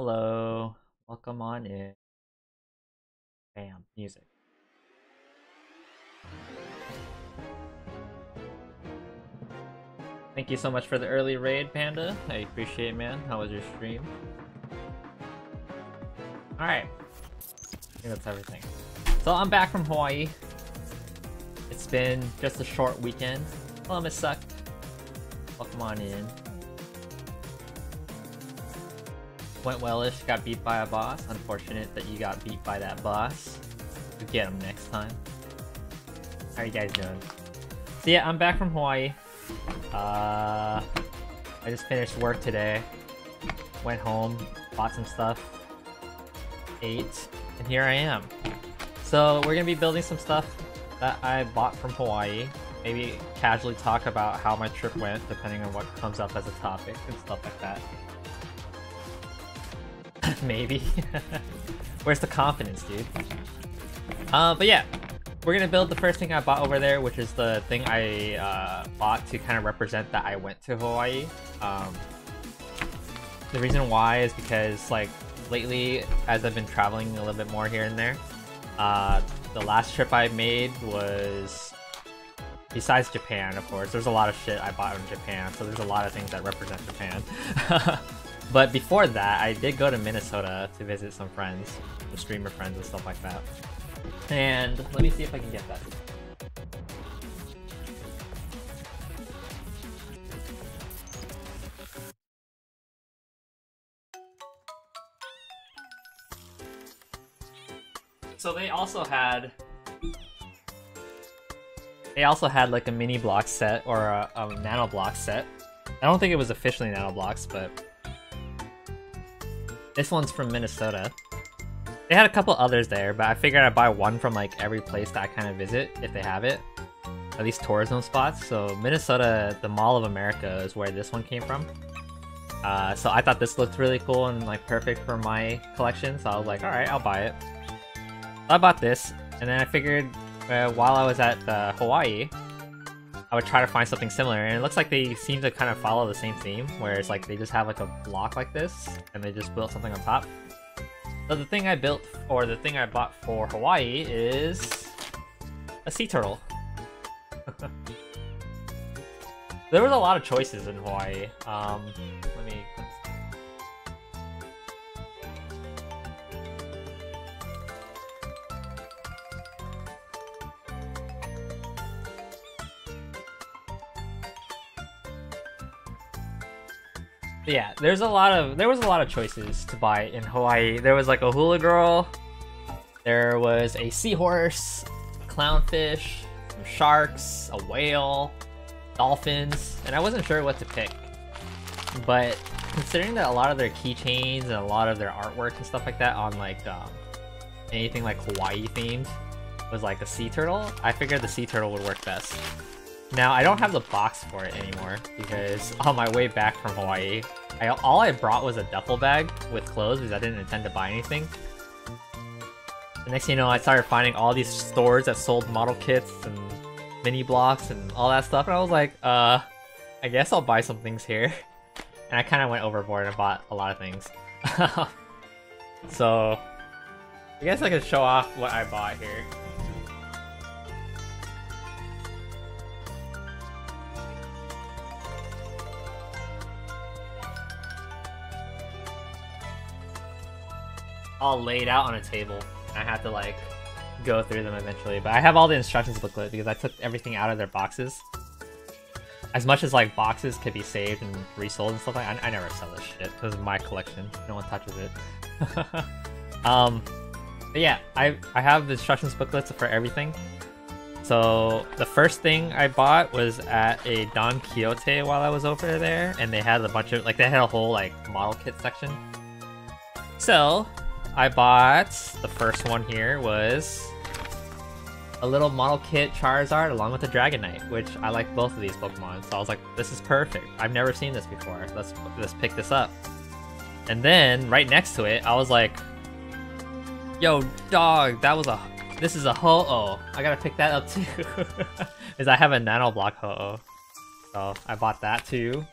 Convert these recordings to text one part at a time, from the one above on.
Hello, welcome on in. Bam, music. Thank you so much for the early raid, Panda. I appreciate it, man. How was your stream? Alright. I think that's everything. So I'm back from Hawaii. It's been just a short weekend. Hello, Miss Suck. Welcome on in. Went wellish, got beat by a boss. Unfortunate that you got beat by that boss. We'll get him next time. How are you guys doing? So yeah, I'm back from Hawaii. I just finished work today. Went home, bought some stuff, ate, and here I am. So we're gonna be building some stuff that I bought from Hawaii. Maybe casually talk about how my trip went, depending on what comes up as a topic and stuff like that. Maybe. Where's the confidence, dude? But yeah, we're gonna build the first thing I bought over there, which is the thing I bought to kind of represent that I went to Hawaii. The reason why is because, like, lately, as I've been traveling a little bit more here and there, the last trip I made was, besides Japan, of course, there's a lot of shit I bought in Japan, so there's a lot of things that represent Japan. But before that, I did go to Minnesota to visit some friends, some streamer friends and stuff like that. And let me see if I can get that. So they also had like a mini block set or a nano block set. I don't think it was officially nano blocks, but this one's from Minnesota. They had a couple others there, but I figured I'd buy one from like every place that I kind of visit if they have it, at least tourism spots. So Minnesota, the Mall of America is where this one came from. So I thought this looked really cool and like perfect for my collection. So I was like, all right, I'll buy it. So I bought this, and then I figured while I was at Hawaii, I would try to find something similar, and it looks like they seem to kind of follow the same theme, where it's like they just have like a block like this, and they just built something on top. So the thing I built, or the thing I bought for Hawaii is a sea turtle. There was a lot of choices in Hawaii. Let me... Yeah, there was a lot of choices to buy in Hawaii. There was like a hula girl, there was a seahorse, a clownfish, some sharks, a whale, dolphins, and I wasn't sure what to pick. But considering that a lot of their keychains and a lot of their artwork and stuff like that on like anything like Hawaii themed was like a sea turtle, I figured the sea turtle would work best. Now, I don't have the box for it anymore, because on my way back from Hawaii, all I brought was a duffel bag with clothes, because I didn't intend to buy anything. The next thing you know, I started finding all these stores that sold model kits and mini blocks and all that stuff, and I was like, I guess I'll buy some things here. And I kind of went overboard and bought a lot of things. So, I guess I could show off what I bought here. All laid out on a table. I have to like go through them eventually, but I have all the instructions booklet because I took everything out of their boxes. As much as like boxes could be saved and resold and stuff like that, I never sell this shit. This is my collection. No one touches it. But yeah, I have the instructions booklets for everything. So the first thing I bought was at a Don Quixote while I was over there, and they had a bunch of they had a whole like model kit section. So I bought the first one here was a little model kit Charizard along with the Dragonite, which I like both of these Pokemon. So I was like, this is perfect. I've never seen this before. Let's pick this up. And then right next to it, I was like, yo, dog, this is a Ho-Oh. I gotta pick that up too. Because I have a Nano Block Ho-Oh. So I bought that too.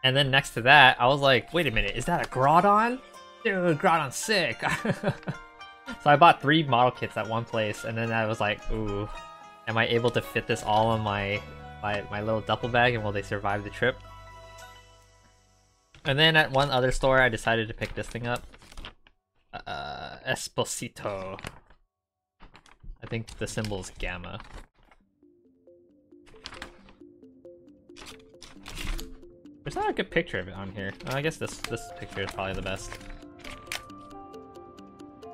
And then next to that, I was like, wait a minute, is that a Groudon? Dude, Groudon's sick! So I bought 3 model kits at one place, and then I was like, ooh, am I able to fit this all in my little duffel bag, and will they survive the trip? And then at one other store, I decided to pick this thing up. Esposito. I think the symbol is gamma. There's not a good picture of it on here. Oh, I guess this picture is probably the best.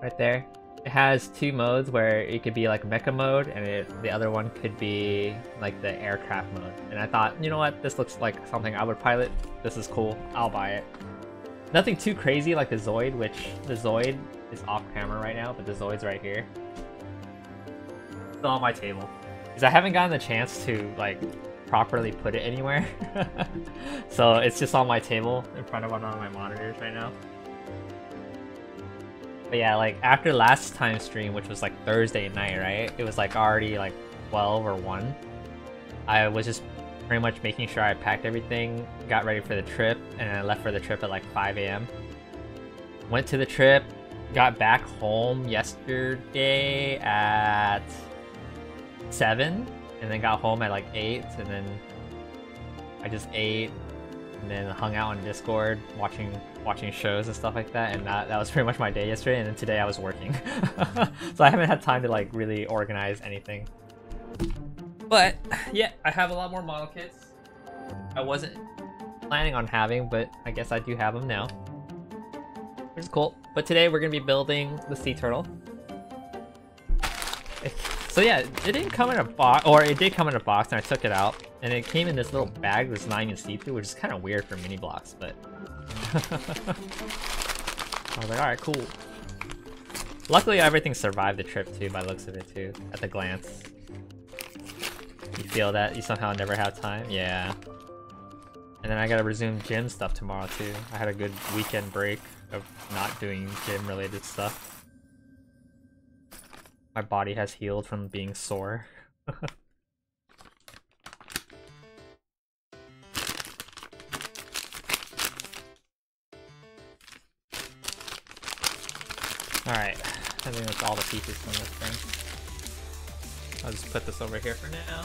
Right there. It has two modes where it could be like mecha mode, and the other one could be like the aircraft mode. And I thought, you know what, this looks like something I would pilot. This is cool. I'll buy it. Nothing too crazy like the Zoid, which the Zoid is off camera right now, but the Zoid's right here. Still on my table. Because I haven't gotten the chance to like properly put it anywhere. So it's just on my table in front of one of my monitors right now. But yeah, like after last time stream, which was like Thursday night, right? It was like already like 12 or 1. I was just pretty much making sure I packed everything, got ready for the trip, and I left for the trip at like 5 AM. Went to the trip, got back home yesterday at 7, and then got home at like 8, and then I just ate, and then hung out on Discord, watching shows and stuff like that, and that was pretty much my day yesterday, and then today I was working. So I haven't had time to like really organize anything. But yeah, I have a lot more model kits I wasn't planning on having, but I guess I do have them now, which is cool. But today we're gonna be building the sea turtle. So yeah, it didn't come in a box, or it did come in a box, and I took it out, and it came in this little bag that's not even see-through, which is kind of weird for mini blocks, but I was like, alright, cool. Luckily, everything survived the trip too, by the looks of it too, at the glance. You feel that? You somehow never have time? Yeah. And then I gotta resume gym stuff tomorrow too. I had a good weekend break of not doing gym-related stuff. My body has healed from being sore. Alright, I think that's all the pieces from this thing. I'll just put this over here for now.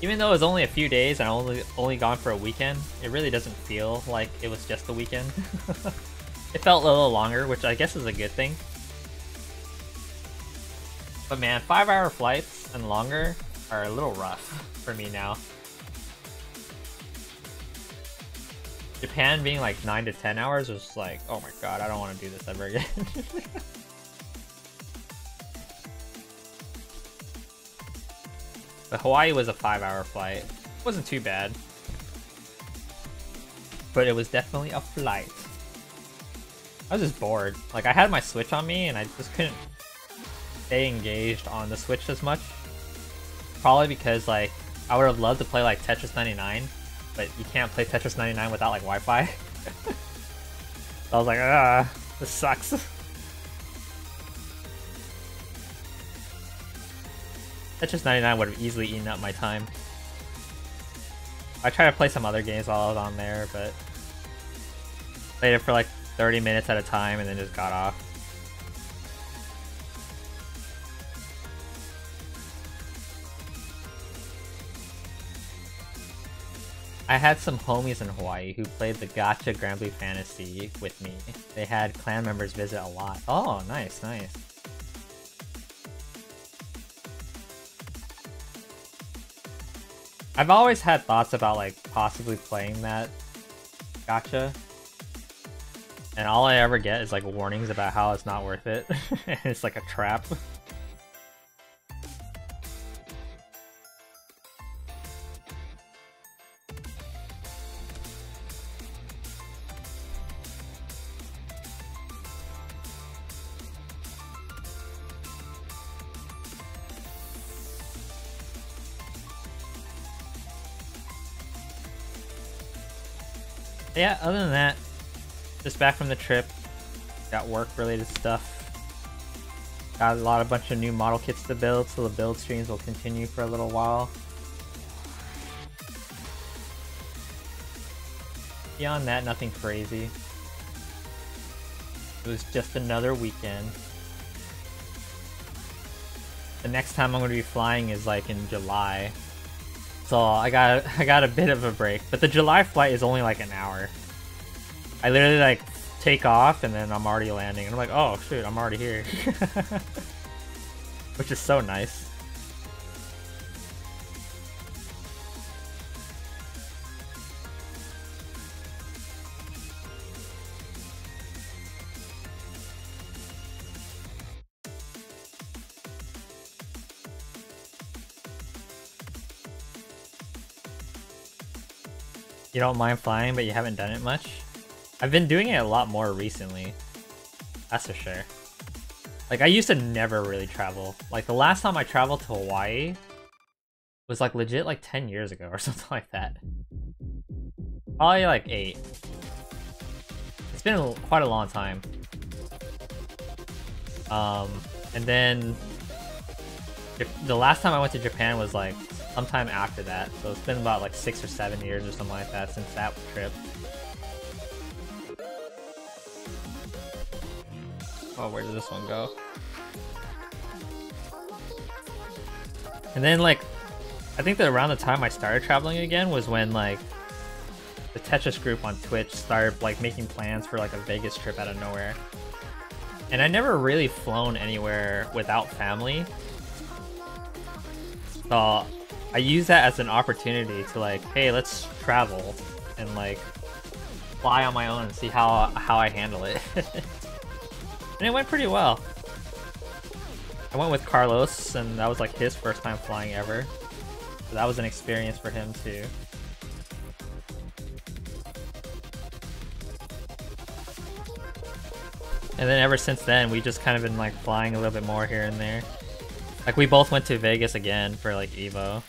Even though it was only a few days and I only gone for a weekend, it really doesn't feel like it was just a weekend. It felt a little longer, which I guess is a good thing. But man, 5-hour flights and longer are a little rough for me now. Japan being like 9 to 10 hours was like, oh my god, I don't want to do this ever again. But Hawaii was a 5-hour flight. It wasn't too bad. But it was definitely a flight. I was just bored. Like, I had my Switch on me and I just couldn't stay engaged on the Switch as much. Probably because, like, I would have loved to play, like, Tetris 99, but you can't play Tetris 99 without, like, Wi-Fi. So I was like, ah, this sucks. Tetris 99 would have easily eaten up my time. I tried to play some other games while I was on there, but played it for like 30 minutes at a time and then just got off. I had some homies in Hawaii who played the Gacha Granblue Fantasy with me. They had clan members visit a lot. Oh, nice, nice. I've always had thoughts about like possibly playing that gacha, and all I ever get is like warnings about how it's not worth it. And it's like a trap. Yeah, other than that, just back from the trip, got work-related stuff. Got a bunch of new model kits to build, so the build streams will continue for a little while. Beyond that, nothing crazy. It was just another weekend. The next time I'm going to be flying is like in July. So I got a bit of a break, but the July flight is only like an hour. I literally like take off and then I'm already landing. And I'm like, oh shoot, I'm already here. Which is so nice. You don't mind flying, but you haven't done it much? I've been doing it a lot more recently. That's for sure. Like, I used to never really travel. Like, the last time I traveled to Hawaii was like legit like 10 years ago or something like that. Probably like 8. It's been quite a long time. And then the last time I went to Japan was like sometime after that, so it's been about like 6 or 7 years or something like that since that trip. Oh, where did this one go? And then like, I think that around the time I started traveling again was when like the Tetris group on Twitch started like making plans for like a Vegas trip out of nowhere. And I never really flown anywhere without family. So I use that as an opportunity to like, hey, let's travel and like fly on my own and see how I handle it. And it went pretty well. I went with Carlos and that was like his first time flying ever. So that was an experience for him too. And then ever since then, we just kind of been like flying a little bit more here and there. Like we both went to Vegas again for like EVO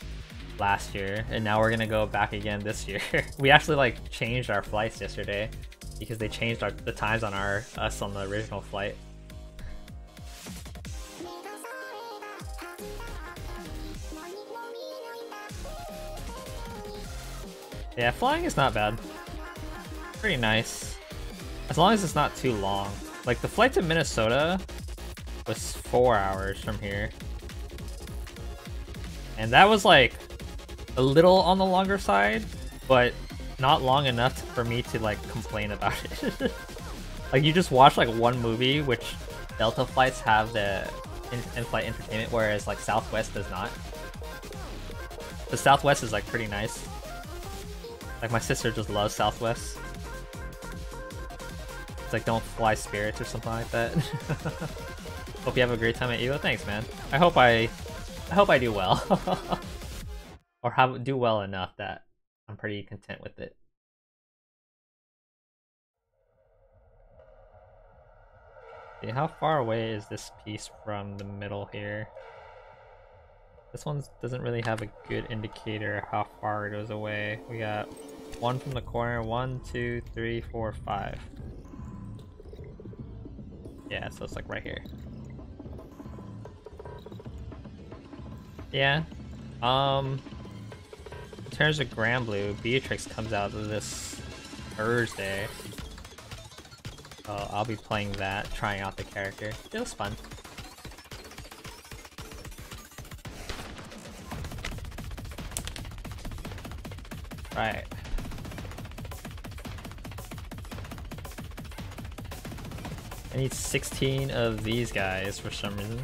last year, and now we're gonna go back again this year. We actually like changed our flights yesterday because they changed the times on us on the original flight. Yeah, flying is not bad. Pretty nice. As long as it's not too long. Like the flight to Minnesota was 4 hours from here. And that was like a little on the longer side, but not long enough for me to like complain about it. Like you just watch like one movie, which Delta flights have the in-flight entertainment, whereas like Southwest does not. The Southwest is like pretty nice. Like my sister just loves Southwest. It's like don't fly Spirits or something like that. Hope you have a great time at EVO. Thanks, man. I hope I do well. Or do well enough that I'm pretty content with it. See, how far away is this piece from the middle here? This one doesn't really have a good indicator how far it goes away. We got one from the corner, 1, 2, 3, 4, 5. Yeah, so it's like right here. Yeah. In terms of Granblue, Beatrix comes out this Thursday. So I'll be playing that, trying out the character. It was fun. Right. I need 16 of these guys for some reason.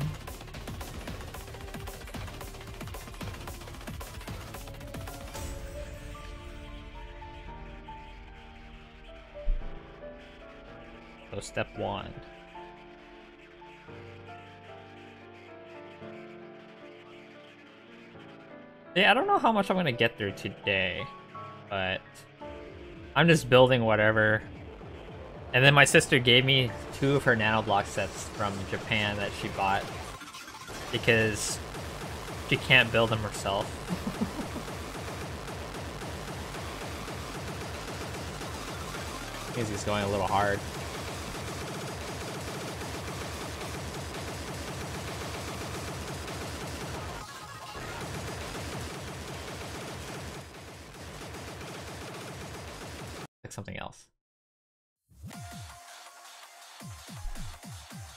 So step 1. Yeah, I don't know how much I'm gonna get through today, but I'm just building whatever. And then my sister gave me 2 of her nanoblock sets from Japan that she bought because she can't build them herself. He's going a little hard. Like something else.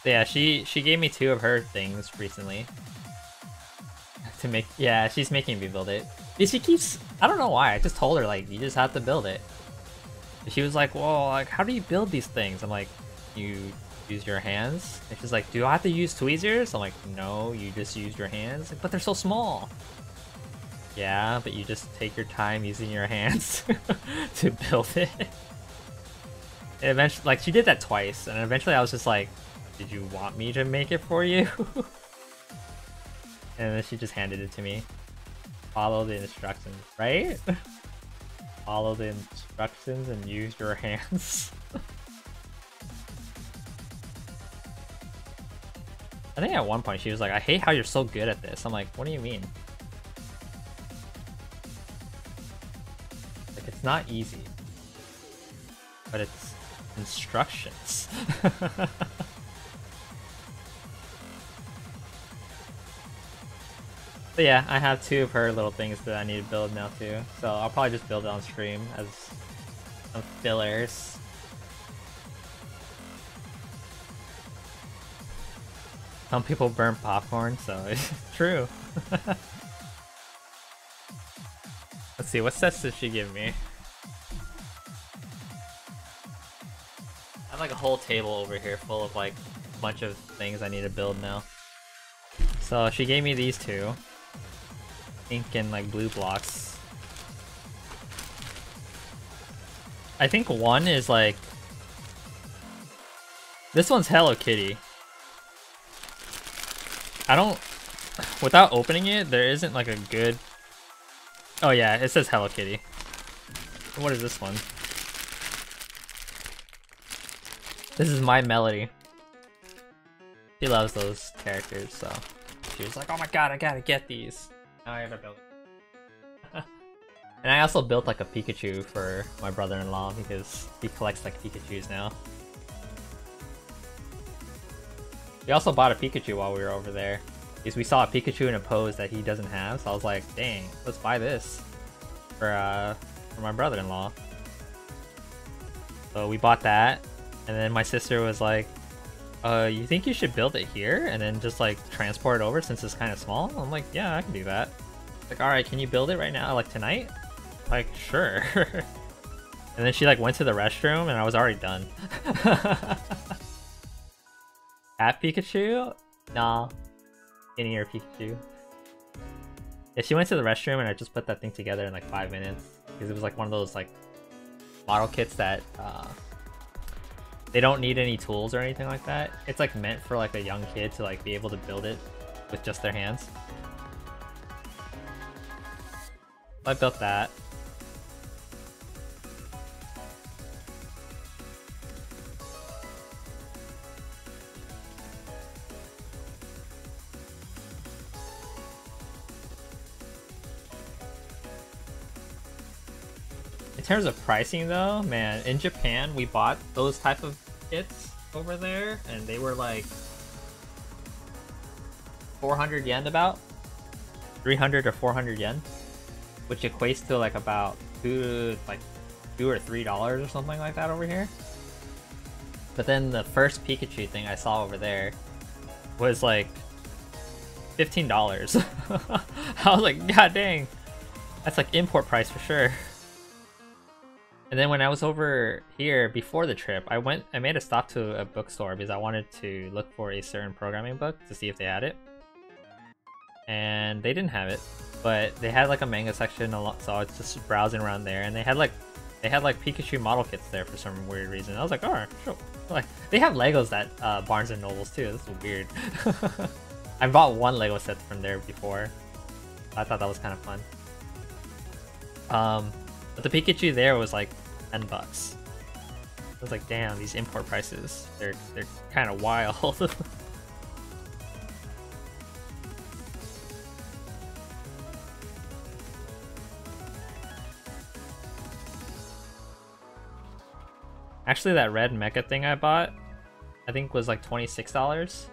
Yeah, she gave me 2 of her things recently to make. Yeah, she's making me build it. She keeps. I don't know why. I just told her like you just have to build it. She was like, well, like, how do you build these things? I'm like, you use your hands? And she's like, do I have to use tweezers? I'm like, no, you just use your hands. Like, but they're so small. Yeah, but you just take your time using your hands to build it. And eventually, like, she did that twice, and eventually I was just like, did you want me to make it for you? And then she just handed it to me. Follow the instructions, right? Follow the instructions and use your hands. I think at one point she was like, I hate how you're so good at this. I'm like, what do you mean? Like, it's not easy. But it's instructions. But yeah, I have 2 of her little things that I need to build now too. So I'll probably just build it on stream as some fillers. Some people burn popcorn, so it's true. Let's see, what sets did she give me? I have like a whole table over here full of like a bunch of things I need to build now. So she gave me these 2. Pink and like blue blocks. I think one is like... This one's Hello Kitty. I don't... Without opening it, there isn't like a good... Oh yeah, it says Hello Kitty. What is this one? This is My Melody. She loves those characters, so she was like, oh my god, I gotta get these. Now I gotta build it. And I also built like a Pikachu for my brother-in-law because he collects like Pikachus now. We also bought a Pikachu while we were over there because we saw a Pikachu in a pose that he doesn't have, so I was like, dang, let's buy this for my brother-in-law. So we bought that, and then my sister was like, you think you should build it here and then just like transport it over since it's kind of small? I'm like, yeah, I can do that. Like, alright, can you build it right now, like tonight? Like, sure. And then she like went to the restroom and I was already done. At Pikachu? Nah. In your Pikachu. Yeah, she went to the restroom and I just put that thing together in like 5 minutes. Because it was like one of those like model kits that they don't need any tools or anything like that. It's like meant for like a young kid to like be able to build it with just their hands. I built that. In terms of pricing though, man, in Japan we bought those type of kits over there and they were like 400 yen, about 300 or 400 yen, which equates to like about $2 or $3 or something like that over here. But then the first Pikachu thing I saw over there was like $15. I was like, god dang, that's like import price for sure. And then when I was over here before the trip, I made a stop to a bookstore because I wanted to look for a certain programming book to see if they had it. And they didn't have it, but they had like a manga section a lot, so I was just browsing around there, and they had like Pikachu model kits there for some weird reason. I was like, alright, sure. Like, they have Legos at Barnes and Nobles too. This is weird. I bought one Lego set from there before. I thought that was kind of fun. But the Pikachu there was like $10. I was like, damn, these import prices, they're kind of wild. Actually, that red mecha thing I bought, I think was like $26.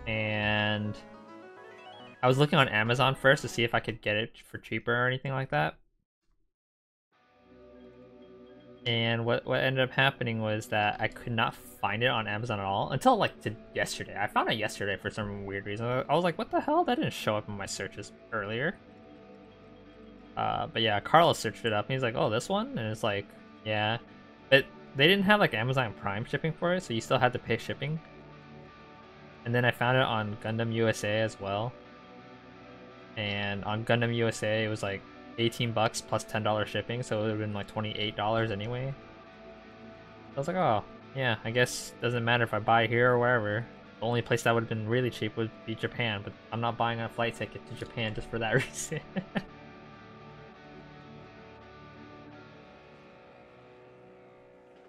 And I was looking on Amazon first to see if I could get it for cheaper or anything like that. And what ended up happening was that I could not find it on Amazon at all until like yesterday. I found it yesterday for some weird reason. I was like, what the hell? That didn't show up in my searches earlier. But yeah, Carlos searched it up and he's like, oh, this one? And it's like Yeah, but they didn't have like Amazon Prime shipping for it, so you still had to pay shipping. And then I found it on Gundam USA as well. And on Gundam USA, it was like 18 bucks plus $10 shipping, so it would have been like $28 anyway. I was like, oh, yeah, I guess it doesn't matter if I buy here or wherever. The only place that would have been really cheap would be Japan, but I'm not buying a flight ticket to Japan just for that reason.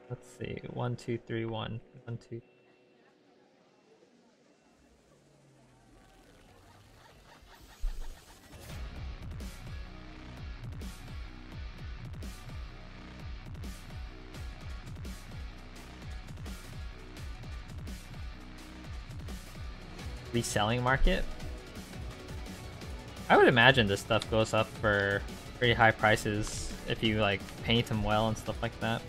Let's see, 1, 2, 3, 1, 1, 2. Reselling market? I would imagine this stuff goes up for pretty high prices if you like paint them well and stuff like that.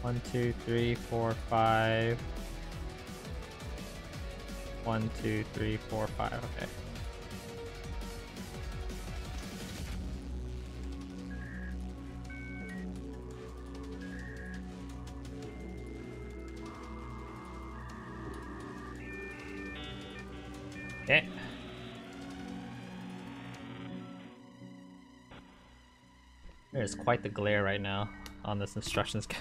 1, 2, 3, 4, 5. 1, 2, 3, 4, 5. Okay. Okay. There's quite the glare right now on this instructions guide.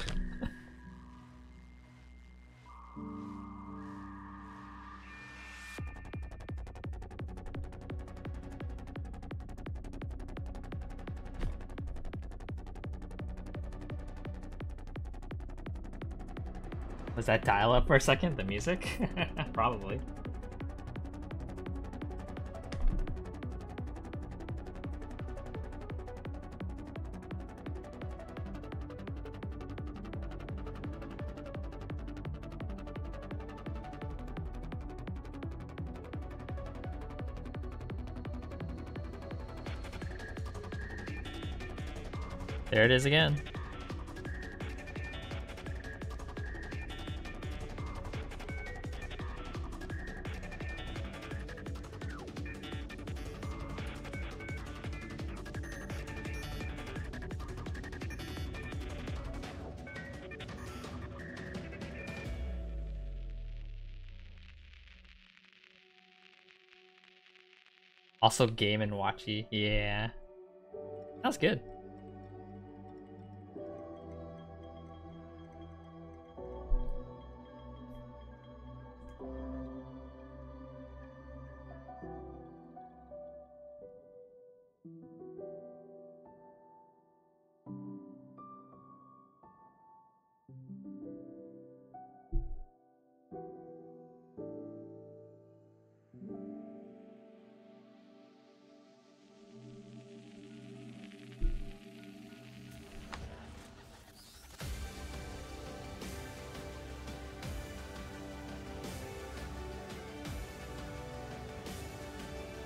Was that dial up for a second? The music? Probably. There it is again. Also Game and Watchy. Yeah. That's good.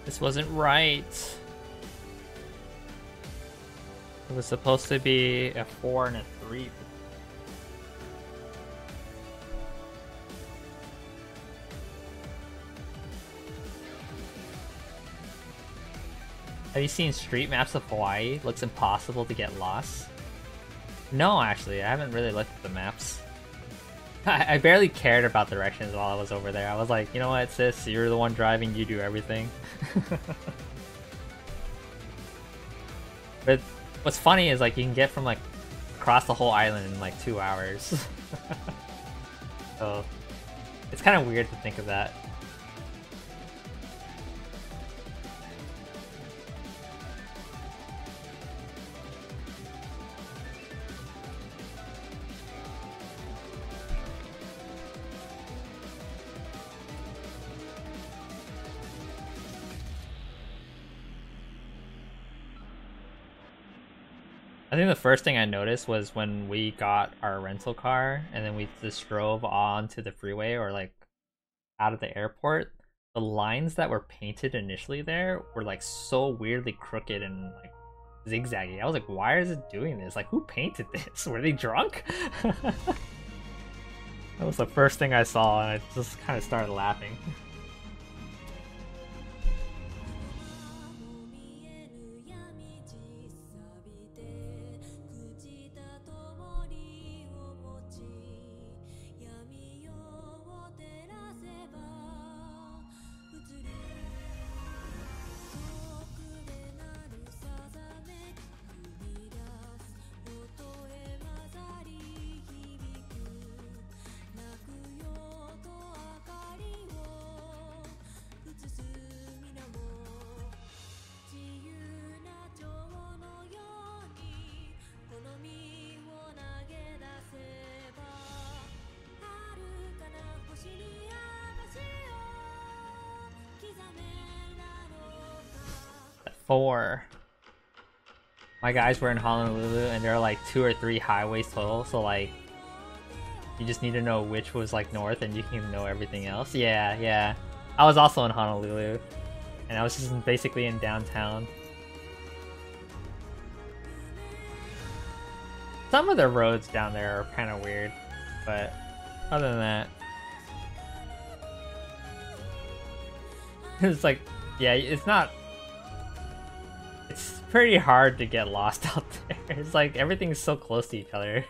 This wasn't right. It was supposed to be a 4 and a 3. Have you seen Street Maps of Hawaii? Looks impossible to get lost. No, actually, I haven't really looked at the maps. I barely cared about directions while I was over there. I was like, you know what, sis, you're the one driving, you do everything. But what's funny is like you can get from like across the whole island in like 2 hours. So it's kind of weird to think of that. I think the first thing I noticed was when we got our rental car and then we just drove onto the freeway or like out of the airport, the lines that were painted initially there were like so weirdly crooked and like zigzaggy. I was like, why is it doing this? Like, who painted this? Were they drunk? That was the first thing I saw and I just kind of started laughing. 4. My guys were in Honolulu, and there are like 2 or 3 highways total, so like you just need to know which was like north, and you can know everything else. Yeah, yeah. I was also in Honolulu, and I was just basically in downtown. Some of the roads down there are kind of weird, but other than that, it's like, yeah, it's not. It's pretty hard to get lost out there. It's like everything's so close to each other.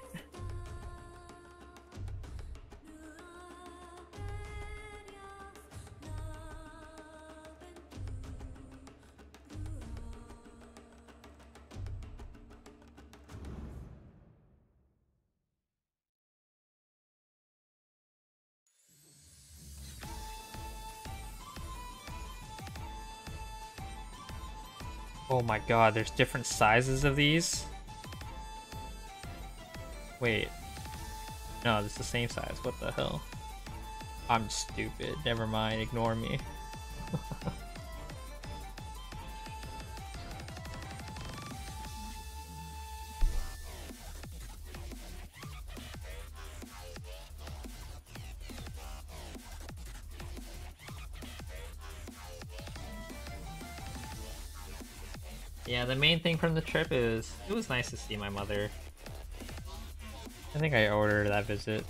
Oh my god, there's different sizes of these? Wait. No, it's the same size. What the hell? I'm stupid. Never mind, ignore me. Yeah, the main thing from the trip is it was nice to see my mother. I think I ordered that visit.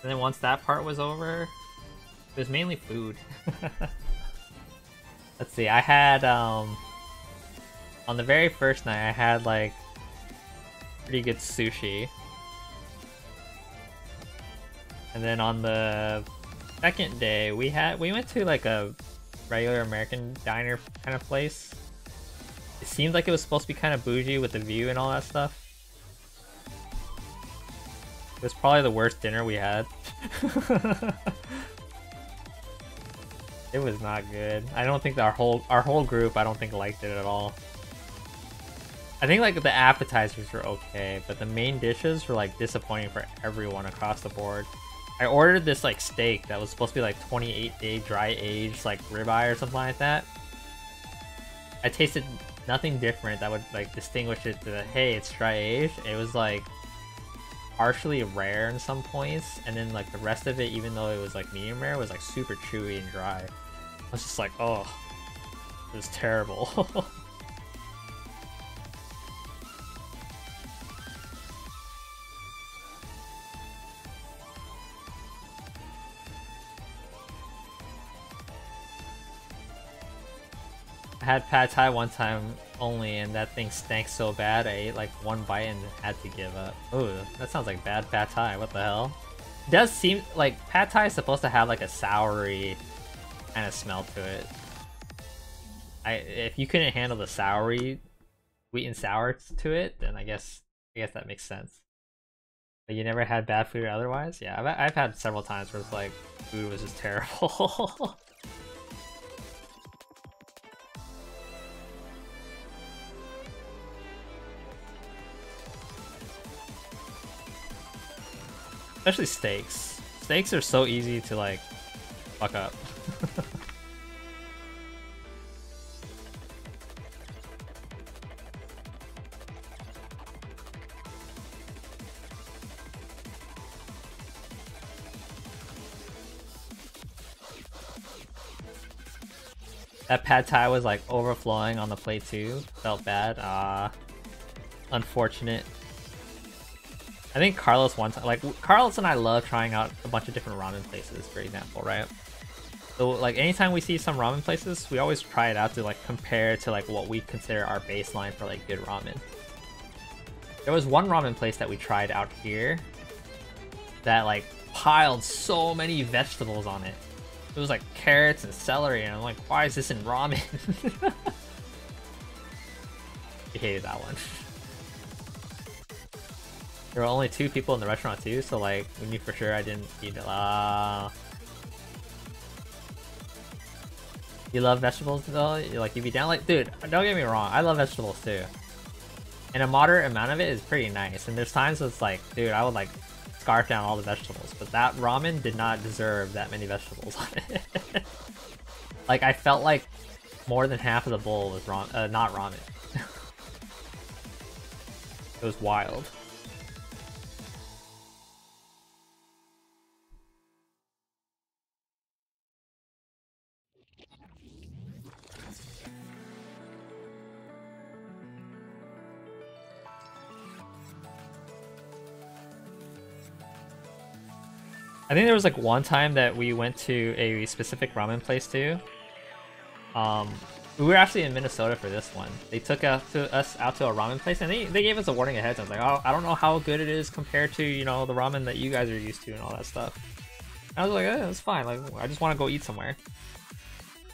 And then once that part was over, it was mainly food. Let's see, I had on the very first night I had like pretty good sushi. And then on the second day, we went to like a regular American diner kind of place. It seemed like it was supposed to be kind of bougie with the view and all that stuff. It was probably the worst dinner we had. It was not good. I don't think our whole group I don't think liked it at all. I think like the appetizers were okay, but the main dishes were like disappointing for everyone across the board. I ordered this like steak that was supposed to be like 28-day dry aged like ribeye or something like that. I tasted nothing different that would like distinguish it to the, hey, it's dry aged. It was like partially rare in some points, and then like the rest of it, even though it was like medium rare, was like super chewy and dry. I was just like, oh, it was terrible. I had pad thai one time only, and that thing stank so bad I ate like one bite and had to give up. Ooh, that sounds like bad pad thai. What the hell? It does seem like pad thai is supposed to have like a soury kind of smell to it. If you couldn't handle the soury, sweet and sour to it, then I guess that makes sense. But you never had bad food otherwise? Yeah, I've had several times where it's like food was just terrible. Especially steaks. Steaks are so easy to like fuck up. That pad thai was like overflowing on the plate too. Felt bad. Unfortunate. I think Carlos one time, like Carlos and I love trying out a bunch of different ramen places, for example, right? So like anytime we see some ramen places, we always try it out to like compare to like what we consider our baseline for like good ramen. There was one ramen place that we tried out here that like piled so many vegetables on it. It was like carrots and celery, and I'm like, why is this in ramen? I hated that one. There were only 2 people in the restaurant too, so like we knew for sure I didn't eat it. You love vegetables though? Like you'd be down, like, dude, don't get me wrong, I love vegetables too. And a moderate amount of it is pretty nice. And there's times it's like, dude, I would like scarf down all the vegetables, but that ramen did not deserve that many vegetables on it. Like, I felt like more than half of the bowl was not ramen. It was wild. I think there was like one time that we went to a specific ramen place too. We were actually in Minnesota for this one. They took us out to a ramen place, and they gave us a warning ahead. So I was like, oh, I don't know how good it is compared to, you know, the ramen that you guys are used to and all that stuff. And I was like, it's fine. Like, I just want to go eat somewhere.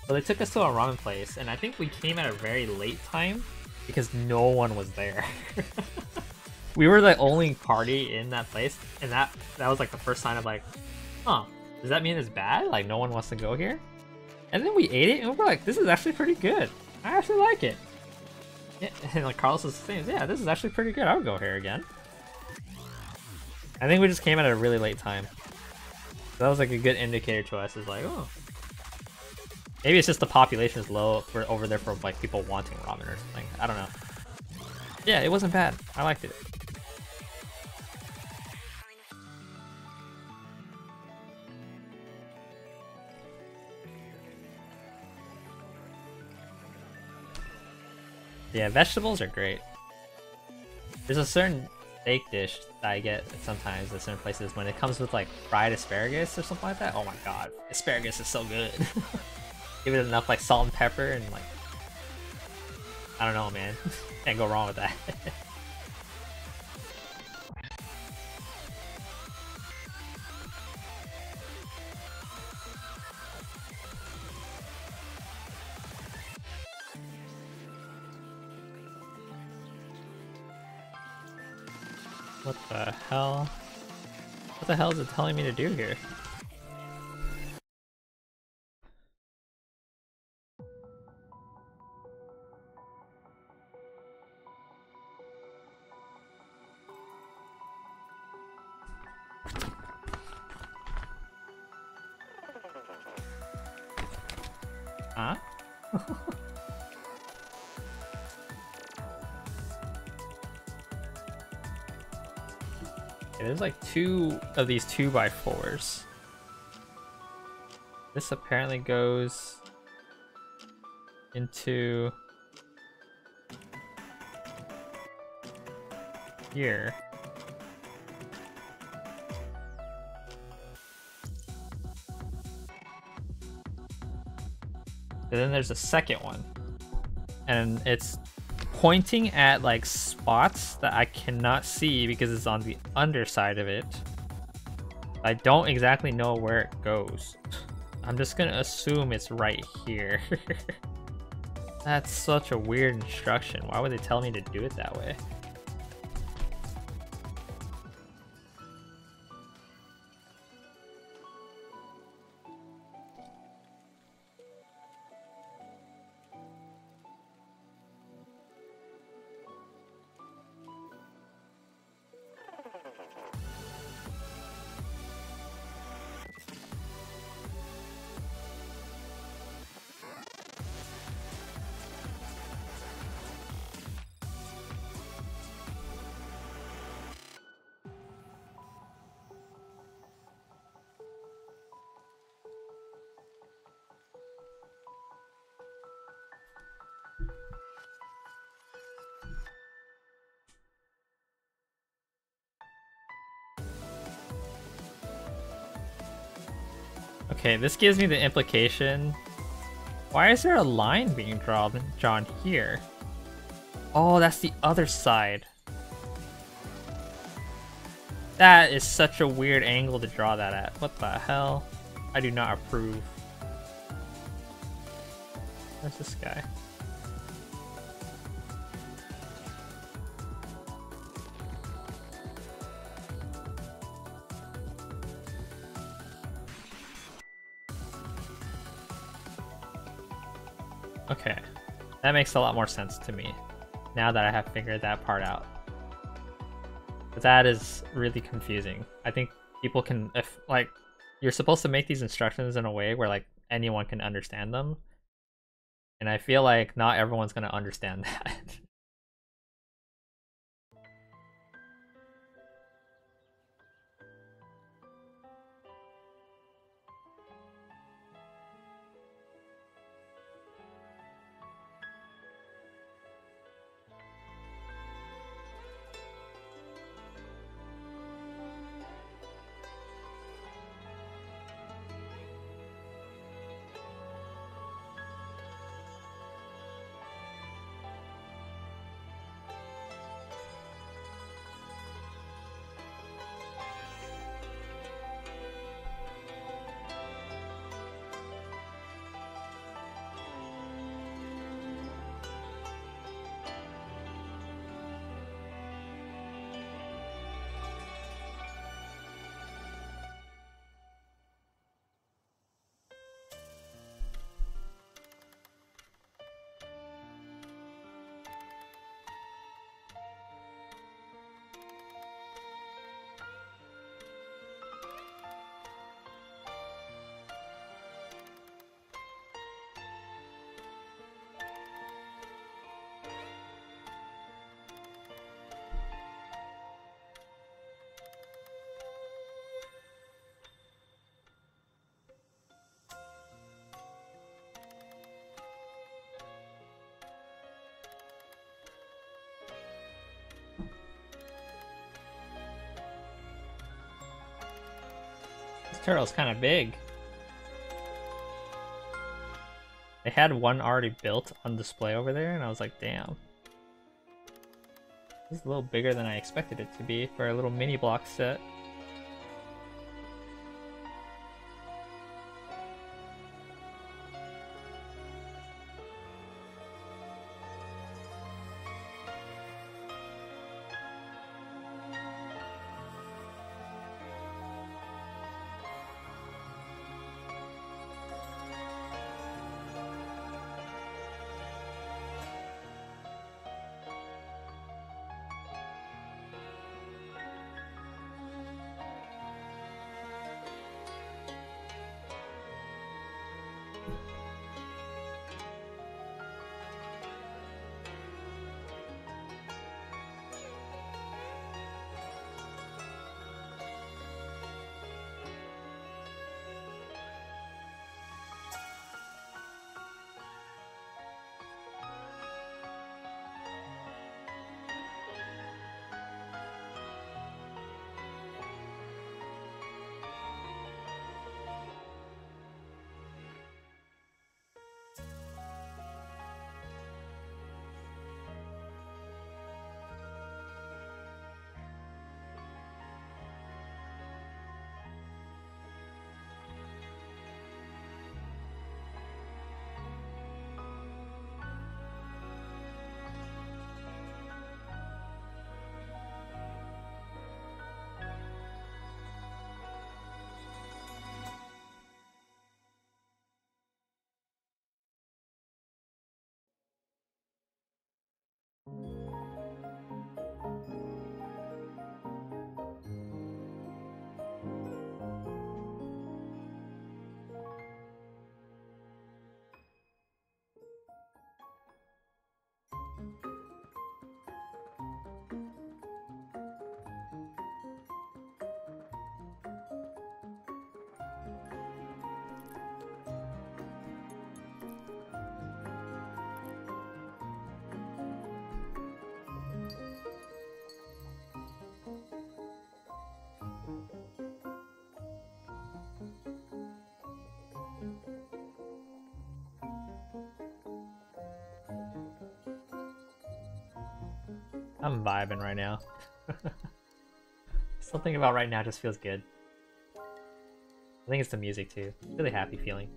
So they took us to a ramen place, and I think we came at a very late time because no one was there. We were the only party in that place, and that was like the first sign of like, huh, does that mean it's bad? Like, no one wants to go here? And then we ate it, and we were like, this is actually pretty good. I actually like it. Yeah, and like Carlos was saying, yeah, this is actually pretty good. I would go here again. I think we just came at a really late time. So that was like a good indicator to us. Is like, oh, maybe it's just the population is low over there for like people wanting ramen or something. I don't know. Yeah, it wasn't bad. I liked it. Yeah, vegetables are great. There's a certain steak dish that I get sometimes at certain places when it comes with like fried asparagus or something like that. Oh my god, asparagus is so good. Give it enough like salt and pepper and like, I don't know, man. Can't go wrong with that. What the hell? What the hell is it telling me to do here? Huh? There's like 2 of these 2x4s. This apparently goes into here. And then there's a second one. And it's pointing at like spots that I cannot see because it's on the underside of it. I don't exactly know where it goes. I'm just gonna assume it's right here. That's such a weird instruction. Why would they tell me to do it that way? Okay, this gives me the implication. Why is there a line being drawn here? Oh, that's the other side. That is such a weird angle to draw that at. What the hell? I do not approve. Where's this guy? Okay, that makes a lot more sense to me now that I have figured that part out. That is really confusing. I think people can, if like, you're supposed to make these instructions in a way where like anyone can understand them, and I feel like not everyone's gonna understand that. This turtle's kind of big. They had one already built on display over there, and I was like, damn. This is a little bigger than I expected it to be for a little mini block set. I'm vibing right now. Something about right now just feels good. I think it's the music too. Really happy feeling.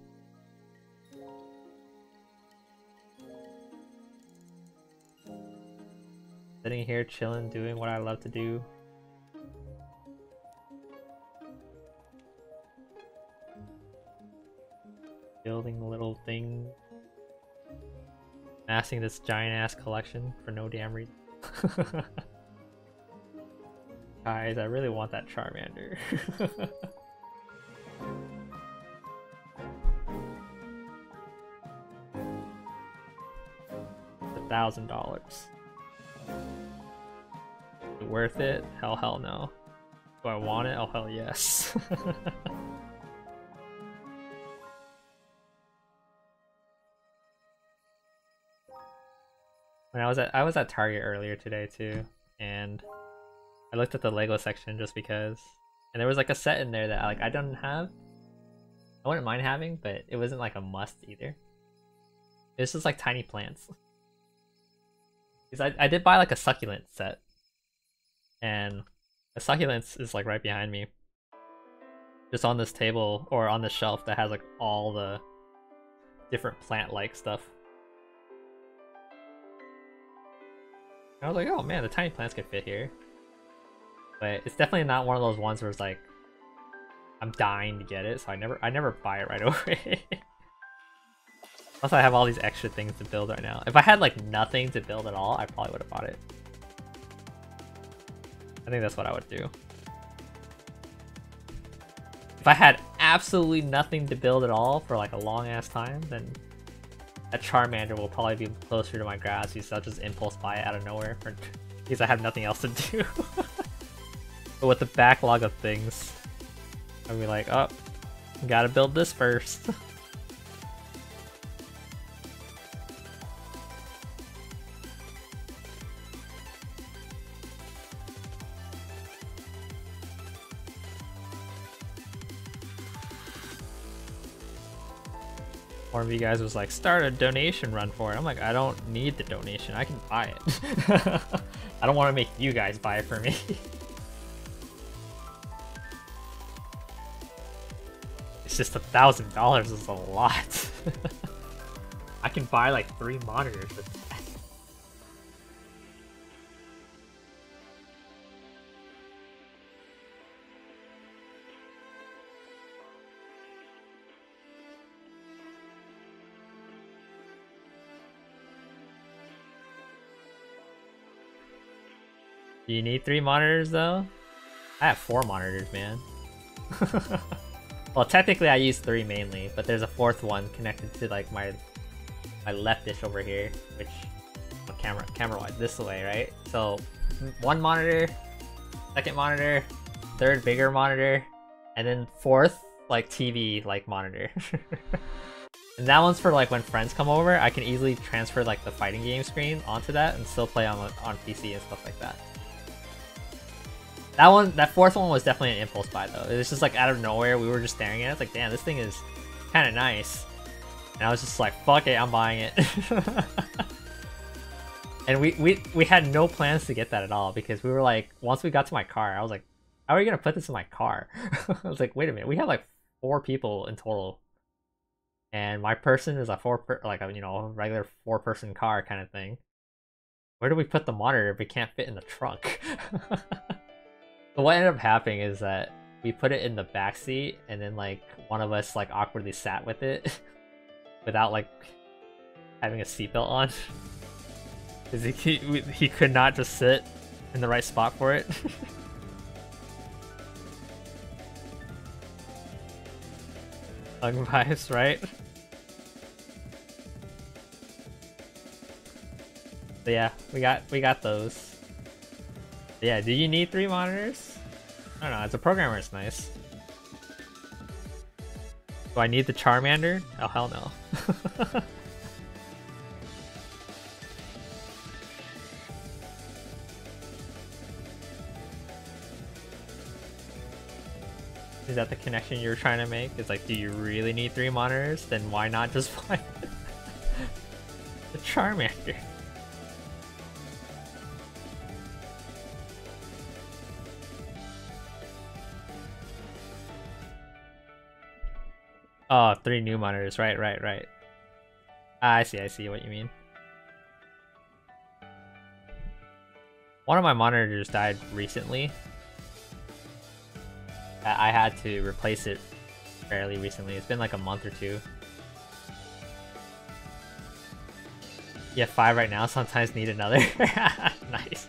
Sitting here chilling, doing what I love to do. Building little things. Amassing this giant ass collection for no damn reason. Guys, I really want that Charmander. $1,000. Worth it? Hell no. Do I want it? Oh hell yes. When I was at Target earlier today too, and I looked at the Lego section just because, and there was like a set in there that I don't have. I wouldn't mind having, but it wasn't like a must either. It's just like tiny plants. Because I did buy like a succulent set, and the succulents is like right behind me, just on this table or on this shelf that has like all the different plant-like stuff. And I was like, oh man, the tiny plants could fit here. But it's definitely not one of those ones where it's like I'm dying to get it, so I never buy it right away. Plus I have all these extra things to build right now. If I had like nothing to build at all, I probably would have bought it. I think that's what I would do. If I had absolutely nothing to build at all for like a long ass time, then that Charmander will probably be closer to my grasp, because I'll just impulse buy it out of nowhere because I have nothing else to do. But with the backlog of things, I'll be like, oh, gotta build this first. One of you guys was like, start a donation run for it. I'm like, I don't need the donation, I can buy it. I don't want to make you guys buy it for me. It's just $1,000 is a lot. I can buy like 3 monitors with that. Do you need 3 monitors though? I have 4 monitors, man. Well, technically I use 3 mainly, but there's a 4th one connected to like my left dish over here, which camera-wise this way, right? So 1 monitor, 2nd monitor, 3rd bigger monitor, and then 4th like TV like monitor. And that one's for like when friends come over, I can easily transfer like the fighting game screen onto that and still play on PC and stuff like that. That 4th one was definitely an impulse buy though. It was just like out of nowhere, we were just staring at it. It's like, damn, this thing is kind of nice. And I was just like, fuck it, I'm buying it. And we had no plans to get that at all, because we were like, once we got to my car, I was like, how are we gonna put this in my car? I was like, wait a minute, we have like 4 people in total, and my person is a regular 4-person car kind of thing. Where do we put the monitor if we can't fit in the trunk? So what ended up happening is that we put it in the back seat, and then like one of us like awkwardly sat with it without like having a seatbelt on, because he could not just sit in the right spot for it. Hung vibes, right? But yeah, we got those. Yeah, do you need 3 monitors? I don't know, as a programmer it's nice. Do I need the Charmander? Oh hell no. Is that the connection you're trying to make? It's like, do you really need 3 monitors? Then why not just buy the Charmander? Oh, 3 new monitors, right. I see what you mean. One of my monitors died recently. I had to replace it fairly recently. It's been like a month or 2. You have 5 right now, sometimes need another. Nice.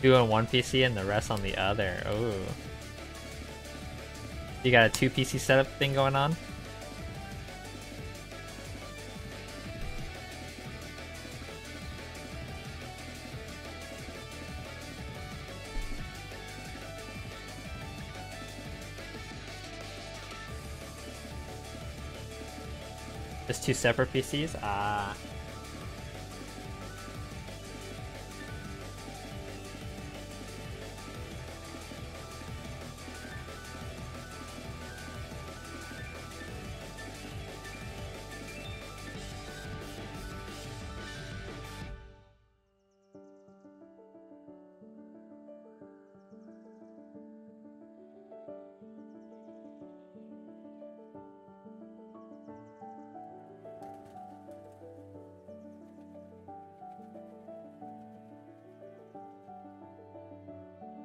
2 on one PC and the rest on the other. Ooh. You got a 2 PC setup thing going on? Just 2 separate PCs? Ah.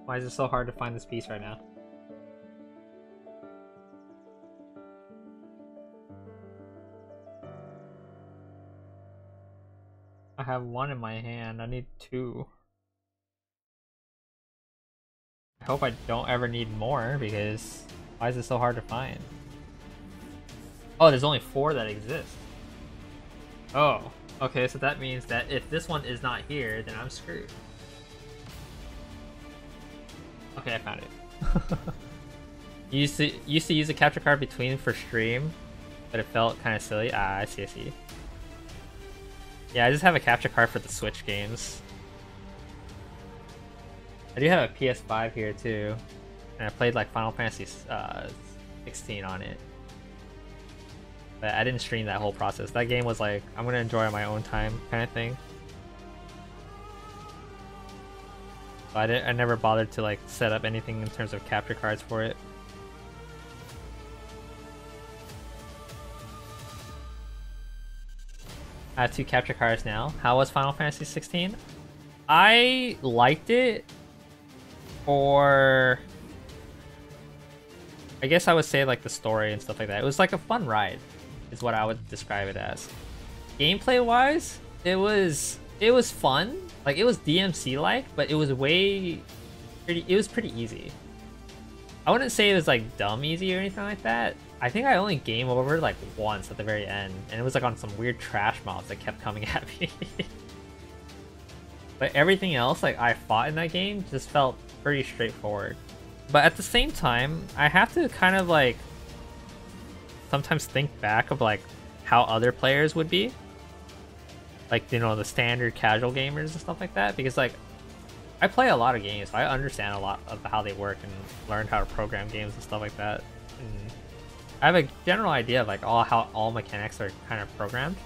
Why is it so hard to find this piece right now? I have 1 in my hand, I need 2. I hope I don't ever need more, because why is it so hard to find? Oh, there's only 4 that exist. Oh, okay, so that means that if this one is not here, then I'm screwed. Okay, I found it. You used to use a capture card between for stream, but it felt kind of silly. Ah, I see, I see. Yeah, I just have a capture card for the Switch games. I do have a PS5 here too, and I played like Final Fantasy 16 on it. But I didn't stream that whole process. That game was like, I'm gonna enjoy on my own time kind of thing. So I never bothered to like set up anything in terms of capture cards for it. I have 2 capture cards now. How was Final Fantasy 16? I liked it for, I guess I would say like the story and stuff like that. It was like a fun ride, is what I would describe it as. Gameplay wise, it was fun. Like it was DMC like, but it was pretty easy. I wouldn't say it was like dumb easy or anything like that. I think I only game over like once at the very end, and it was like on some weird trash mobs that kept coming at me. But everything else like I fought in that game just felt pretty straightforward. But at the same time, I have to kind of like sometimes think back of like how other players would be. Like, you know, the standard casual gamers and stuff like that, because like I play a lot of games, so I understand a lot of how they work and learned how to program games and stuff like that. And I have a general idea of like how all mechanics are kind of programmed.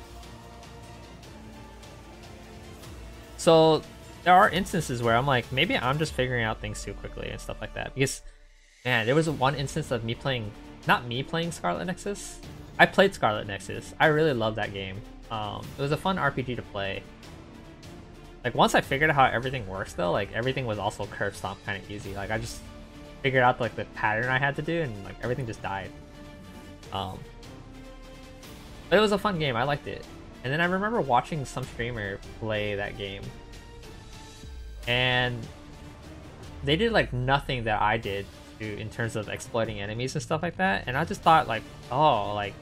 So there are instances where I'm like, maybe I'm just figuring out things too quickly and stuff like that. Because man, there was one instance of me playing, not me playing Scarlet Nexus. I played Scarlet Nexus. I really loved that game. It was a fun RPG to play. Like once I figured out how everything works though, like everything was also curve stomp kind of easy. Like I just figured out like the pattern I had to do, and like everything just died. But it was a fun game. I liked it. And then I remember watching some streamer play that game, and they did like nothing that I did in terms of exploiting enemies and stuff like that. And I just thought like, oh, like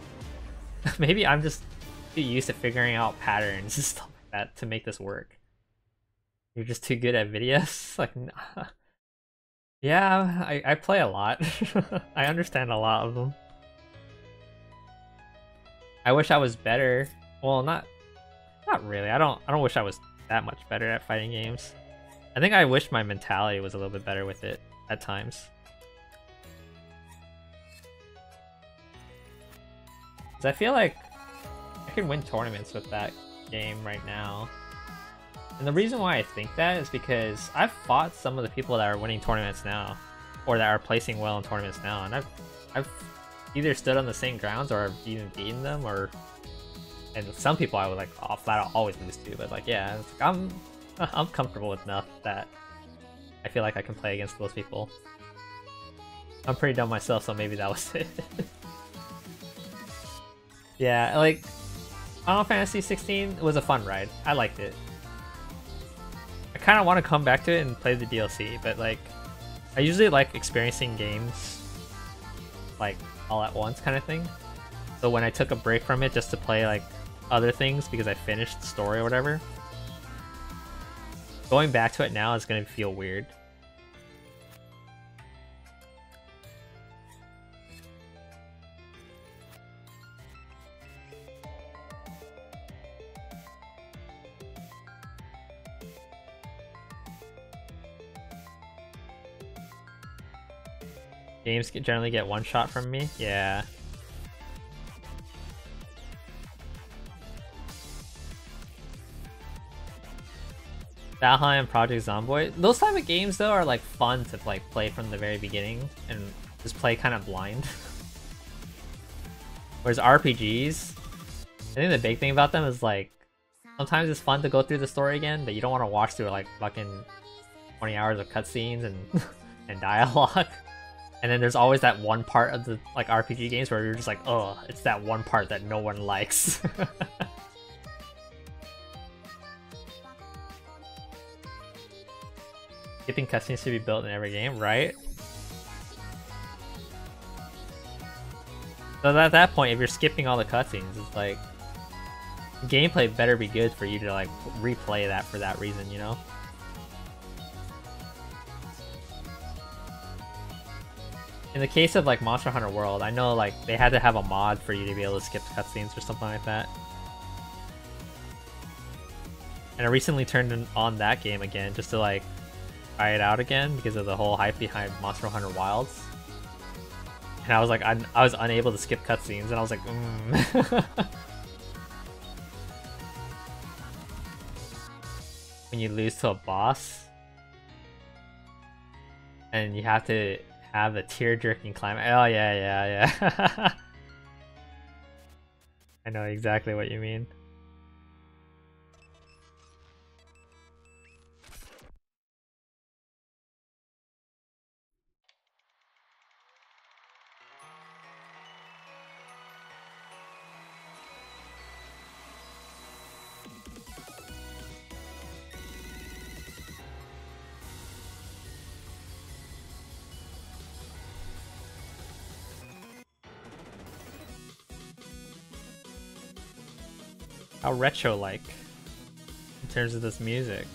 maybe I'm just too used to figuring out patterns and stuff like that to make this work. You're just too good at videos? Like, nah. Yeah, I play a lot. I understand a lot of them. I wish I was better. Well, not really. I don't wish I was that much better at fighting games. I think I wish my mentality was a little bit better with it at times. 'Cause I feel like I can win tournaments with that game right now. And the reason why I think that is because I've fought some of the people that are winning tournaments now, or that are placing well in tournaments now, and I've either stood on the same grounds or I've even beaten them, and some people I would like flat out always lose to. But like, yeah, it's like, I'm comfortable enough that I feel like I can play against those people. I'm pretty dumb myself, so maybe that was it. Yeah, like Final Fantasy 16 was a fun ride. I liked it. I kind of want to come back to it and play the DLC, but like, I usually like experiencing games like all at once kind of thing. So when I took a break from it just to play like other things because I finished the story or whatever, going back to it now is gonna feel weird. Games generally get one shot from me? Yeah. Valheim and Project Zomboid. Those type of games though are like fun to like play from the very beginning and just play kind of blind. Whereas RPGs, I think the big thing about them is like sometimes it's fun to go through the story again, but you don't want to watch through like fucking 20 hours of cutscenes and and dialogue. And then there's always that one part of the like RPG games where you're just like, oh, it's that one part that no one likes. Skipping cutscenes should be built in every game, right? So at that point, if you're skipping all the cutscenes, it's like gameplay better be good for you to like replay that for that reason, you know? In the case of like Monster Hunter World, I know like they had to have a mod for you to be able to skip cutscenes or something like that. And I recently turned on that game again just to like try it out again because of the whole hype behind Monster Hunter Wilds. And I was like, I was unable to skip cutscenes, and I was like, When you lose to a boss, and you have to have a tear-jerking climb. Oh yeah. I know exactly what you mean. How retro-like in terms of this music.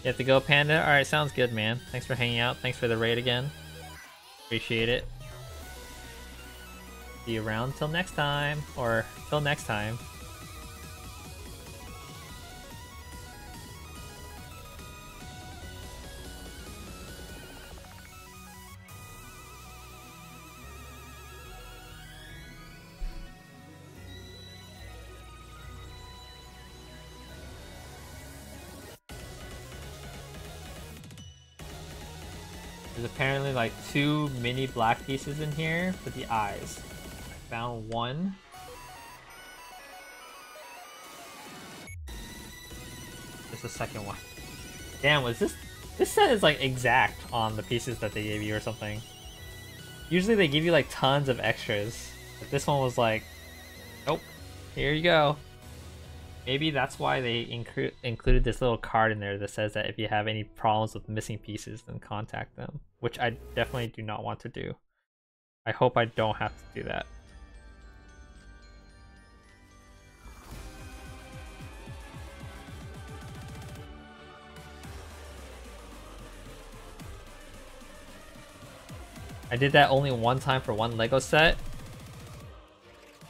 You have to go, Panda? Alright, sounds good, man. Thanks for hanging out. Thanks for the raid again. Appreciate it. See you around till next time. Or till next time. There's apparently like 2 mini black pieces in here for the eyes. I found one. There's the second one. Damn, was this set is like exact on the pieces that they gave you or something. Usually they give you like tons of extras, but this one was like, nope, here you go. Maybe that's why they included this little card in there that says that if you have any problems with missing pieces, then contact them. Which I definitely do not want to do. I hope I don't have to do that. I did that only one time for one Lego set.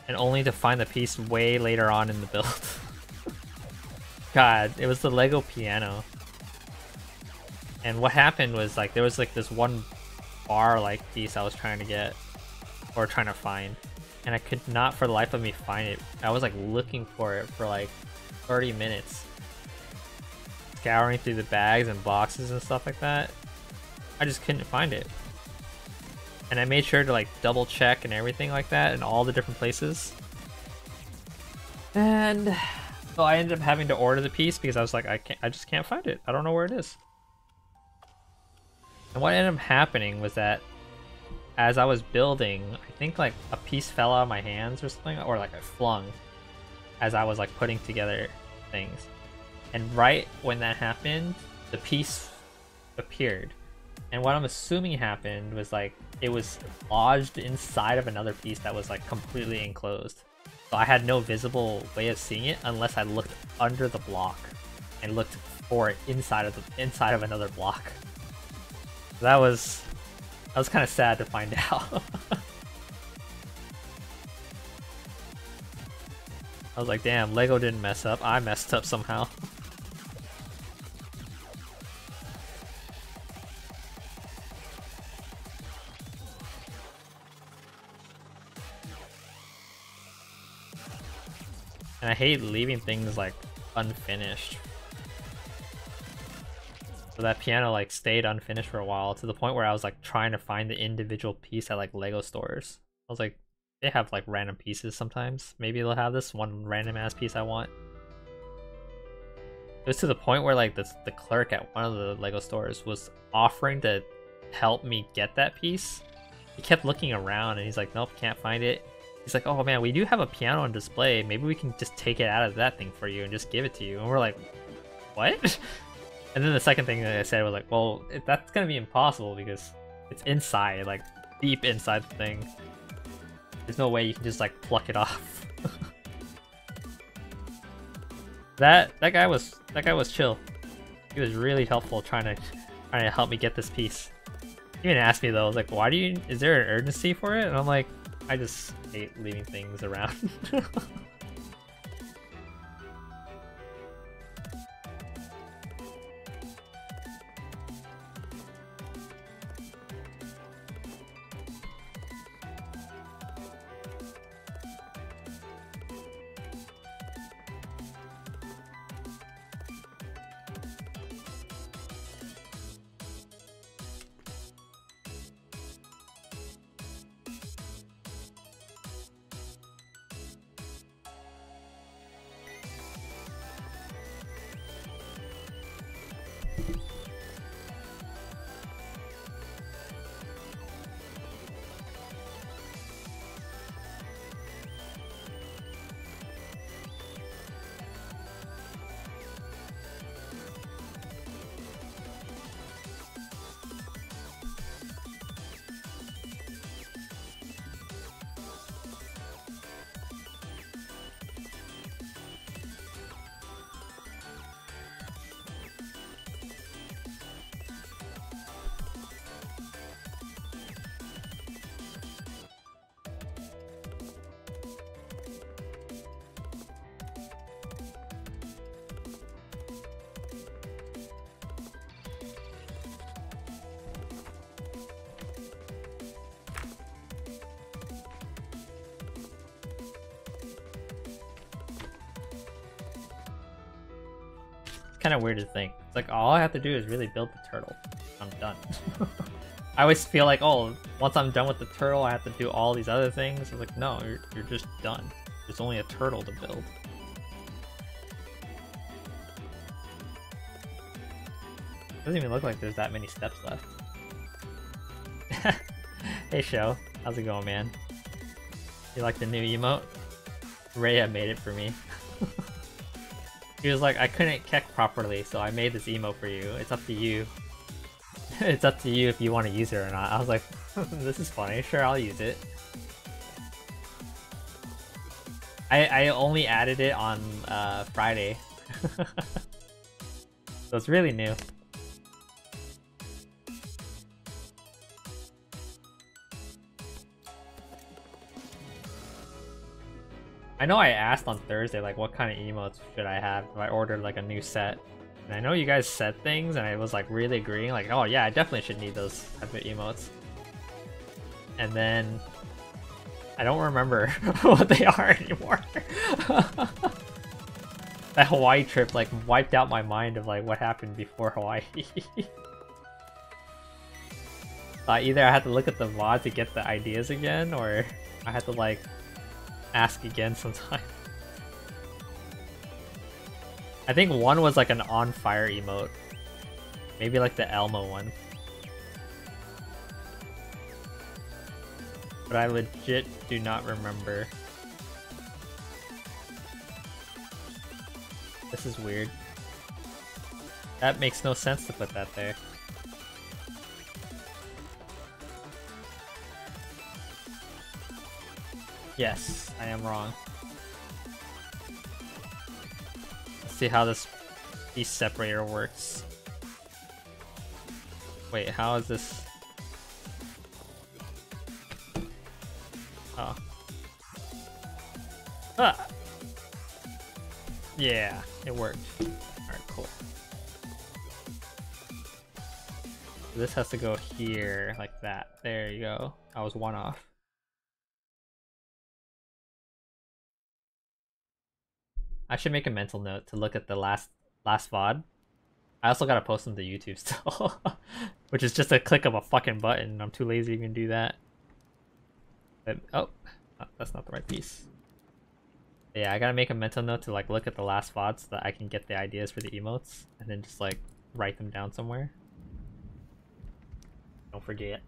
And only to find the piece way later on in the build. God, it was the Lego piano. And what happened was like there was like this one bar like piece I was trying to get or trying to find, and I could not for the life of me find it. I was like looking for it for like 30 minutes, scouring through the bags and boxes and stuff like that. I just couldn't find it. And I made sure to like double check and everything like that in all the different places. And so I ended up having to order the piece because I was like, I just can't find it. I don't know where it is. And what ended up happening was that as I was building, I think like a piece fell out of my hands or something, or like I flung as I was like putting together things. And right when that happened, the piece appeared. And what I'm assuming happened was like it was lodged inside of another piece that was like completely enclosed. So I had no visible way of seeing it unless I looked under the block and looked for it inside of another block. That was kind of sad to find out. I was like, damn, Lego didn't mess up. I messed up somehow. And I hate leaving things like unfinished. So that piano like stayed unfinished for a while to the point where I was like trying to find the individual piece at like Lego stores. I was like, they have like random pieces sometimes. Maybe they'll have this one random ass piece I want. It was to the point where like the clerk at one of the Lego stores was offering to help me get that piece. He kept looking around and he's like, nope, can't find it. He's like, oh man, we do have a piano on display. Maybe we can just take it out of that thing for you and just give it to you. And we're like, what? And then the second thing that I said was like, well, that's gonna be impossible because it's inside, like deep inside the thing. There's no way you can just like pluck it off. that guy was chill. He was really helpful trying to help me get this piece. He even asked me though, like, is there an urgency for it? And I'm like, I just hate leaving things around. Kind of weird to think. It's like all I have to do is really build the turtle. I'm done. I always feel like, oh, once I'm done with the turtle, I have to do all these other things. It's like, no, you're just done. There's only a turtle to build. Doesn't even look like there's that many steps left. Hey Sho, how's it going, man? You like the new emote? Rhea made it for me. He was like, I couldn't keck properly, so I made this emote for you. It's up to you. It's up to you if you want to use it or not. I was like, this is funny. Sure, I'll use it. I only added it on Friday. So it's really new. I know I asked on Thursday, like, what kind of emotes should I have if I ordered, like, a new set. And I know you guys said things, and I was, like, really agreeing, like, oh, yeah, I definitely should need those type of emotes. And then I don't remember what they are anymore. That Hawaii trip like wiped out my mind of like what happened before Hawaii. Either I had to look at the VOD to get the ideas again, or I had to like ask again sometime. I think one was like an on fire emote. Maybe like the Elmo one. But I legit do not remember. This is weird. That makes no sense to put that there. Yes, I am wrong. Let's see how this piece separator works. Wait, how is this? Oh. Ah! Yeah, it worked. Alright, cool. This has to go here, like that. There you go. I was one off. I should make a mental note to look at the last VOD. I also gotta post them to YouTube still. Which is just a click of a fucking button. I'm too lazy to even do that. But, oh, that's not the right piece. But yeah, I gotta make a mental note to like look at the last VOD so that I can get the ideas for the emotes. And then just like write them down somewhere. Don't forget.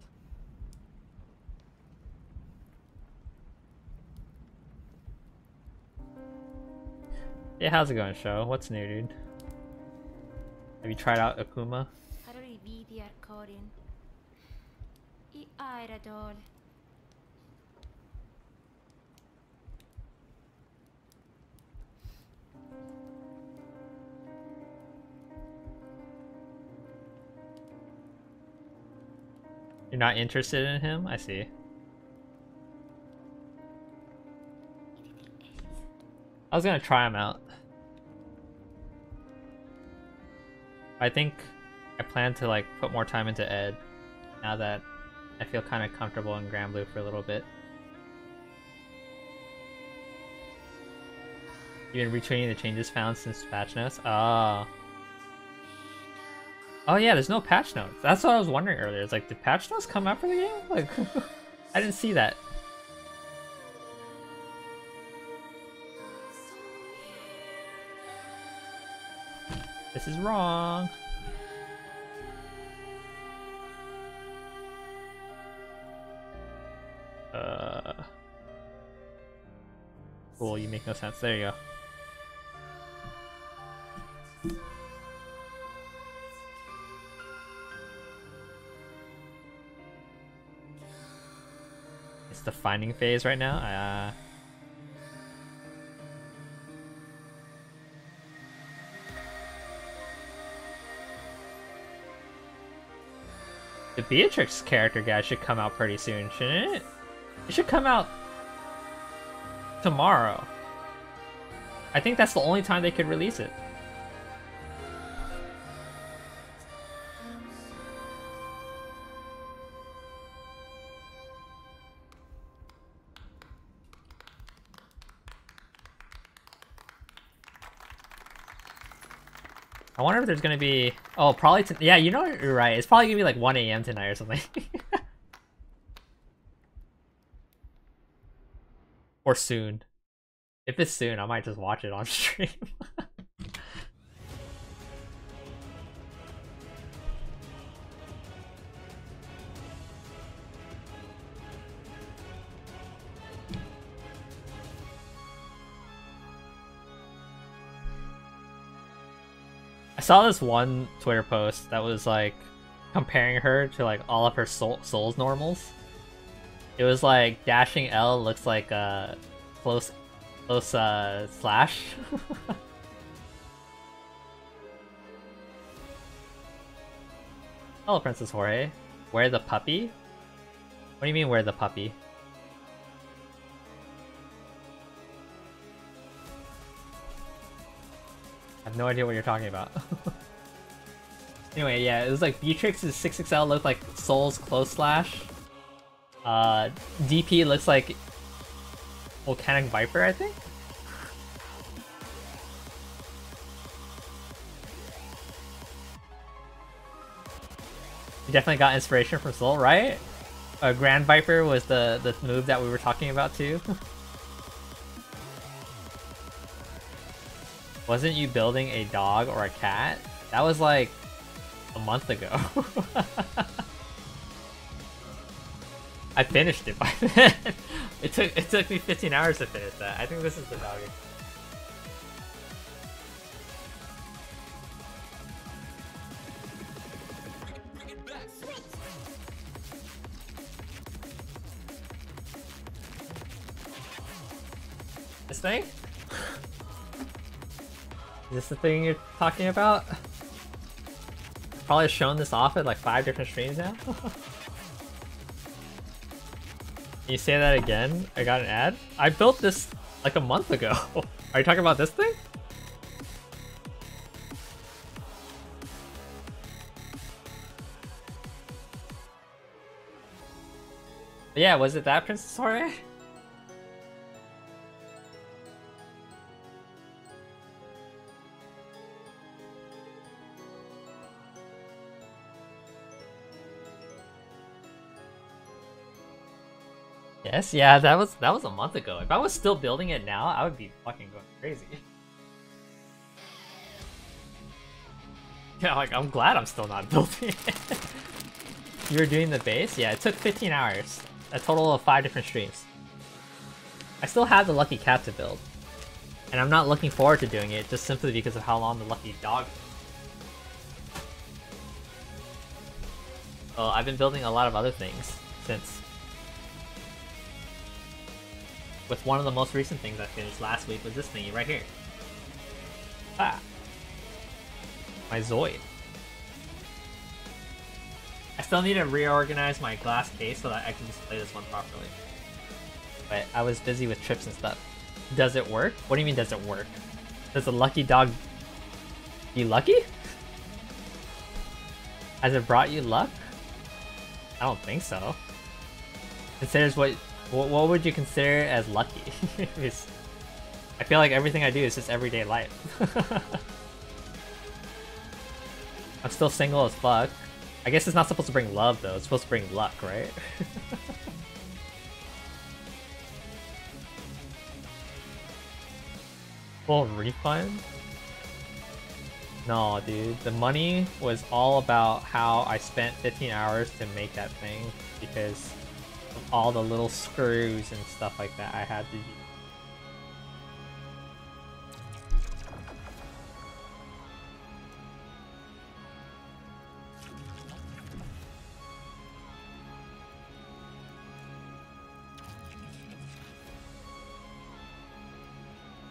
Yeah, how's it going, show? What's new, dude? Have you tried out Akuma? You're not interested in him? I see. I was gonna try him out. I think I plan to like put more time into Ed now that I feel kind of comfortable in Granblue for a little bit. You've been retweeting the changes found since patch notes? Oh. Oh yeah, there's no patch notes. That's what I was wondering earlier. It's like, did patch notes come out for the game? Like, I didn't see that. This is wrong. Cool, you make no sense. There you go. It's the finding phase right now. The Beatrix character guy should come out pretty soon, shouldn't it? It should come out tomorrow. I think that's the only time they could release it. I wonder if there's gonna be... Oh, probably... Yeah, you know, you're right. It's probably gonna be like 1 AM tonight or something. Or soon. If it's soon, I might just watch it on stream. I saw this one Twitter post that was like comparing her to like all of her Souls normals. It was like dashing L looks like a close slash. Hello, Princess Jorge. Where the puppy? What do you mean, where the puppy? I have no idea what you're talking about. Anyway, yeah, it was like Beatrix's 6XL looked like Soul's close slash. DP looks like Volcanic Viper, I think? You definitely got inspiration from Soul, right? Grand Viper was the move that we were talking about too. Wasn't you building a dog or a cat? That was like a month ago. I finished it by then. It took me 15 hours to finish that. I think this is the dog. This thing? Is this the thing you're talking about? Probably shown this off at like 5 different streams now. Can you say that again? I got an ad? I built this like a month ago. Are you talking about this thing? Yeah, was it that Princess Jorge? Yes, yeah, that was a month ago. If I was still building it now, I would be fucking going crazy. Yeah, like I'm glad I'm still not building it. You were doing the base? Yeah, it took 15 hours. A total of 5 different streams. I still have the lucky cat to build. And I'm not looking forward to doing it just simply because of how long the lucky dog is. Well, I've been building a lot of other things since. With one of the most recent things I finished last week was this thingy right here. Ah. My Zoid. I still need to reorganize my glass case so that I can display this one properly. But I was busy with trips and stuff. Does it work? What do you mean does it work? Does the lucky dog be lucky? Has it brought you luck? I don't think so. Considers what would you consider as lucky? I feel like everything I do is just everyday life. I'm still single as fuck. I guess it's not supposed to bring love though, it's supposed to bring luck, right? Full refund? No, dude. The money was all about how I spent 15 hours to make that thing because of all the little screws and stuff like that I had to do.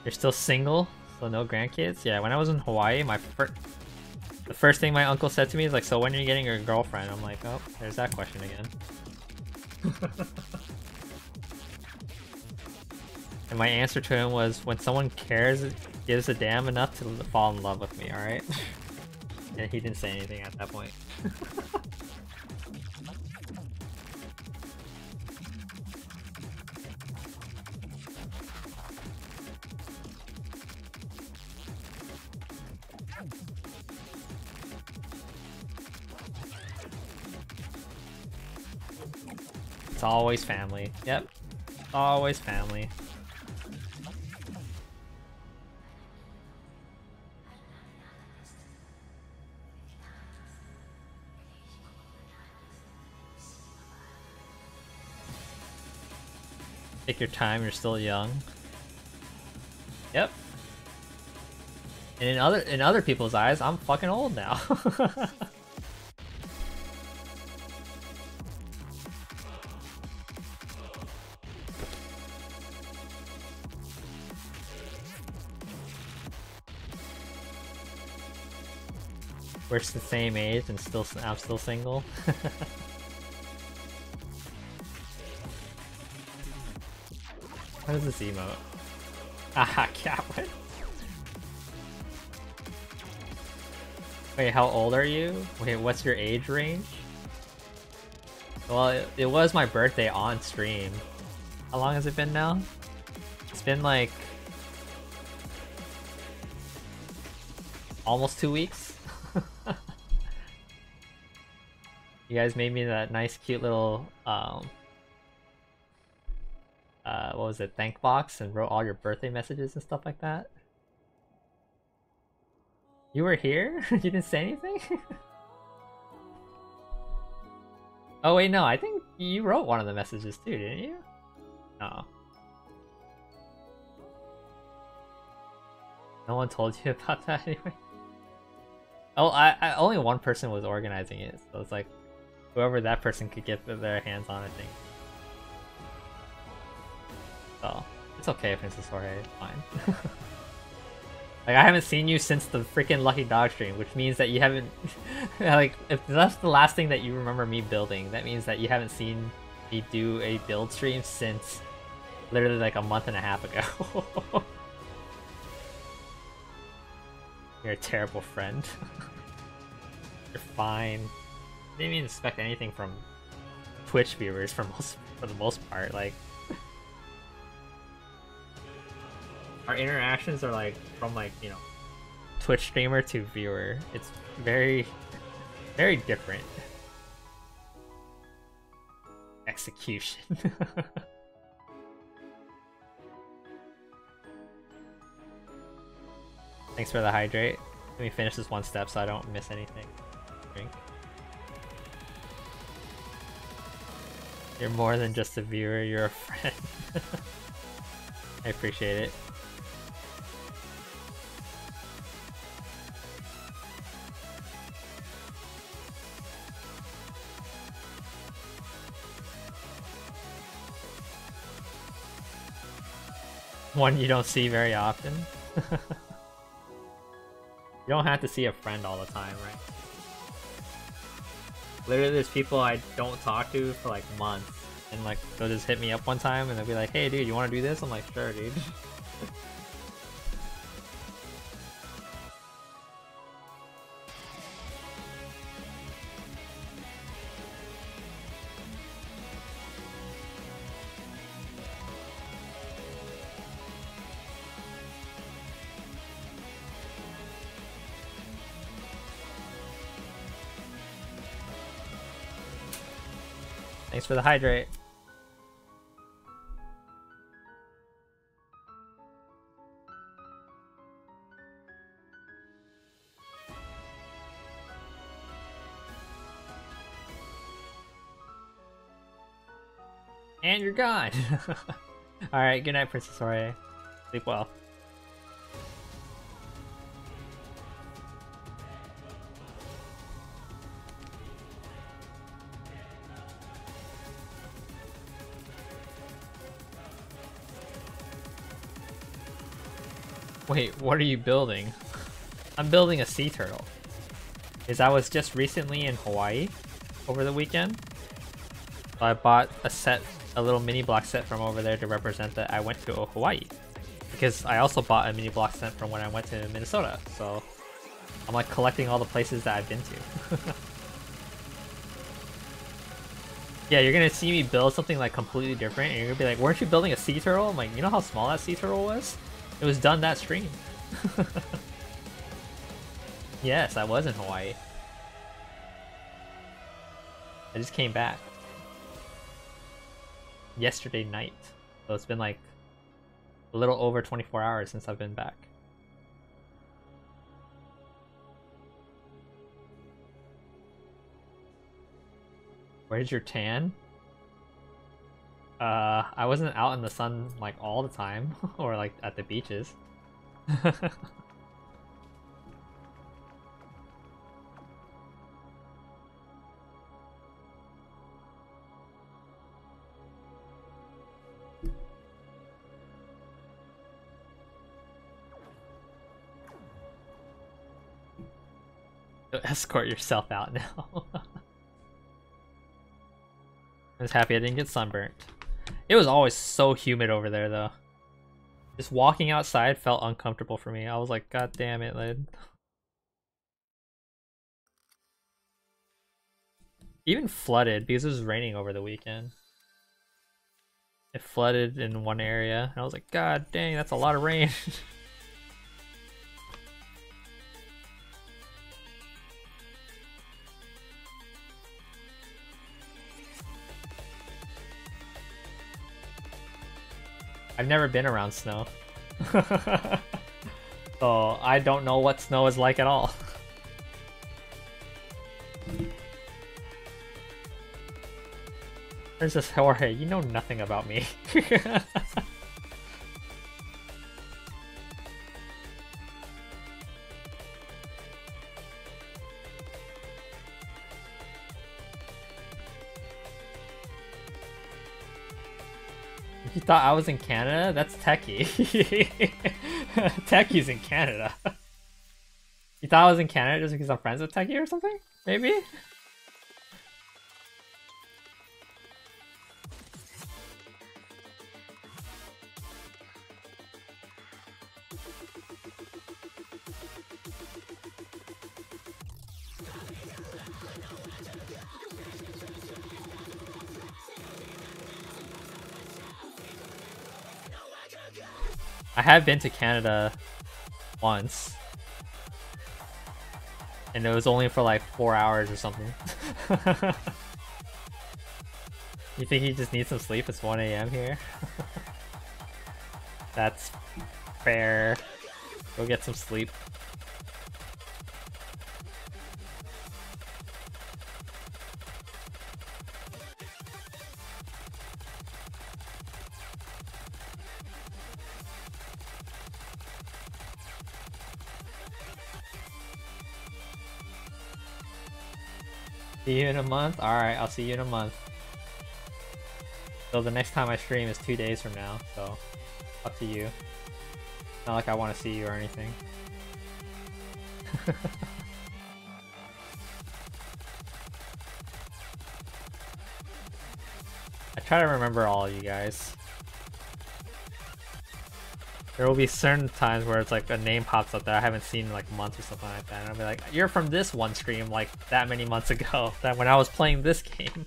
You're still single? So no grandkids? Yeah, when I was in Hawaii, the first thing my uncle said to me is like, so when are you getting your girlfriend? I'm like, oh, there's that question again. And my answer to him was, when someone cares, gives a damn enough to fall in love with me, alright? And he didn't say anything at that point. It's always family. Yep. Always family. Take your time, you're still young. Yep. And in other people's eyes, I'm fucking old now. We're the same age and I'm still single. What is this emote? Aha, Catwood. Wait, how old are you? Wait, what's your age range? Well, it was my birthday on stream. How long has it been now? It's been like almost 2 weeks. You guys made me that nice, cute little what was it, thank box, and wrote all your birthday messages and stuff like that. You were here? You didn't say anything? Oh wait, no, I think you wrote one of the messages too, didn't you? Oh. No one told you about that anyway? Oh, I only one person was organizing it, so it's like whoever that person could get their hands on, I think. So it's okay, Princess Jorge, it's fine. Like, I haven't seen you since the freaking Lucky Dog stream, which means that you haven't like, if that's the last thing that you remember me building, that means that you haven't seen me do a build stream since literally like a month and a half ago. You're a terrible friend. You're fine. I didn't even expect anything from Twitch viewers for the most part. Like, our interactions are like from like, you know, Twitch streamer to viewer. It's very, very different. Execution. Thanks for the hydrate. Let me finish this one step so I don't miss anything. Drink. You're more than just a viewer, you're a friend. I appreciate it. One you don't see very often. You don't have to see a friend all the time, right? Literally, there's people I don't talk to for like months, and like they'll just hit me up one time and they'll be like, "Hey, dude, you want to do this?" I'm like, "Sure, dude." Thanks for the hydrate. And you're gone. Alright, good night, Princess Jorge. Sleep well. Wait, what are you building? I'm building a sea turtle. Because I was just recently in Hawaii over the weekend. So I bought a little mini block set from over there to represent that I went to Hawaii. Because I also bought a mini block set from when I went to Minnesota. So I'm like collecting all the places that I've been to. Yeah, you're gonna see me build something like completely different and you're gonna be like, weren't you building a sea turtle? I'm like, you know how small that sea turtle was? It was done that stream. Yes, I was in Hawaii. I just came back yesterday night. So it's been like a little over 24 hours since I've been back. Where's your tan? I wasn't out in the sun like all the time or like at the beaches. Escort yourself out now. I was happy I didn't get sunburnt. It was always so humid over there though. Just walking outside felt uncomfortable for me. I was like, God damn it, lad. Even flooded because it was raining over the weekend. It flooded in one area and I was like, God dang, that's a lot of rain. I've never been around snow. So I don't know what snow is like at all. There's this Jorge, you know nothing about me. You thought I was in Canada? That's Techie. Techie's in Canada. You thought I was in Canada just because I'm friends with Techie or something? Maybe? I have been to Canada once. And it was only for like 4 hours or something. You think he just needs some sleep? It's 1 AM here. That's fair. Go get some sleep. See you in a month? Alright, I'll see you in a month. So the next time I stream is 2 days from now, so up to you. Not like I want to see you or anything. I try to remember all of you guys. There will be certain times where it's like a name pops up that I haven't seen in like months or something like that, and I'll be like, you're from this one stream like that many months ago, that when I was playing this game.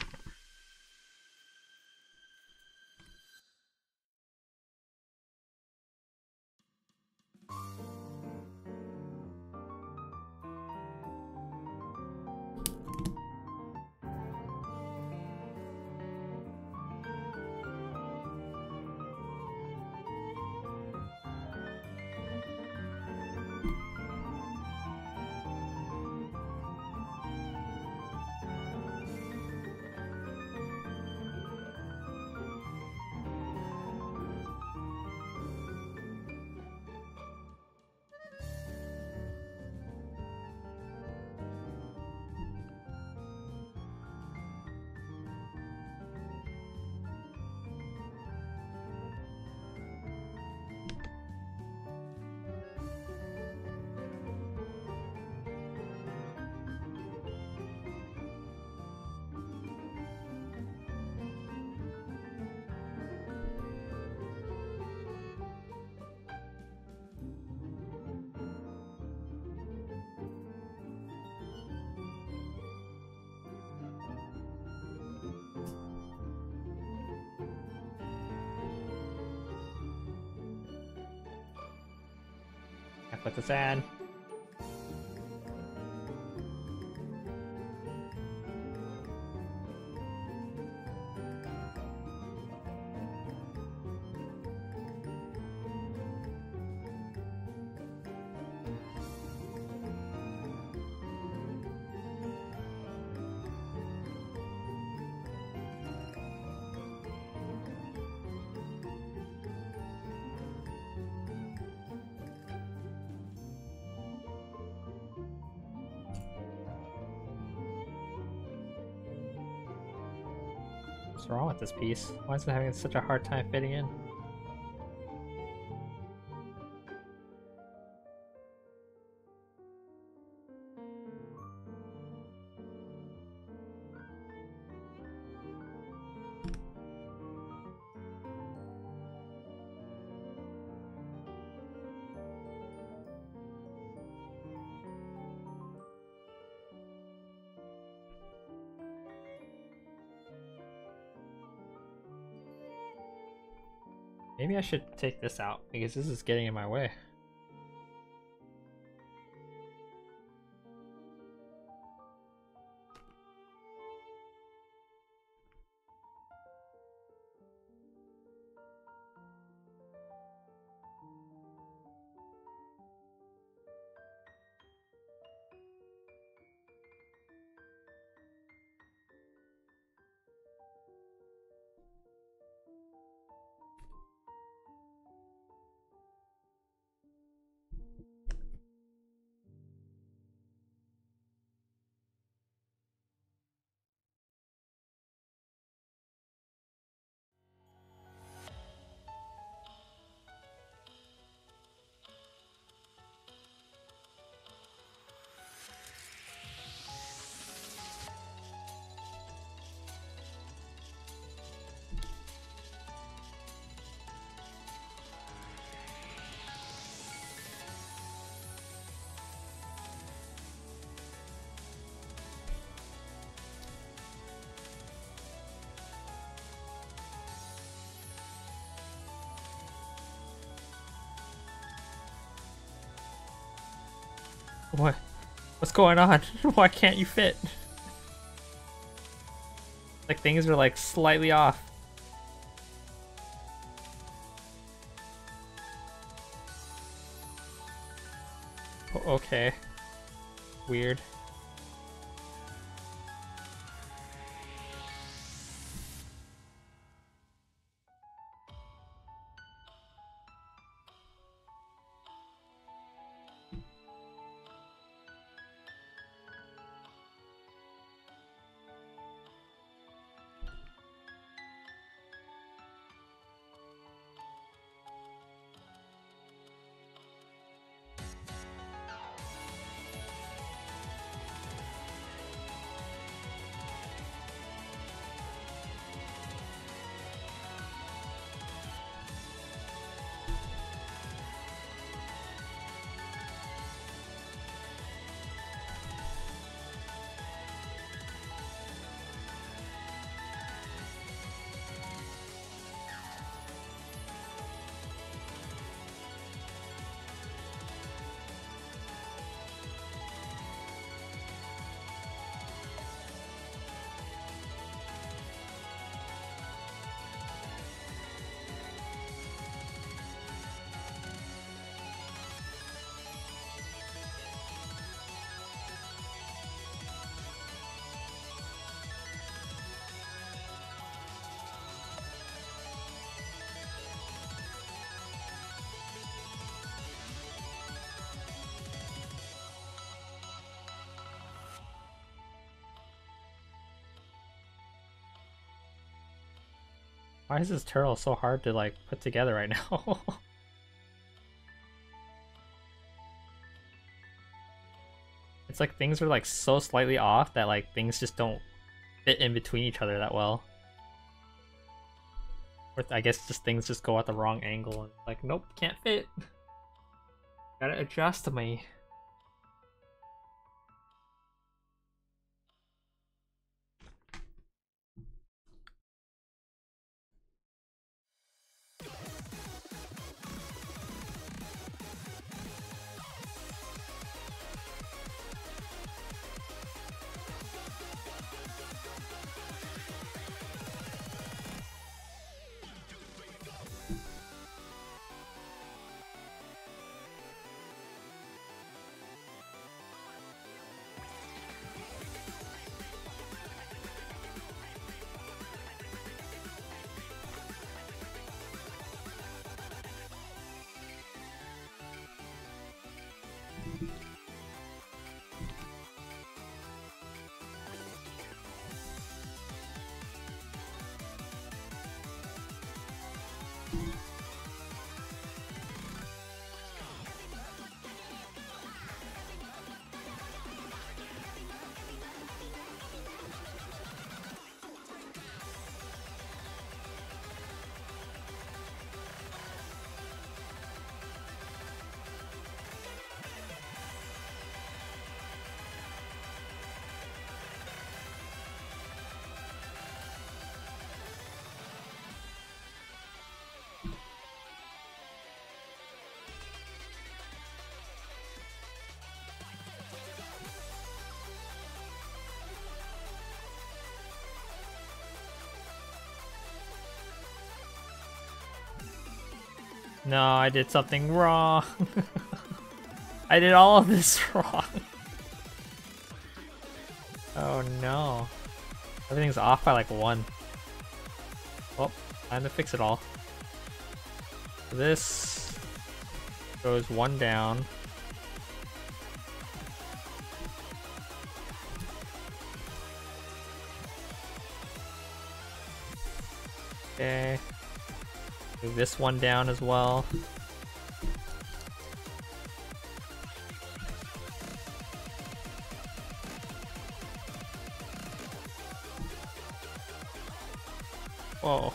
I put this ad. What's wrong with this piece? Why is it having such a hard time fitting in? Maybe I should take this out because this is getting in my way. What? What's going on? Why can't you fit? Like things are like slightly off. Okay. Weird. Why is this turtle so hard to like put together right now? It's like things are like so slightly off that like things just don't fit in between each other that well. Or I guess just things just go at the wrong angle and like, nope, can't fit. Gotta adjust to me. No, I did something wrong. I did all of this wrong. Oh no. Everything's off by like 1. Oh, time to fix it all. This goes 1 down. Okay. Move this 1 down as well. Whoa.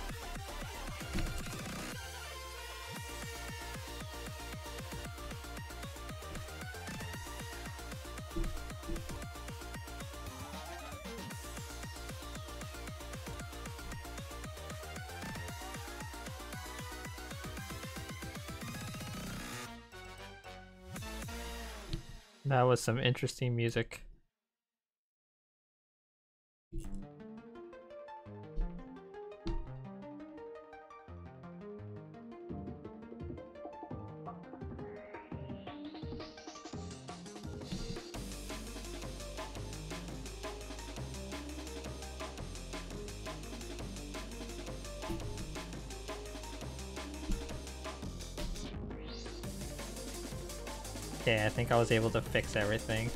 That was some interesting music. Okay, I think I was able to fix everything.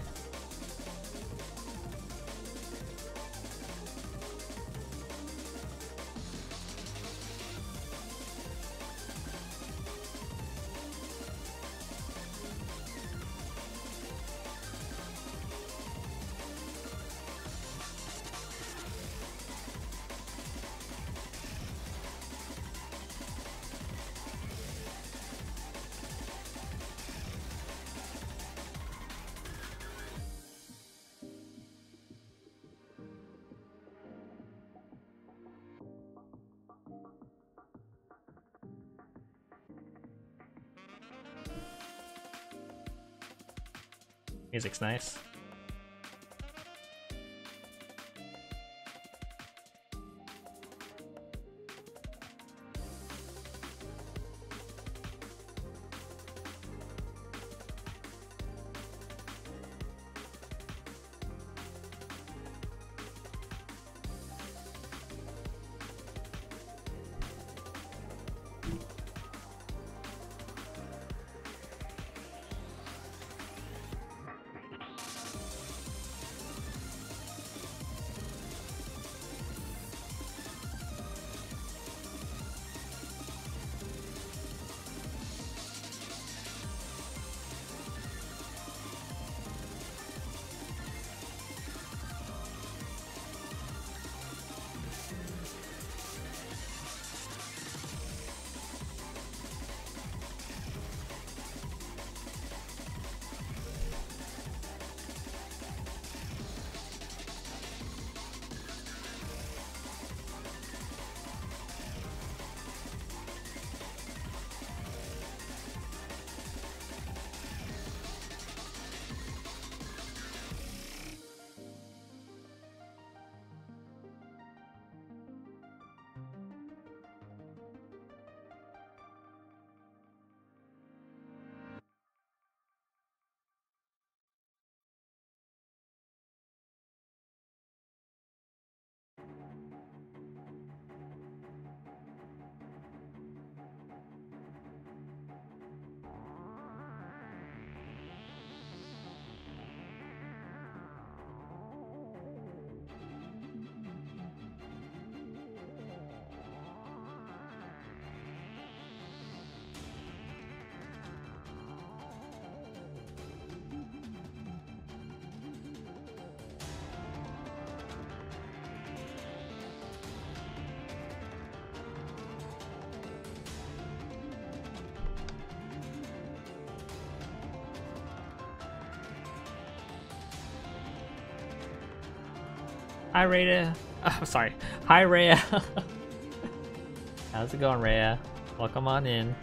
Music's nice. Hi, Rhea. Oh, sorry. Hi, Rhea. How's it going, Rhea? Welcome on in.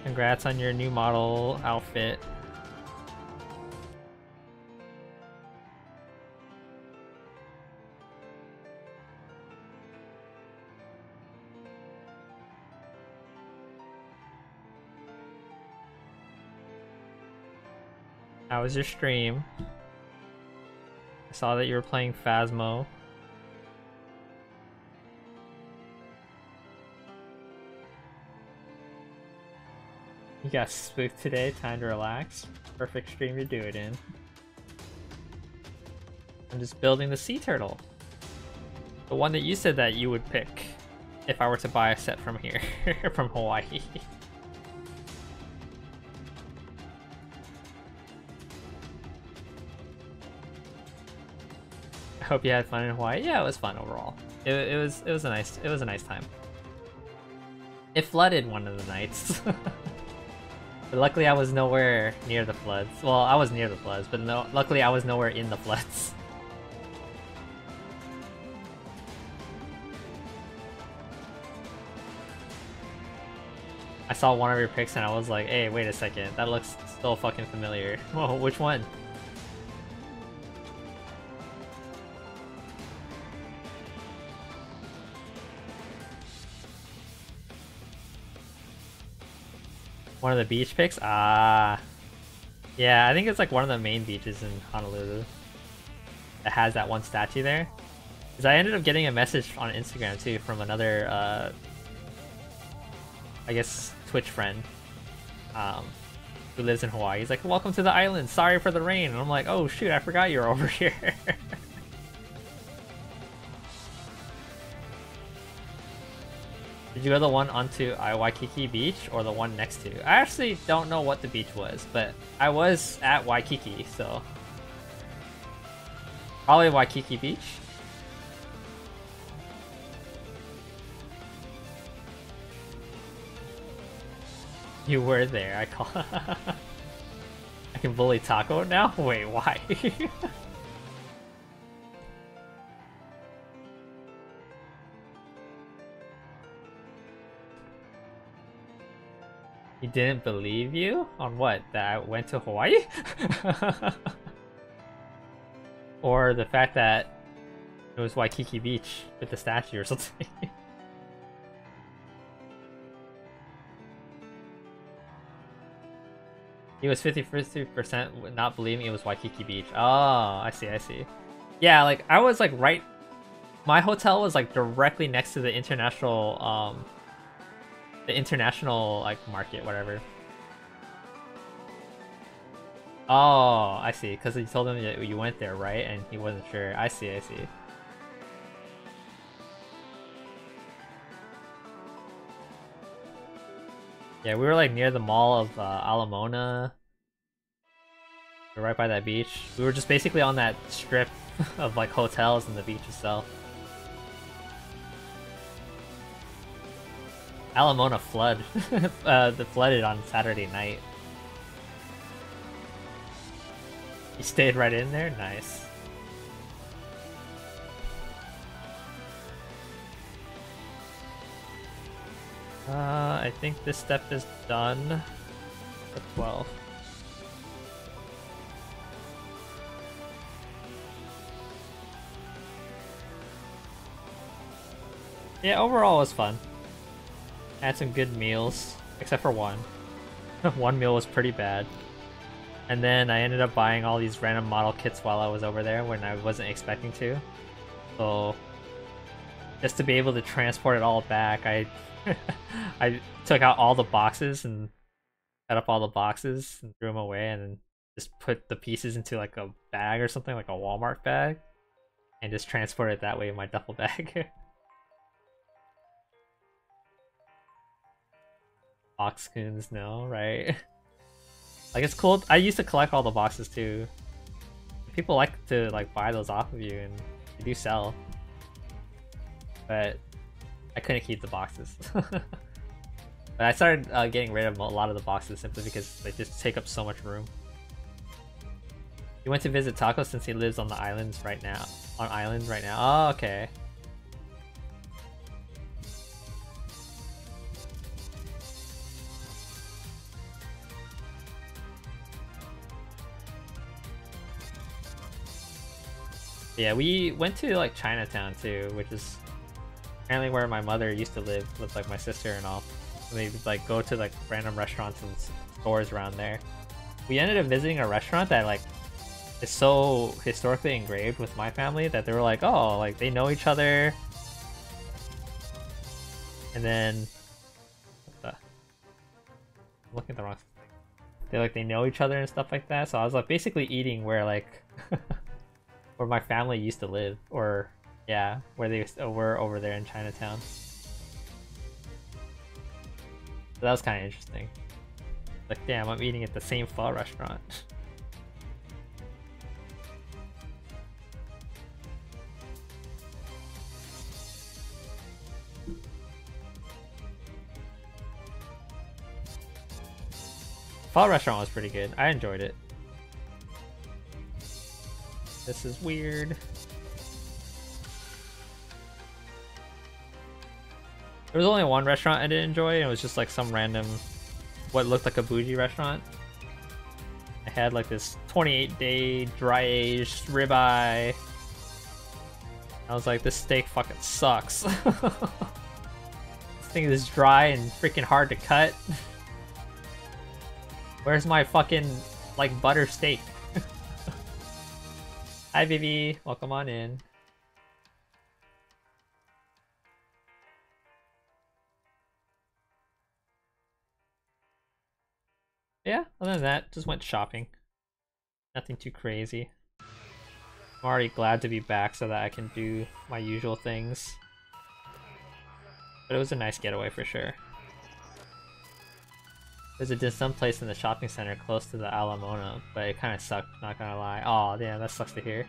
Congrats on your new model outfit. How was your stream? I saw that you were playing Phasmo. You got spooked today, time to relax. Perfect stream to do it in. I'm just building the sea turtle. The one that you said that you would pick if I were to buy a set from here, from Hawaii. I hope you had fun in Hawaii. Yeah, it was fun overall. It was a nice time. It flooded one of the nights. But luckily I was nowhere near the floods. Well, I was near the floods, but no, luckily I was nowhere in the floods. I saw one of your pics and I was like, hey, wait a second, that looks so fucking familiar. Whoa, which one? One of the beach pics? Ah. Yeah, I think it's like one of the main beaches in Honolulu that has that one statue there. Because I ended up getting a message on Instagram too from another, I guess, Twitch friend who lives in Hawaii. He's like, welcome to the island, sorry for the rain. And I'm like, oh shoot, I forgot you're over here. Did you go the one onto Waikiki Beach or the one next to? I actually don't know what the beach was, but I was at Waikiki, so probably Waikiki Beach. You were there. I call. I can bully Taco now. Wait, why? He didn't believe you? On what? That I went to Hawaii? Or the fact that it was Waikiki Beach with the statue or something? He was 50% not believing it was Waikiki Beach. Oh, I see, I see. Yeah, like, I was like right... My hotel was like directly next to the international, like market, whatever. Oh, I see. Because you told him that you went there, right? And he wasn't sure. I see, I see. Yeah, we were like near the mall of Ala Moana. We're right by that beach. We were just basically on that strip of like hotels and the beach itself. Ala Moana flood. The flooded on Saturday night. You stayed right in there? Nice. I think this step is done for 12. Yeah, overall it was fun. Had some good meals, except for one. One meal was pretty bad. And then I ended up buying all these random model kits while I was over there when I wasn't expecting to. So, just to be able to transport it all back, I took out all the boxes and set up all the boxes and threw them away and then just put the pieces into like a bag or something, like a Walmart bag, and just transport it that way in my duffel bag. Boxcoons, no, right? Like, it's cool. I used to collect all the boxes too. People like to like buy those off of you, and they do sell. But I couldn't keep the boxes. But I started getting rid of a lot of the boxes simply because they just take up so much room. You went to visit Taco since he lives on the islands right now. On islands right now. Oh, okay. Yeah, we went to like Chinatown too, which is apparently where my mother used to live with like my sister and all. And they would like go to like random restaurants and stores around there. We ended up visiting a restaurant that like is so historically engraved with my family that they were like, oh, like they know each other. And then what the? I'm looking at the wrong thing. They know each other and stuff like that. So I was like basically eating where like where my family used to live, or yeah, where they were over there in Chinatown. So that was kind of interesting. Like, damn, I'm eating at the same pho restaurant. Pho restaurant was pretty good. I enjoyed it. This is weird. There was only one restaurant I didn't enjoy, and it was just like some random, what looked like a bougie restaurant. I had like this 28-day dry-aged ribeye. I was like, this steak fucking sucks. This thing is dry and freaking hard to cut. Where's my fucking, like, butter steak? Hi, baby. Welcome on in. Yeah, other than that, just went shopping. Nothing too crazy. I'm already glad to be back so that I can do my usual things. But it was a nice getaway for sure. There's a some place in the shopping center close to the Alamona, but it kind of sucked, not gonna lie. Oh, yeah, that sucks to hear.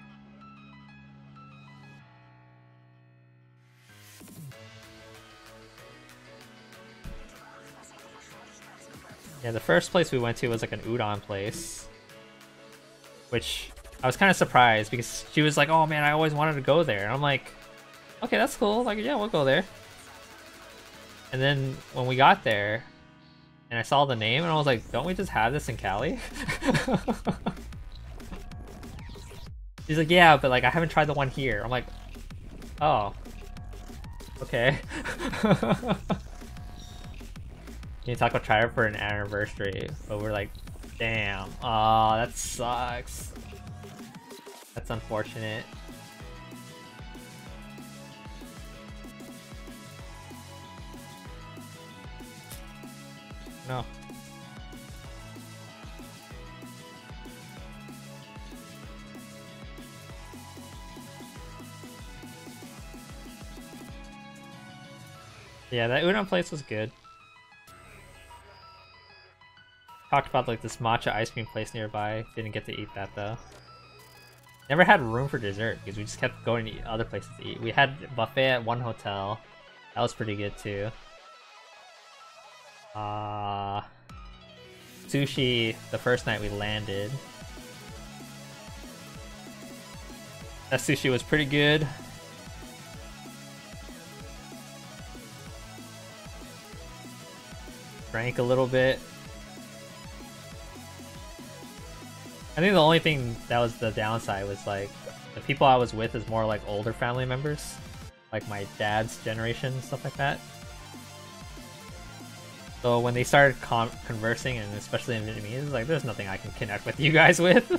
Yeah, the first place we went to was like an udon place. Which I was kind of surprised because she was like, oh man, I always wanted to go there. And I'm like, okay, that's cool. Like, yeah, we'll go there. And then when we got there, and I saw the name, and I was like, don't we just have this in Cali? She's like, yeah, but like I haven't tried the one here. I'm like, oh, okay. You talk about trying for an anniversary, but we're like, damn, oh, that sucks. That's unfortunate. No. Yeah, that udon place was good. Talked about like this matcha ice cream place nearby. Didn't get to eat that though. Never had room for dessert because we just kept going to other places to eat. We had a buffet at one hotel. That was pretty good too. Sushi the first night we landed. That sushi was pretty good. Drank a little bit. I think the only thing that was the downside was like the people I was with is more like older family members, like my dad's generation and stuff like that. So when they started conversing, and especially in Vietnamese, it's like there's nothing I can connect with you guys with.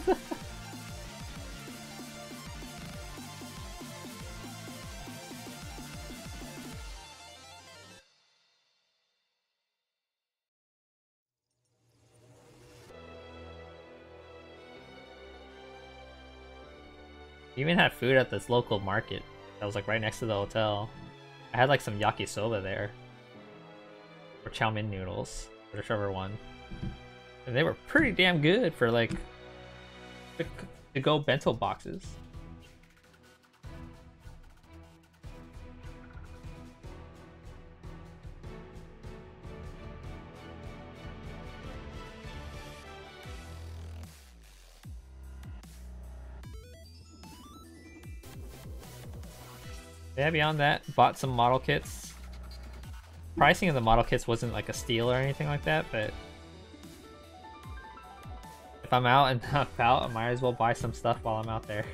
We even had food at this local market that was like right next to the hotel. I had like some yakisoba there. Or chow mein noodles, whichever one. And they were pretty damn good for like to go bento boxes. Yeah, beyond that, bought some model kits. Pricing of the model kits wasn't like a steal or anything like that, but if I'm out and about, I might as well buy some stuff while I'm out there.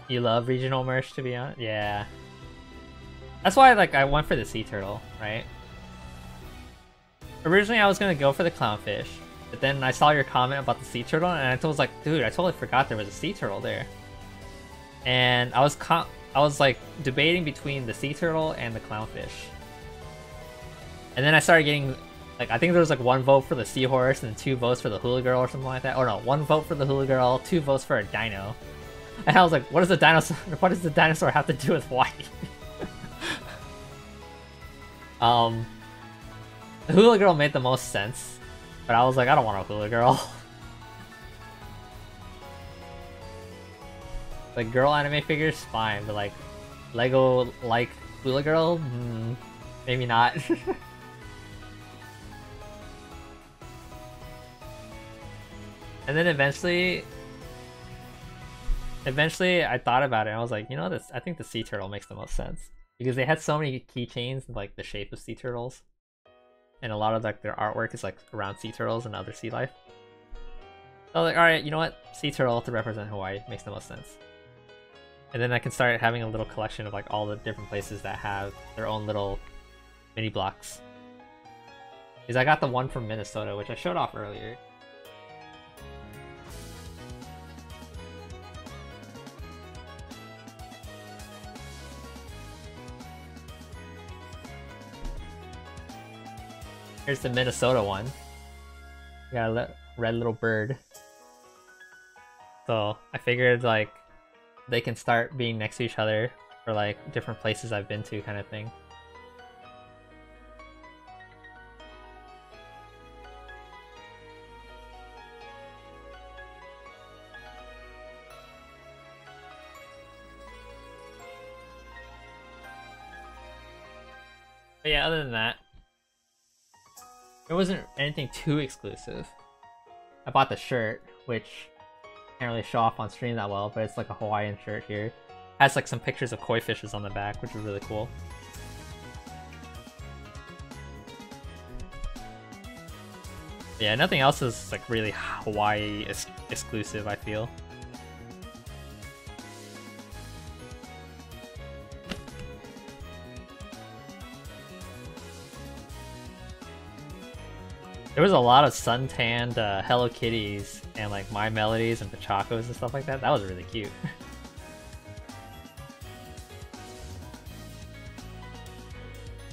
You love regional merch, to be honest? Yeah. That's why like I went for the sea turtle, right? Originally I was gonna go for the clownfish, but then I saw your comment about the sea turtle, and I was like, dude, I totally forgot there was a sea turtle there. And I was like debating between the sea turtle and the clownfish. And then I started getting like, I think there was like 1 vote for the seahorse and 2 votes for the hula girl or something like that. Or no, 1 vote for the hula girl, 2 votes for a dino. And I was like, what does the dinosaur have to do with white? The hula girl made the most sense, but I was like, I don't want a hula girl. Like girl anime figures, fine, but like Lego like hula girl, maybe not. And then eventually I thought about it and I was like, you know, this, I think the sea turtle makes the most sense because they had so many keychains in like the shape of sea turtles. and a lot of like their artwork is like around sea turtles and other sea life. So like, all right, you know what? Sea turtle to represent Hawaii makes the most sense. And then I can start having a little collection of like all the different places that have their own little mini blocks. Because I got the one from Minnesota, which I showed off earlier. Here's the Minnesota one. We got a red little bird. So I figured like they can start being next to each other for like different places I've been to kind of thing. But yeah, other than that, it wasn't anything too exclusive. I bought the shirt, which can't really show off on stream that well, but it's like a Hawaiian shirt here. Has like some pictures of koi fishes on the back, which is really cool. Yeah, nothing else is like really Hawaii exclusive, I feel. There was a lot of suntanned Hello Kitties and like My Melodies and Pachacos and stuff like that. That was really cute.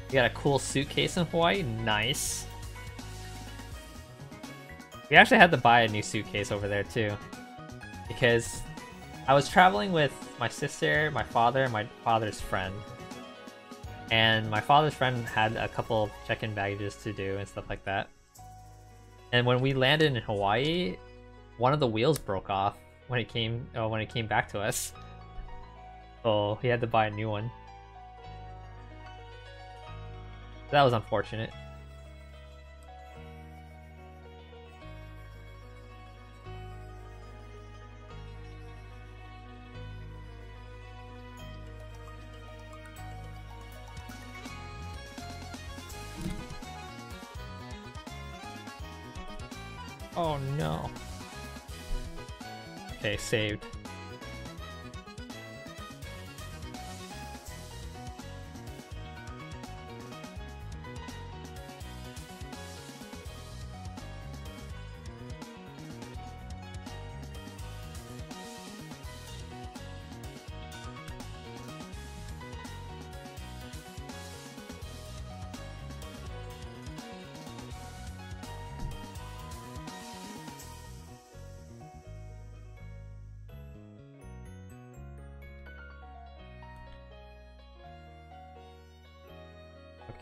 You got a cool suitcase in Hawaii? Nice. We actually had to buy a new suitcase over there too. Because I was traveling with my sister, my father, and my father's friend. And my father's friend had a couple of check-in baggages to do and stuff like that. And when we landed in Hawaii, one of the wheels broke off when it came back to us. So he had to buy a new one. That was unfortunate. Oh no. Okay, saved.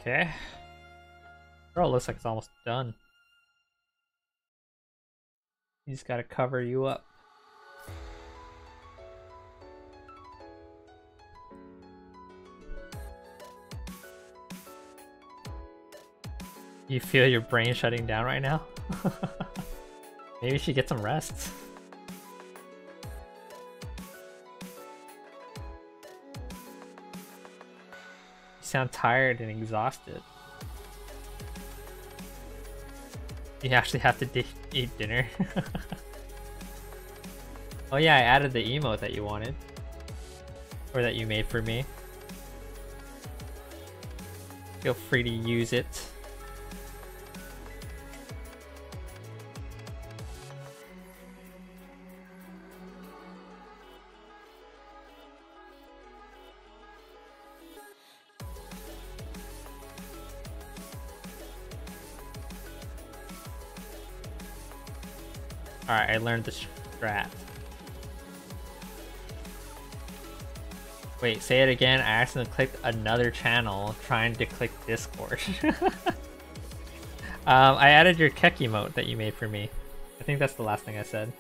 Okay. Oh, it looks like it's almost done. You just gotta cover you up. You feel your brain shutting down right now? Maybe you should get some rest. You sound tired and exhausted. You actually have to eat dinner. Oh yeah, I added the emote that you wanted. Or that you made for me. Feel free to use it. Alright, I learned the strat. Wait, say it again. I accidentally clicked another channel trying to click Discord. I added your Kek emote that you made for me. I think that's the last thing I said.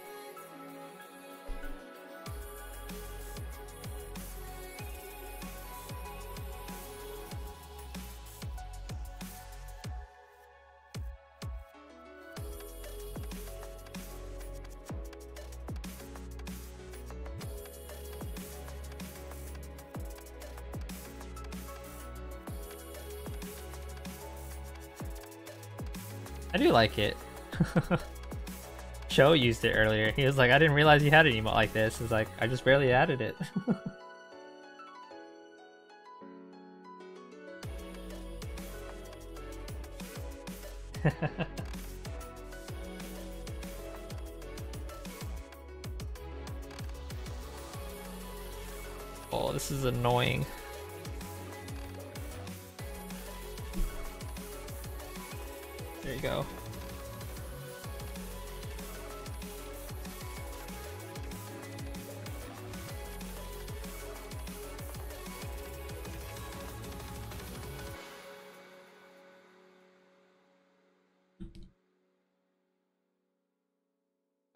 I do like it. Cho used it earlier. He was like, I didn't realize you had an emote like this. It's like, I just barely added it. Oh, this is annoying. There you go.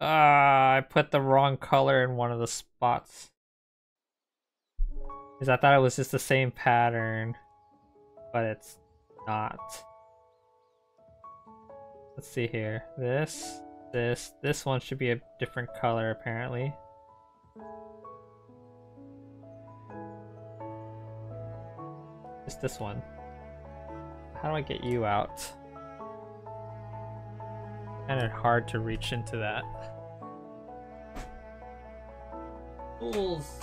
Ah, I put the wrong color in one of the spots. Because I thought it was just the same pattern, but it's not. Let's see here. This one should be a different color apparently. Just this one. How do I get you out? Kind of hard to reach into that. Fools.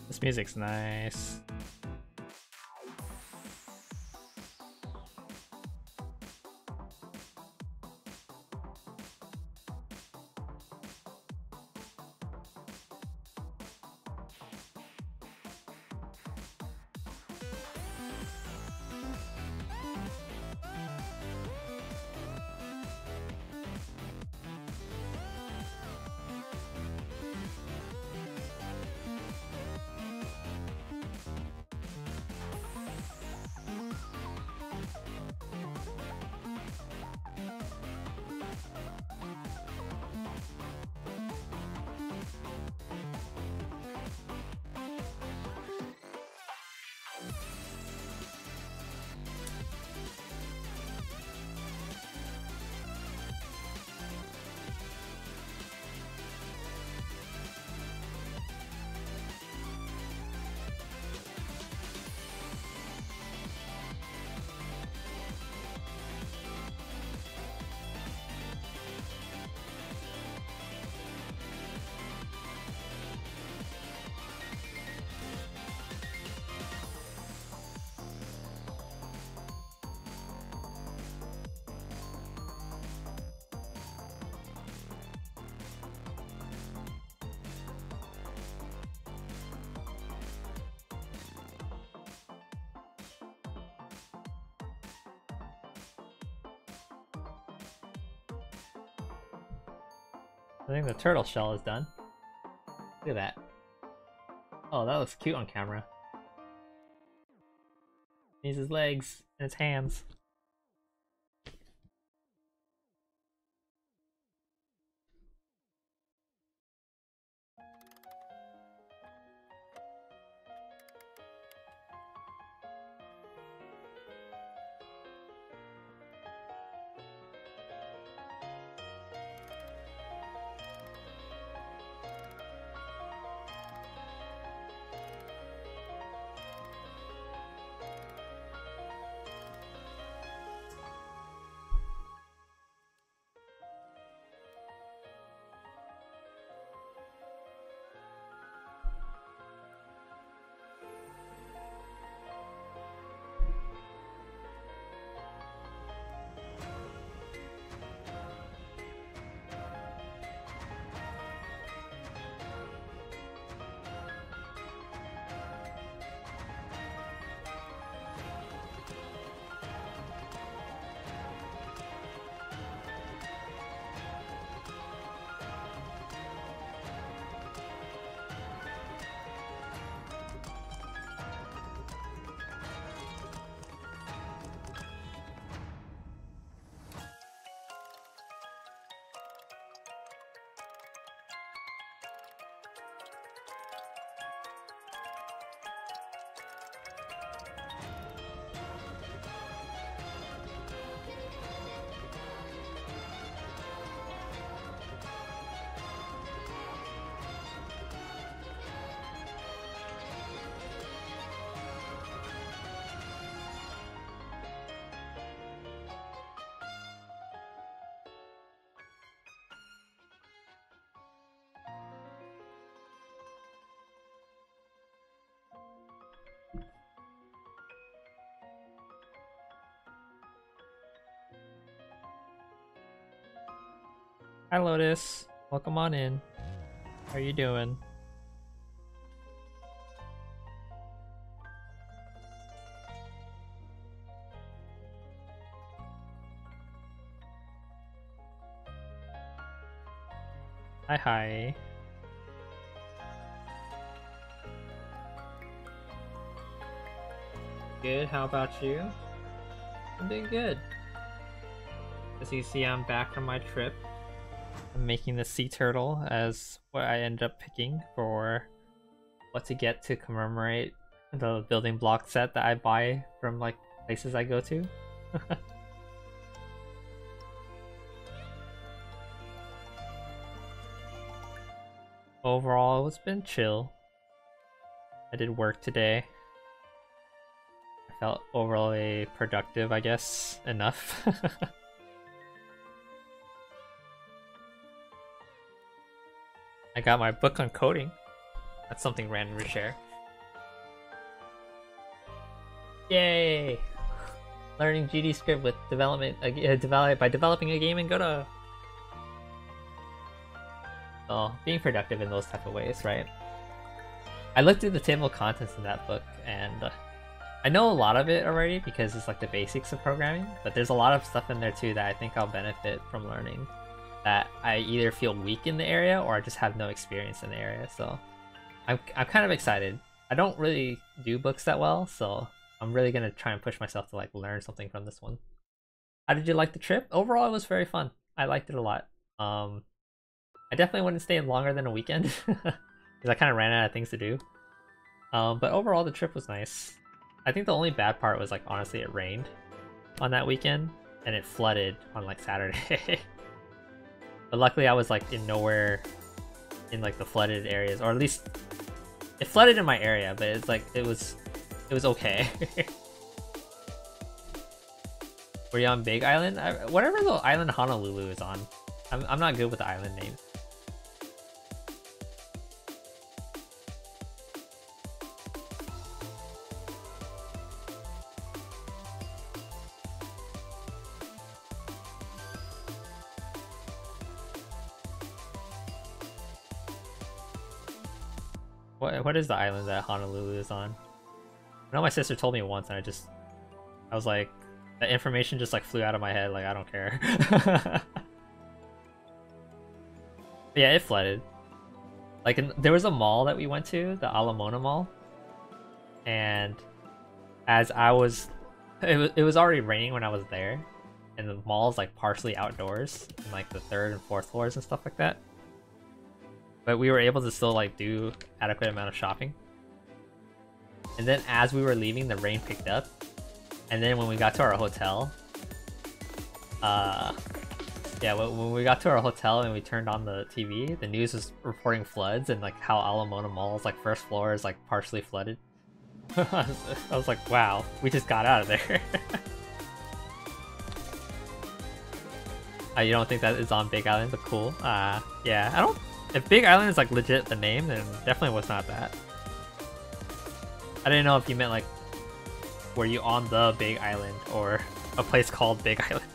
This music's nice. I think the turtle shell is done. Look at that. Oh, that looks cute on camera. Needs his legs and his hands. Hi Lotus, welcome on in. How are you doing? Hi hi. Good, how about you? I'm doing good. As you see, I'm back from my trip. I'm making the sea turtle as what I ended up picking for what to get to commemorate the building block set that I buy from like places I go to. Overall, it's been chill. I did work today. I felt overall productive, I guess, enough. I got my book on coding. That's something random to share. Yay! Learning GDScript with development by developing a game in Godot. Oh, being productive in those type of ways, right? I looked through the table of contents in that book, and I know a lot of it already because it's like the basics of programming, but there's a lot of stuff in there too that I think I'll benefit from learning, that I either feel weak in the area or I just have no experience in the area. So I'm kind of excited. I don't really do books that well, so I'm really gonna try and push myself to like learn something from this one. How did you like the trip? Overall, it was very fun. I liked it a lot. I definitely wouldn't stay longer than a weekend because I kind of ran out of things to do. But overall, the trip was nice. I think the only bad part was like honestly it rained on that weekend and it flooded on like Saturday. But luckily I was like in nowhere in like the flooded areas, or at least it flooded in my area, but it's like it was okay. Were you on Big Island? Whatever the island Honolulu is on. I'm not good with the island names. What is the island that Honolulu is on? I know my sister told me once, and I was like, the information just like flew out of my head. Like I don't care. Yeah, it flooded. Like, there was a mall that we went to, the Alamona Mall, and as I was, it was already raining when I was there, and the mall's like partially outdoors, in like the third and fourth floors and stuff like that. But we were able to still like do adequate amount of shopping. And then as we were leaving, the rain picked up, and then when we got to our hotel, yeah, when we got to our hotel and we turned on the TV, the news was reporting floods and like how Alamona Mall's like first floor is like partially flooded. I was like, wow, we just got out of there. You don't think that is on Big Island, but cool. Yeah, I don't. If Big Island is like legit the name, then definitely was not that. I didn't know if you meant like, were you on the Big Island or a place called Big Island?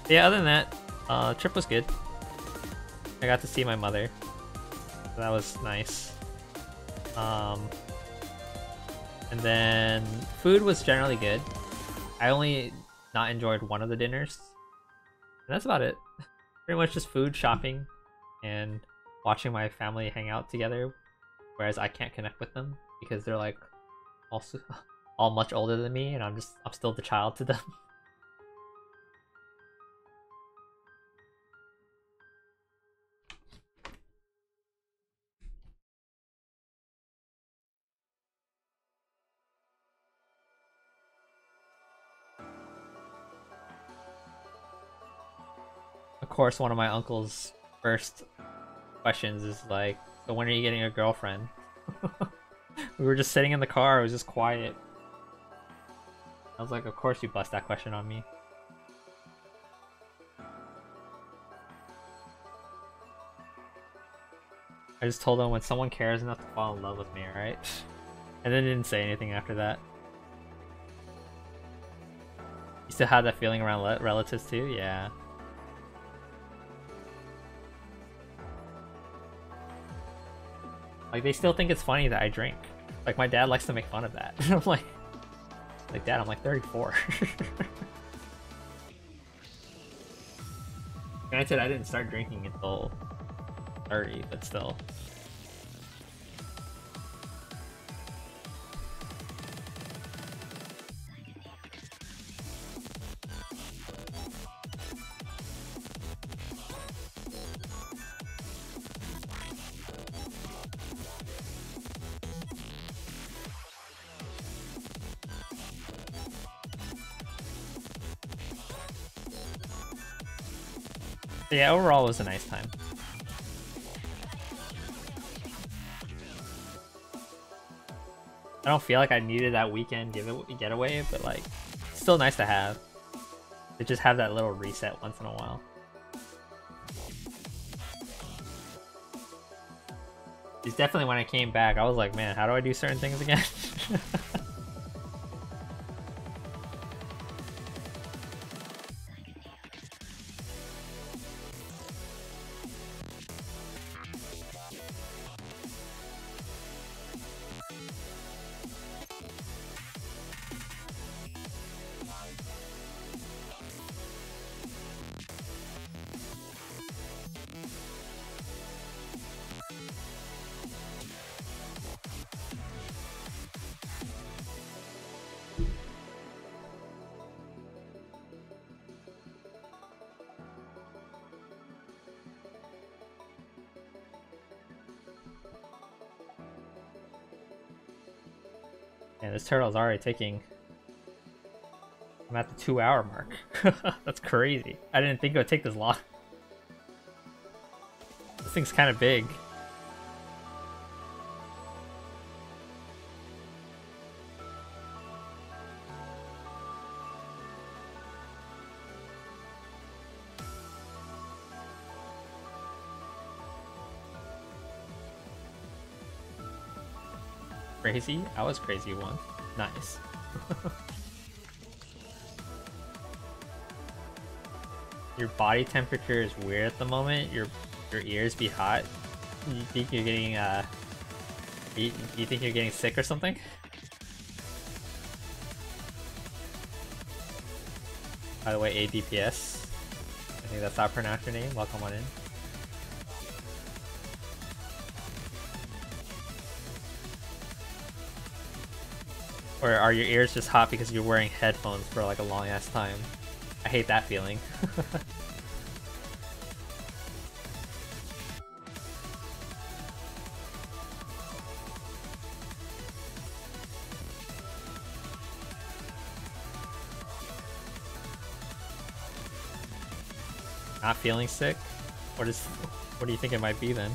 Yeah, other than that, trip was good. I got to see my mother. So that was nice. And then food was generally good. I only not enjoyed one of the dinners. And that's about it. Pretty much just food, shopping, and watching my family hang out together. Whereas I can't connect with them because they're like also all much older than me, and I'm still the child to them. Of course, one of my uncle's first questions is like, so when are you getting a girlfriend? We were just sitting in the car, it was just quiet. I was like, of course you bust that question on me. I just told him when someone cares enough to fall in love with me, alright? And then didn't say anything after that. You still have that feeling around relatives too? Yeah. Like, they still think it's funny that I drink. Like, my dad likes to make fun of that. I'm like, Dad, I'm like 34. Granted, I didn't start drinking until 30, but still. But yeah, overall it was a nice time. I don't feel like I needed that weekend getaway, but like, it's still nice to have. To just have that little reset once in a while. It's definitely when I came back, I was like, man, how do I do certain things again? Man, this turtle's already taking... I'm at the 2-hour mark. That's crazy. I didn't think it would take this long. This thing's kind of big. Crazy? I was crazy once. Nice. Your body temperature is weird at the moment. Your ears be hot. You think you're getting you think you're getting sick or something? By the way, ADPS. I think that's how I pronounce your name. Welcome on in. Or are your ears just hot because you're wearing headphones for like a long ass time? I hate that feeling. Not feeling sick? What do you think it might be then?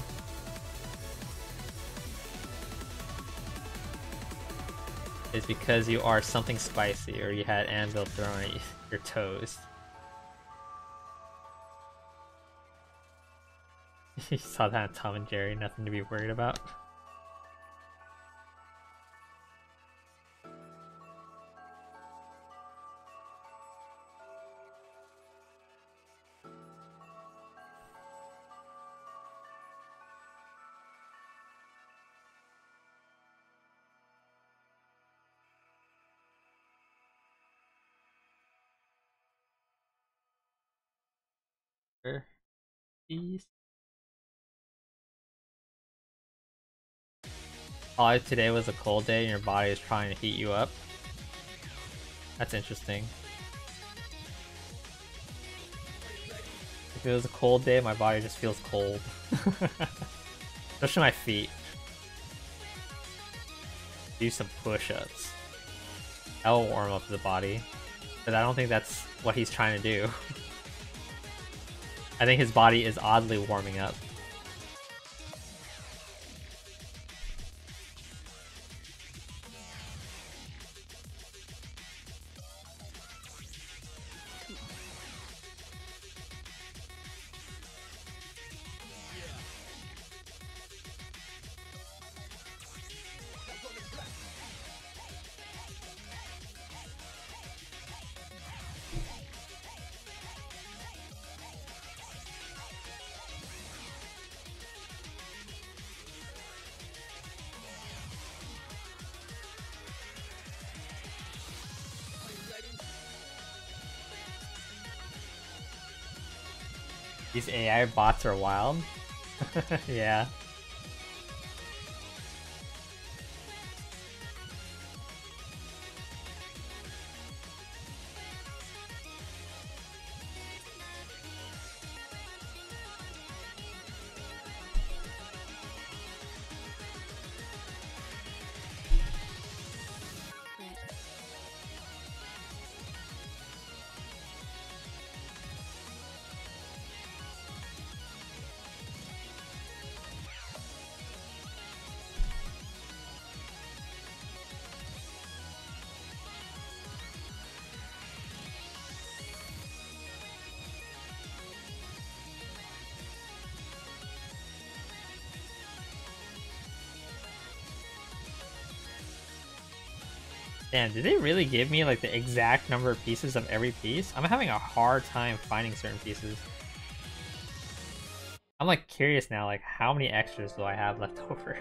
It's because you are something spicy or you had anvil thrown at your toes. You saw that on Tom and Jerry, nothing to be worried about. Peace. Oh, if today was a cold day and your body is trying to heat you up. That's interesting. If it was a cold day, my body just feels cold. Especially my feet. Do some push-ups. That will warm up the body. But I don't think that's what he's trying to do. I think his body is oddly warming up. These AI bots are wild. Yeah. Damn, did they really give me like the exact number of pieces of every piece? I'm having a hard time finding certain pieces. I'm like curious now, like how many extras do I have left over?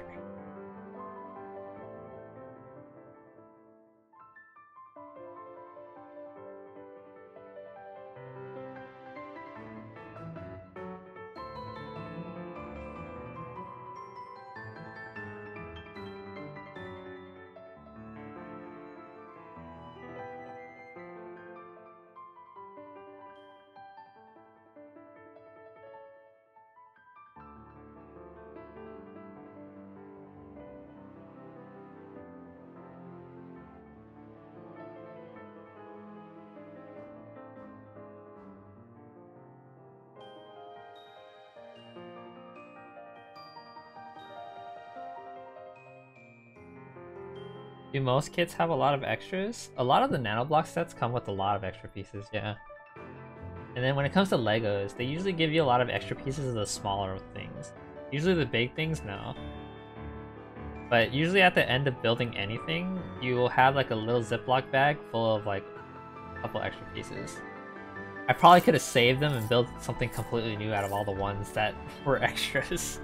Do most kits have a lot of extras? A lot of the nanoblock sets come with a lot of extra pieces, yeah. And then when it comes to Legos, they usually give you a lot of extra pieces of the smaller things. Usually the big things, no. But usually at the end of building anything, you will have like a little Ziploc bag full of like a couple extra pieces. I probably could have saved them and built something completely new out of all the ones that were extras.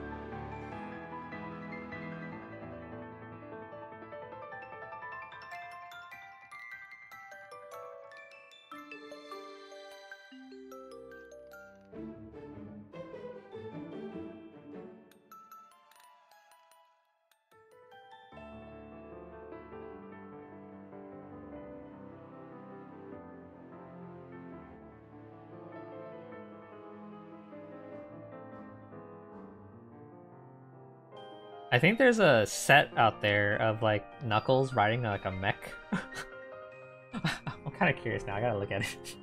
I think there's a set out there of like Knuckles riding like a mech. I'm kind of curious now. I gotta look at it.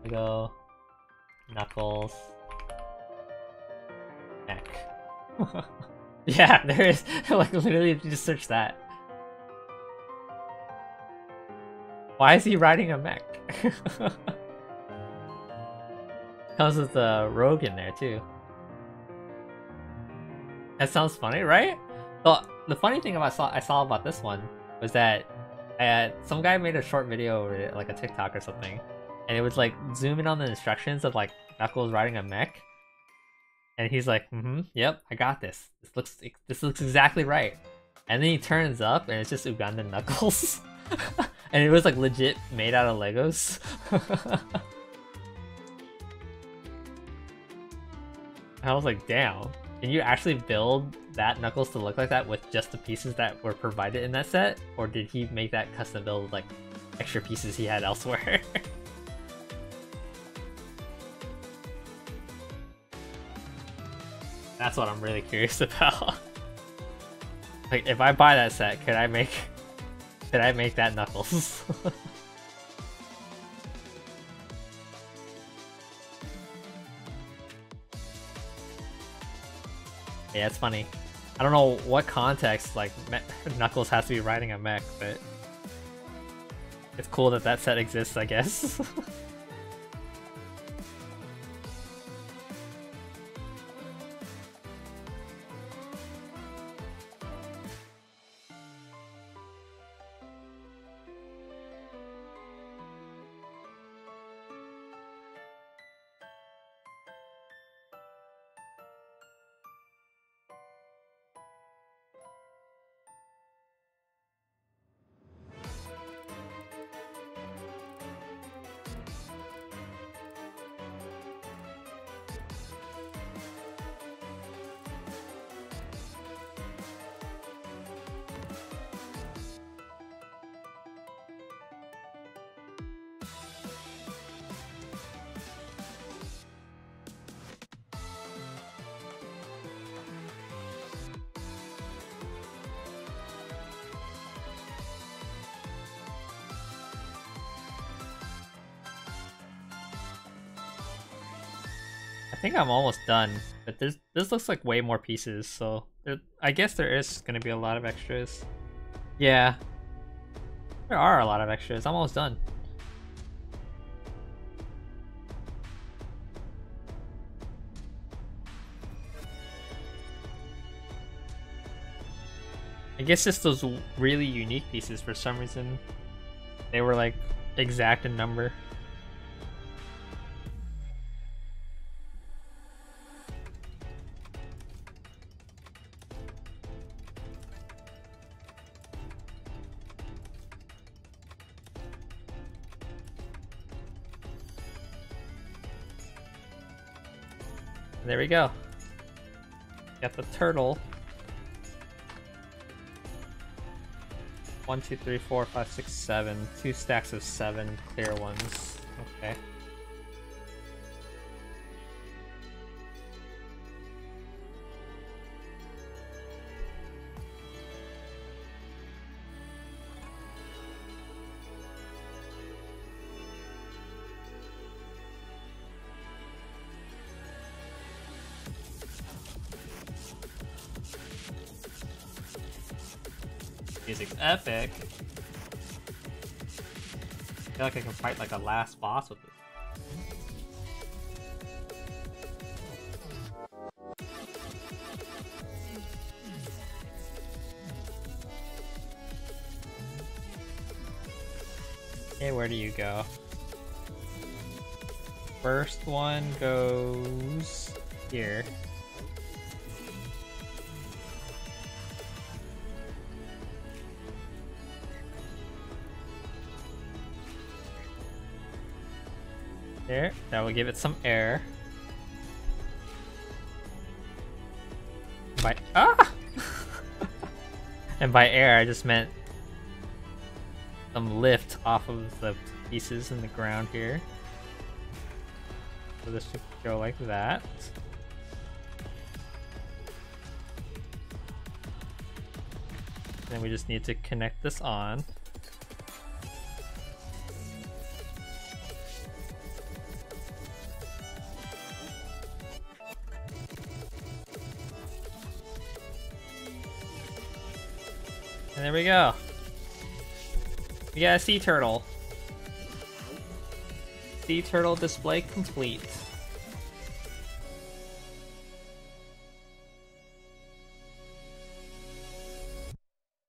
We go Knuckles mech. Yeah, there is. Like literally, if you just search that. Why is he riding a mech? Comes with the Rogue in there too. That sounds funny, right? Well, the funny thing I saw about this one was that some guy made a short video over it, like a TikTok or something, and it was like zoom in on the instructions of like Knuckles riding a mech, and he's like, yep, I got this. This looks exactly right. And then he turns up, and it's just Ugandan Knuckles, and it was like legit made out of Legos. I was like, damn. Can you actually build that Knuckles to look like that with just the pieces that were provided in that set? Or did he make that custom build with like extra pieces he had elsewhere? That's what I'm really curious about. Like, if I buy that set, could I make that Knuckles? Yeah, it's funny. I don't know what context like Knuckles has to be riding a mech, but it's cool that that set exists, I guess. I think I'm almost done, but this looks like way more pieces, so I guess there is gonna be a lot of extras. Yeah, there are a lot of extras. I'm almost done. I guess just those really unique pieces, for some reason, they were like exact in number. There we go. Got the turtle. 1, 2, 3, 4, 5, 6, 7. 2 stacks of 7 clear ones. Okay. Music's epic. I feel like I can fight like a last boss with this. Okay, where do you go? First one goes here. There, that will give it some air. And by air, I just meant some lift off of the pieces in the ground here. So this should go like that. then we just need to connect this on. And there we go. We got a sea turtle. Sea turtle display complete.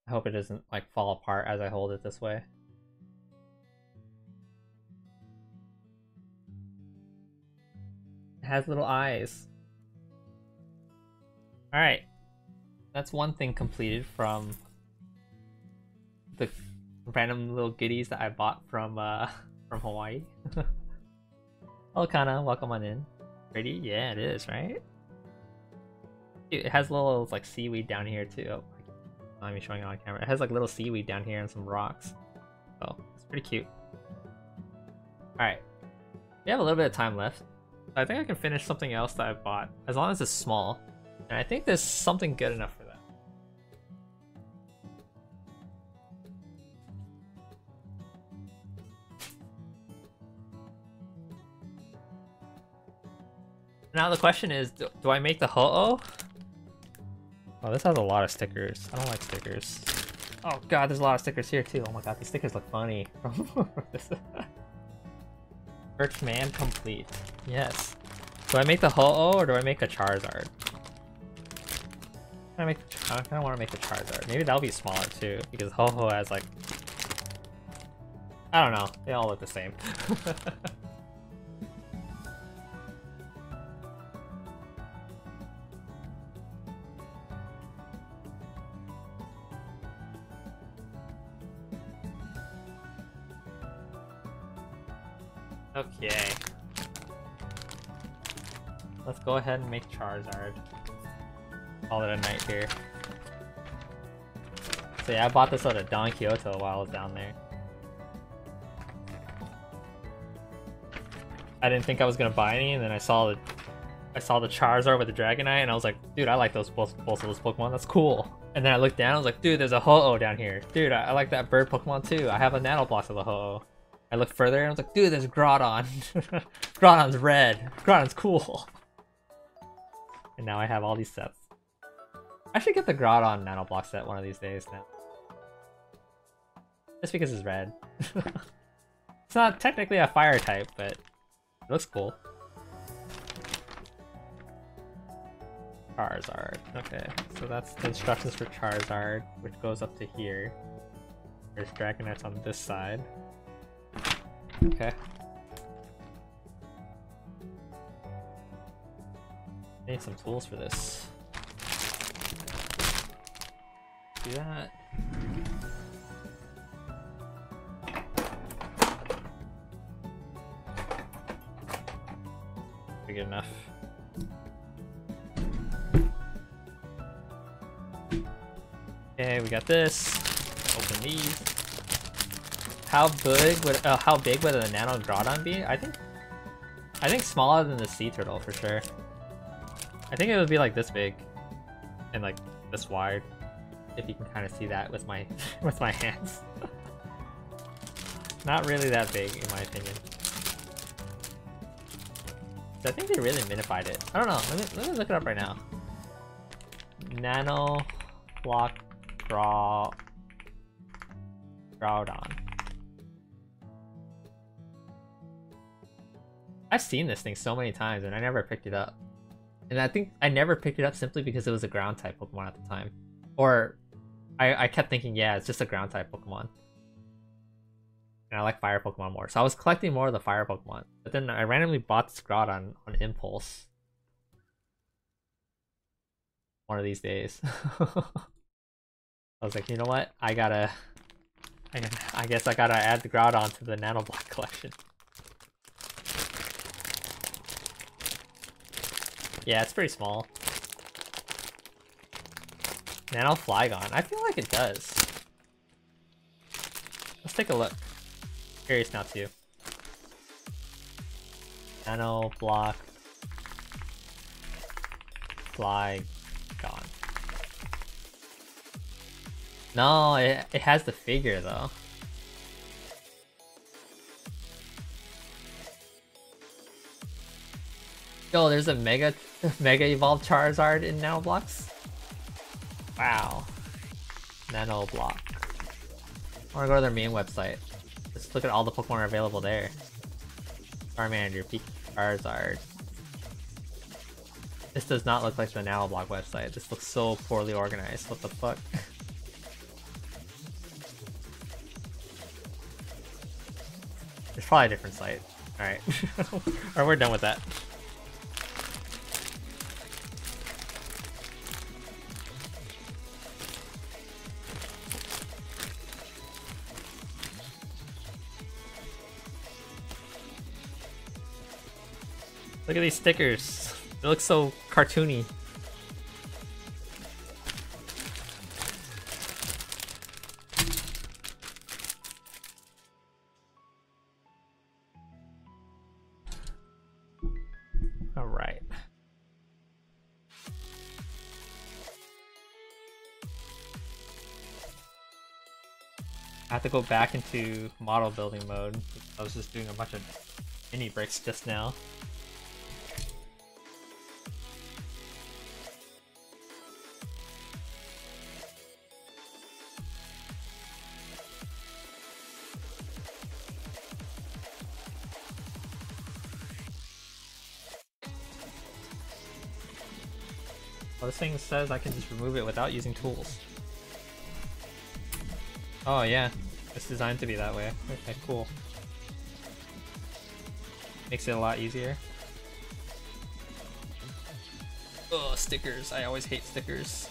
I hope it doesn't like fall apart as I hold it this way. It has little eyes. Alright. That's one thing completed from the random little goodies that I bought from Hawaii. Oh, Kana, welcome on in. Pretty? Yeah, it is, right? It has little like seaweed down here too. Not even showing it on camera. It has like little seaweed down here and some rocks. Oh, it's pretty cute. Alright. We have a little bit of time left. I think I can finish something else that I bought, as long as it's small. And I think there's something good enough for that. Now the question is, do I make the Ho-Oh? Oh, this has a lot of stickers. I don't like stickers. Oh god, there's a lot of stickers here too. Oh my god, these stickers look funny. Birchman complete. Yes. Do I make the Ho-Oh or do I make a Charizard? I kind of want to make a Charizard. Maybe that'll be smaller too, because Ho-Oh has like... I don't know. They all look the same. Okay. Let's go ahead and make Charizard. Call it a night here. So yeah, I bought this out of Don Quixote while I was down there. I didn't think I was gonna buy any, and then I saw the Charizard with the Dragonite, and I was like, dude, I like those both of those Pokemon. That's cool. And then I looked down, I was like, dude, there's a Ho-Oh down here. Dude, I like that bird Pokemon too. I have a Nanoblox of the Ho-Oh. I looked further and I was like, dude, there's Groudon. Groudon's red. Groudon's cool. And now I have all these sets. I should get the Groudon Nanoblock set one of these days now. Just because it's red. It's not technically a fire type, but it looks cool. Charizard. Okay, so that's the instructions for Charizard, which goes up to here. There's Dragonites on this side. Okay. Need some tools for this. Do that. Good enough. Okay, we got this. Open these. How big would a Nano Groudon be? I think smaller than the Sea Turtle for sure. I think it would be like this big and like this wide. If you can kind of see that with my with my hands. Not really that big in my opinion. I think they really minified it. I don't know. Let me look it up right now. Nano Block Groudon. I've seen this thing so many times and I never picked it up. And I think I never picked it up simply because it was a ground type Pokemon at the time. Or I kept thinking, yeah, it's just a ground type Pokemon. And I like fire Pokemon more. So I was collecting more of the fire Pokemon. But then I randomly bought this Groudon on impulse. One of these days. I was like, you know what? I guess I gotta add the Groudon to the Nanoblock collection. Yeah, it's pretty small. Nano Flygon. I feel like it does. Let's take a look. Curious now too. Nano Block Flygon. No, it has the figure though. Yo, there's a Mega Evolved Charizard in Nanoblocks? Wow. Nanoblock. I wanna go to their main website. Let's look at all the Pokemon available there. Charmander, Pikachu, Charizard. This does not look like the Nanoblock website. This looks so poorly organized. What the fuck? It's probably a different site. Alright. Alright, we're done with that. Look at these stickers. They look so cartoony. All right. I have to go back into model building mode. I was just doing a bunch of mini bricks just now. Well, this thing says I can just remove it without using tools. Oh yeah, it's designed to be that way. Okay, cool. Makes it a lot easier. Ugh, stickers. I always hate stickers.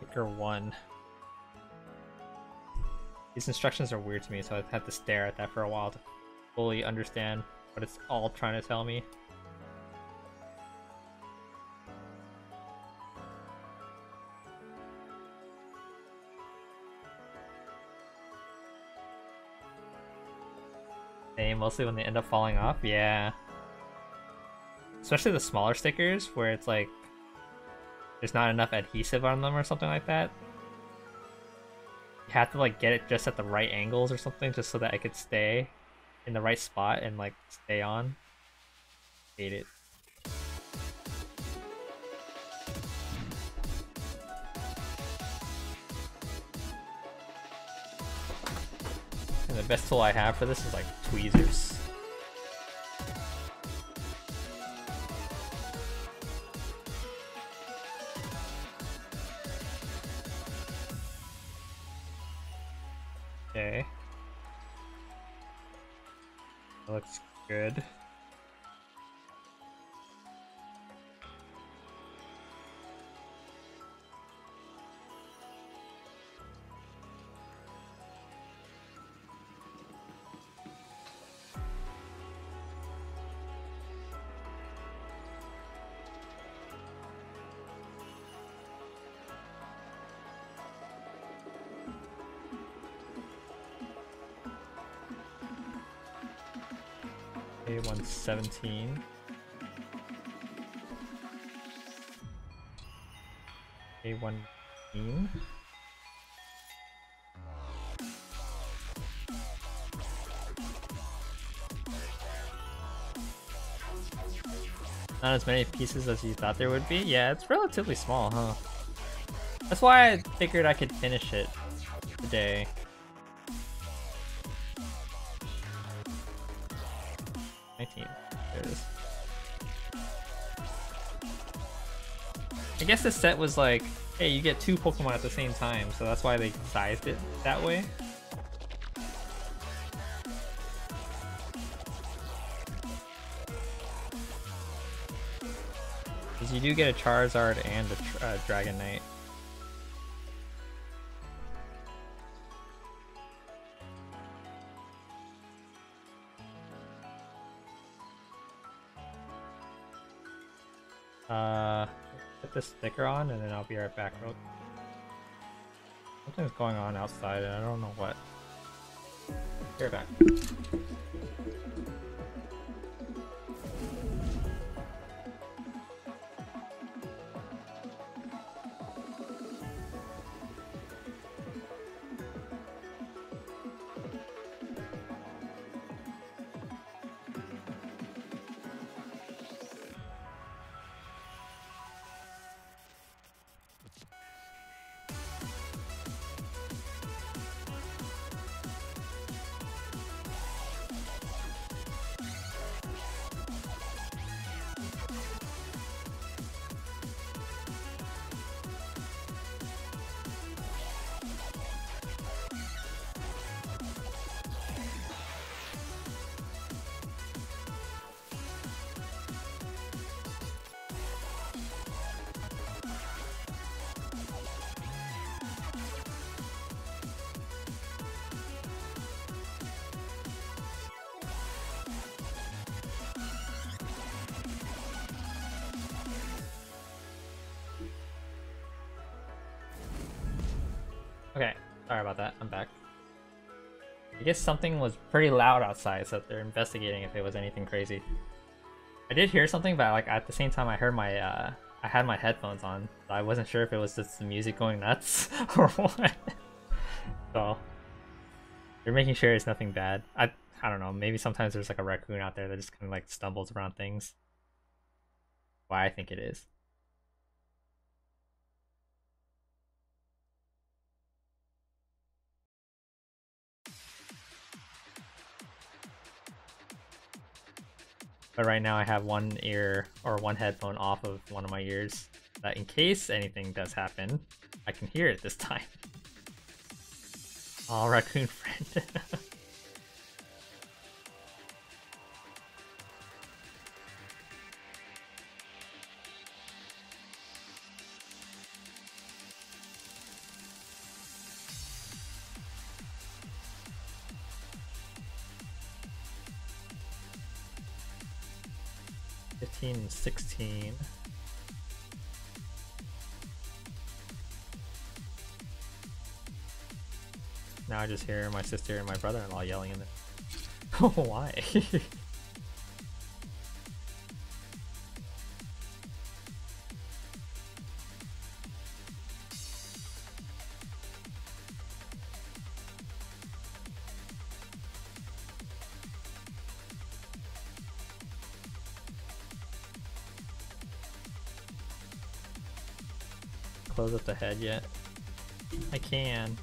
Sticker 1. These instructions are weird to me, so I've had to stare at that for a while to fully understand what it's all trying to tell me. Mostly when they end up falling off, yeah. Especially the smaller stickers where it's like there's not enough adhesive on them or something like that. You have to like get it just at the right angles or something just so that it could stay in the right spot and like stay on. Hate it. And the best tool I have for this is like tweezers. Okay. That looks good. A117. A118. Not as many pieces as you thought there would be? Yeah, it's relatively small, huh? That's why I figured I could finish it today. There it is. I guess the set was like, hey, you get 2 Pokemon at the same time, so that's why they sized it that way. Because you do get a Charizard and a Dragonite. Put this sticker on and then I'll be right back. Something's going on outside and I don't know what. Be right back. Okay, sorry about that. I'm back. I guess something was pretty loud outside, so they're investigating if it was anything crazy. I did hear something, but like at the same time, I heard my I had my headphones on, so I wasn't sure if it was just the music going nuts or what. So they're making sure it's nothing bad. I don't know. Maybe sometimes there's like a raccoon out there that just kind of like stumbles around things. Why I think it is. But right now I have one ear or one headphone off of one of my ears, that in case anything does happen, I can hear it this time. Aw, raccoon friend. 15 and 16. Now I just hear my sister and my brother-in-law yelling in there. Why? Close up the head yet? I can.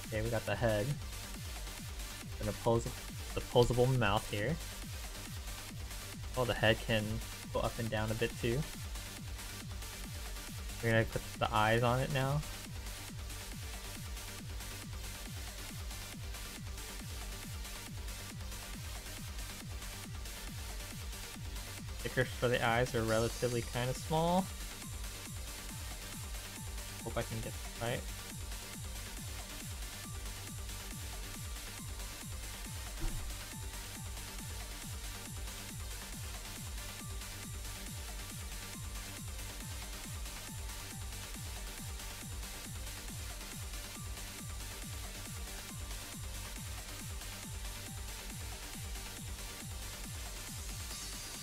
Okay, we got the head. And the posable mouth here. Oh, the head can go up and down a bit too. We're gonna put the eyes on it now. Stickers for the eyes are relatively kind of small. Hope I can get this right.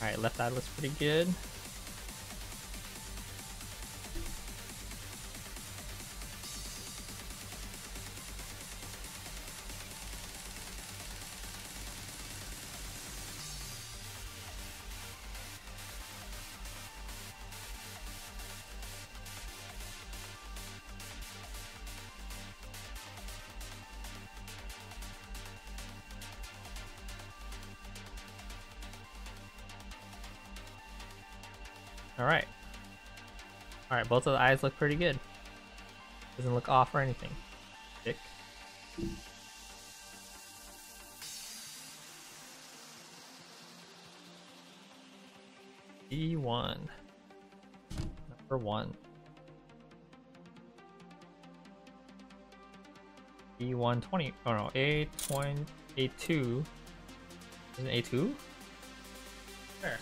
Alright, left eye looks pretty good. Alright. Alright, both of the eyes look pretty good. Doesn't look off or anything. Tick. E1. For one. E120. Oh no, A20. A2. Isn't A2? Where?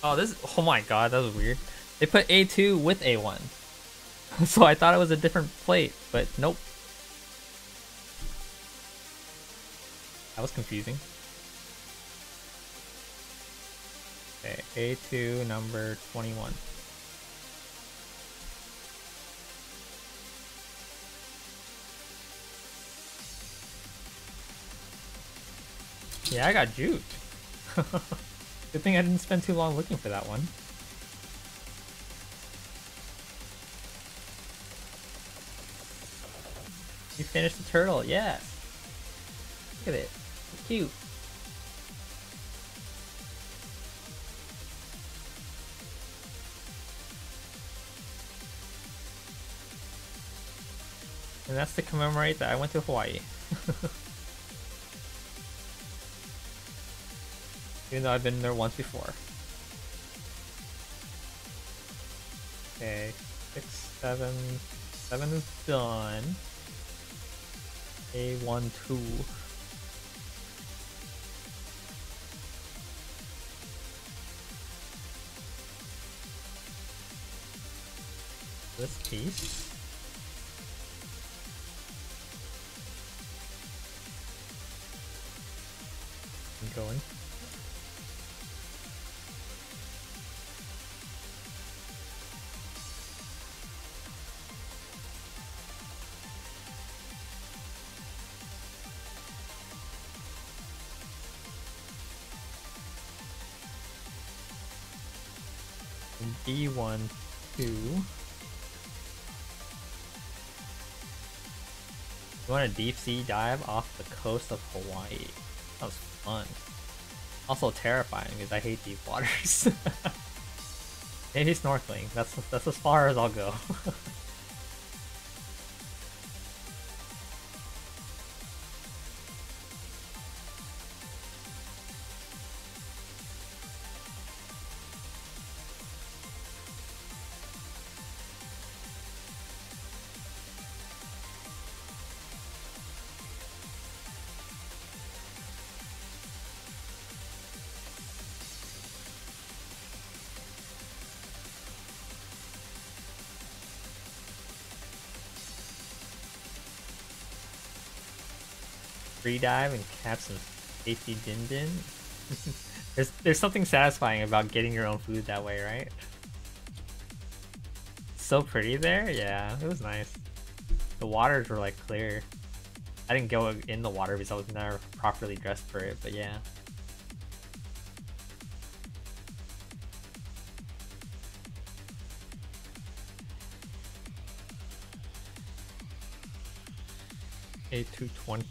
Oh, this. Oh my god, that was weird. They put A2 with A1. So I thought it was a different plate, but nope. That was confusing. Okay, A2 number 21. Yeah, I got juked. Good thing I didn't spend too long looking for that one. You finished the turtle, yes. Look at it. It's cute. And that's to commemorate that I went to Hawaii. Even though I've been there once before. Okay, 6, 7. 7 is done. A1, 2. This piece. I'm going. B1, 2. You want a deep sea dive off the coast of Hawaii? That was fun. Also terrifying because I hate deep waters. Maybe snorkeling. That's as far as I'll go. Free dive and catch some tasty din din. There's something satisfying about getting your own food that way, right? So pretty there, yeah, it was nice. The waters were like clear. I didn't go in the water because I was never properly dressed for it, but yeah. A220.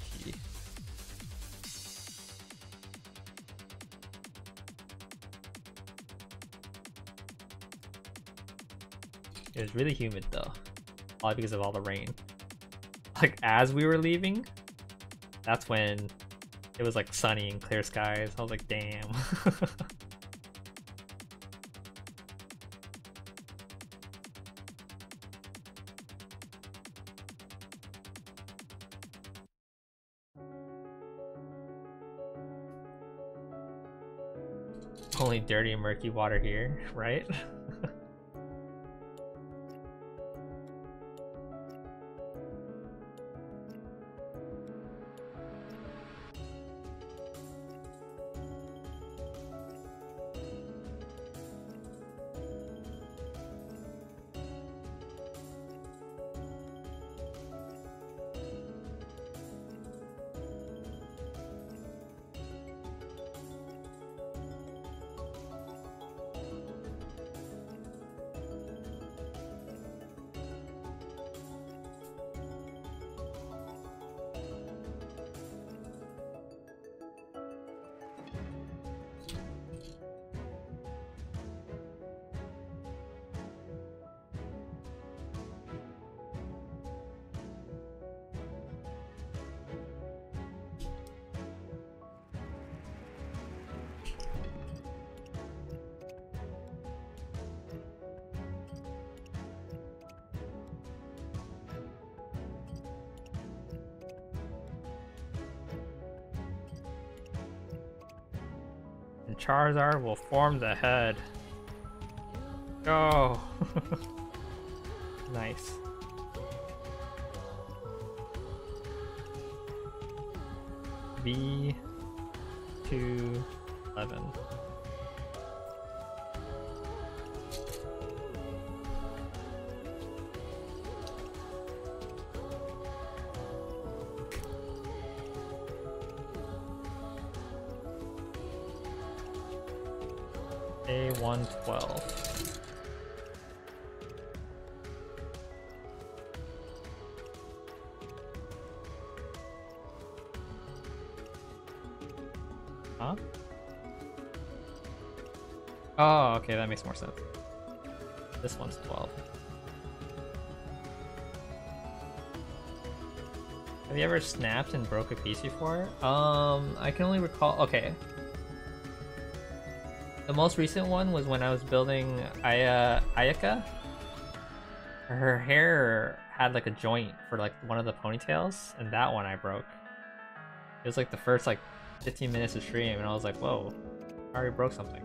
It was really humid though, probably because of all the rain. Like as we were leaving, that's when it was like sunny and clear skies. I was like, damn. Only dirty and murky water here, right? And Charizard will form the head. Go! Nice. V211. A112. Huh? Oh, okay, that makes more sense. This one's 12. Have you ever snapped and broke a piece before? I can only recall. Okay. The most recent one was when I was building Ayaka. Her hair had like a joint for like one of the ponytails, and that one I broke. It was like the first like 15 minutes of stream, and I was like, whoa, I already broke something.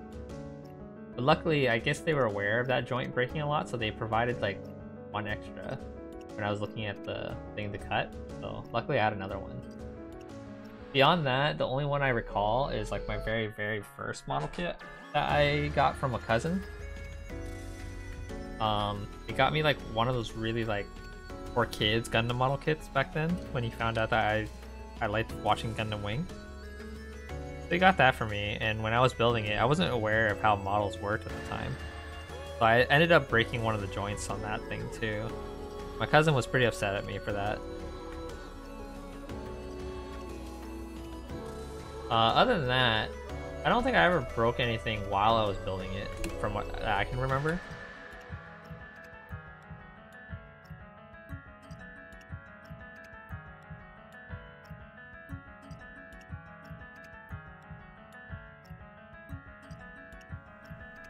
But luckily, I guess they were aware of that joint breaking a lot, so they provided like one extra when I was looking at the thing to cut. So luckily I had another one. Beyond that, the only one I recall is like my very, very first model kit that I got from a cousin. It got me like one of those really like for kids Gundam model kits back then when he found out that I liked watching Gundam Wing. They got that for me, and when I was building it, I wasn't aware of how models worked at the time. So I ended up breaking one of the joints on that thing too. My cousin was pretty upset at me for that. Other than that, I don't think I ever broke anything while I was building it, from what I can remember.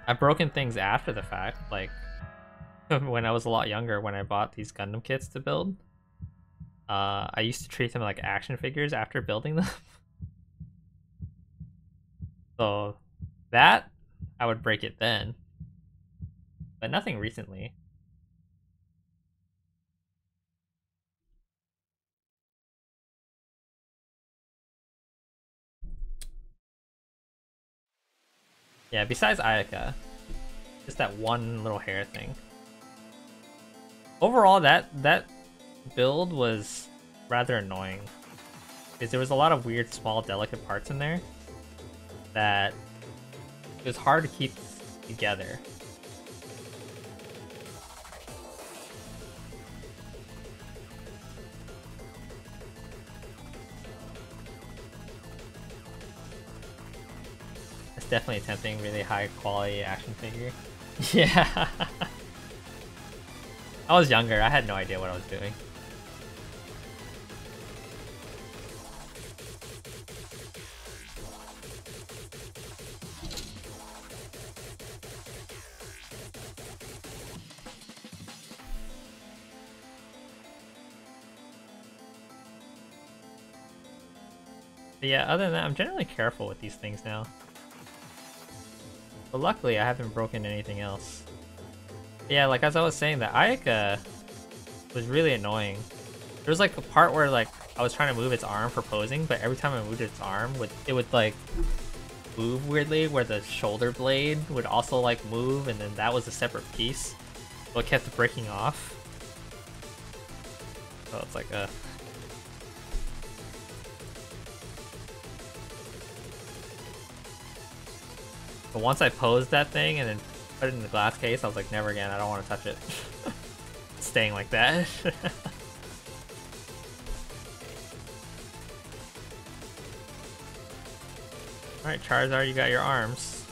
I've broken things after the fact, like when I was a lot younger, when I bought these Gundam kits to build. I used to treat them like action figures after building them. So that, I would break it then. But nothing recently. Yeah, besides Ayaka. Just that one little hair thing. Overall, that build was rather annoying. Because there was a lot of weird, small, delicate parts in there that it was hard to keep together. It's definitely attempting really high quality action figure. Yeah. I was younger, I had no idea what I was doing. But yeah, other than that, I'm generally careful with these things now. But luckily, I haven't broken anything else. Yeah, like as I was saying, the Ayaka was really annoying. There was like a part where like I was trying to move its arm for posing, but every time I moved its arm, it would like move weirdly, where the shoulder blade would also like move, and then that was a separate piece. So it kept breaking off. So it's like a... But once I posed that thing and then put it in the glass case, I was like, never again, I don't want to touch it. It's staying like that. Alright, Charizard, you got your arms.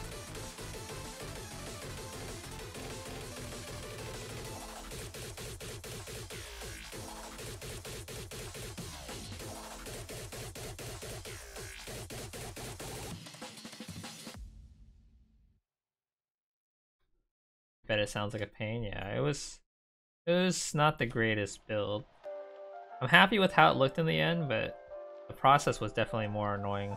Bet it sounds like a pain. Yeah, it was not the greatest build. I'm happy with how it looked in the end, but the process was definitely more annoying.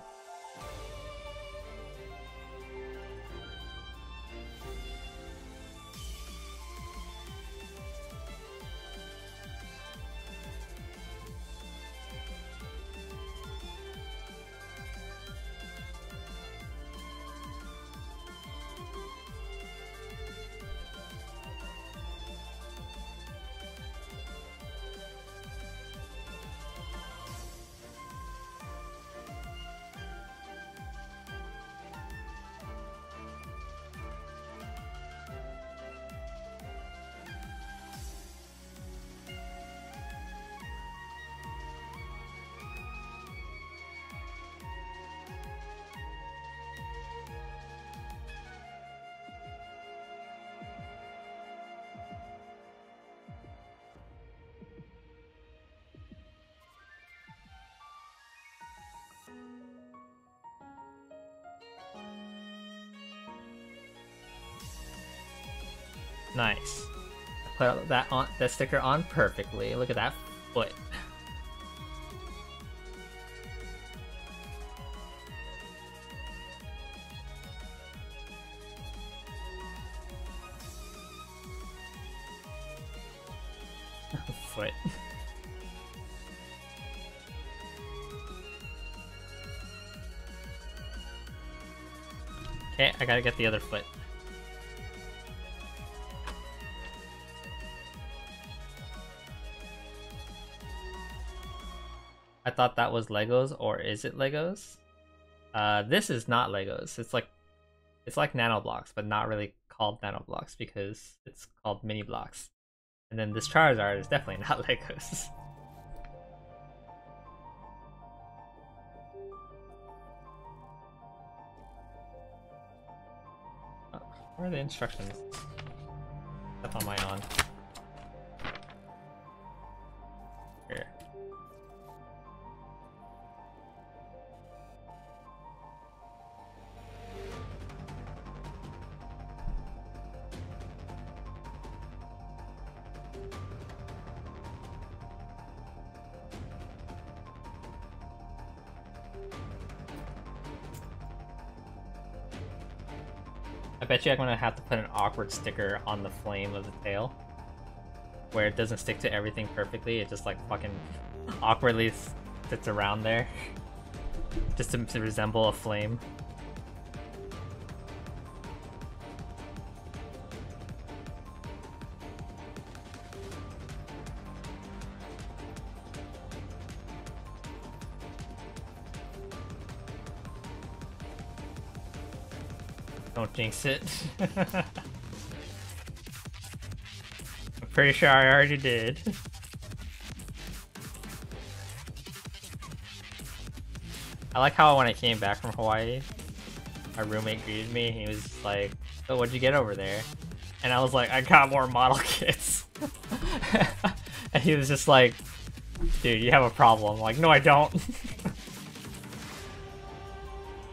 Nice. Put that sticker on perfectly. Look at that foot. Foot. Okay, I gotta get the other foot. I thought that was Legos, or is it Legos? This is not Legos. It's like Nanoblocks, but not really called Nanoblocks because it's called Mini Blocks. And then this Charizard is definitely not Legos. Oh, where are the instructions? Step on my on. Here. I bet you I'm gonna have to put an awkward sticker on the flame of the tail, where it doesn't stick to everything perfectly. It just like fucking awkwardly sits around there, just to resemble a flame. Don't jinx it. I'm pretty sure I already did. I like how when I came back from Hawaii, my roommate greeted me. He was like, "So what'd you get over there?" And I was like, "I got more model kits." And he was just like, "Dude, you have a problem." I'm like, "No, I don't."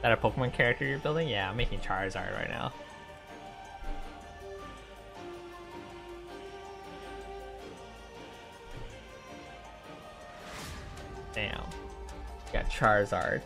That a Pokemon character you're building? Yeah, I'm making Charizard right now. Damn. Got Charizard.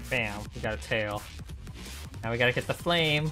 Bam, we got a tail. Now we gotta get the flame.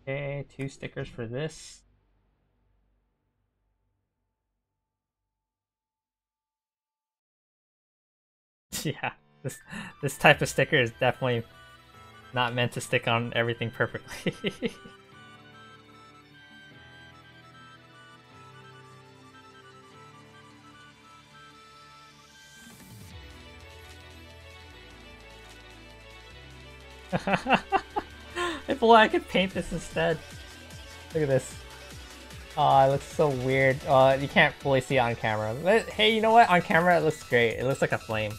Okay, 2 stickers for this. Yeah, this type of sticker is definitely not meant to stick on everything perfectly. If only I could paint this instead. Look at this. Oh, it looks so weird. You can't fully see it on camera. But, hey, you know what? On camera, it looks great. It looks like a flame.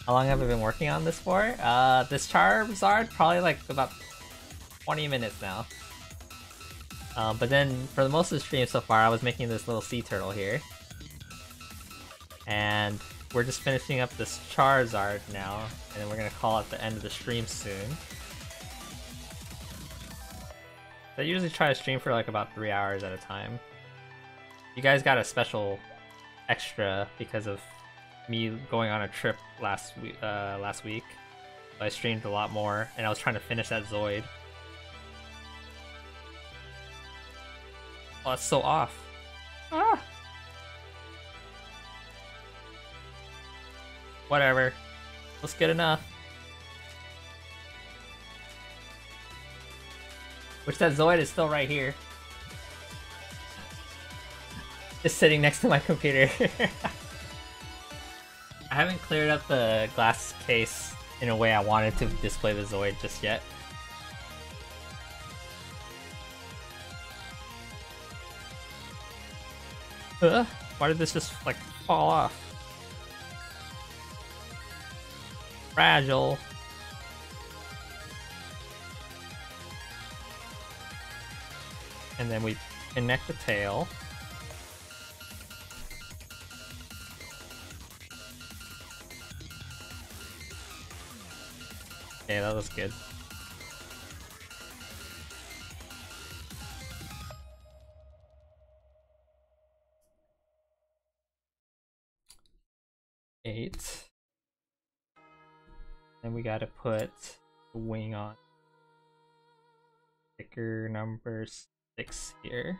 How long have I been working on this for? This Charizard, probably like about 20 minutes now. But then, for the most of the stream so far, I was making this little sea turtle here. And we're just finishing up this Charizard now, and then we're gonna call it the end of the stream soon. I usually try to stream for like about 3 hours at a time. You guys got a special extra because of me going on a trip last week. I streamed a lot more, and I was trying to finish that Zoid. Oh, it's so off. Ah. Whatever. Let's get enough. Which that Zoid is still right here. Just sitting next to my computer. I haven't cleared up the glass case in a way I wanted to display the Zoid just yet. Why did this just like fall off? Fragile. And then we connect the tail. Okay, that was good. Eight. Then we gotta put the wing on. Sticker number 6 here.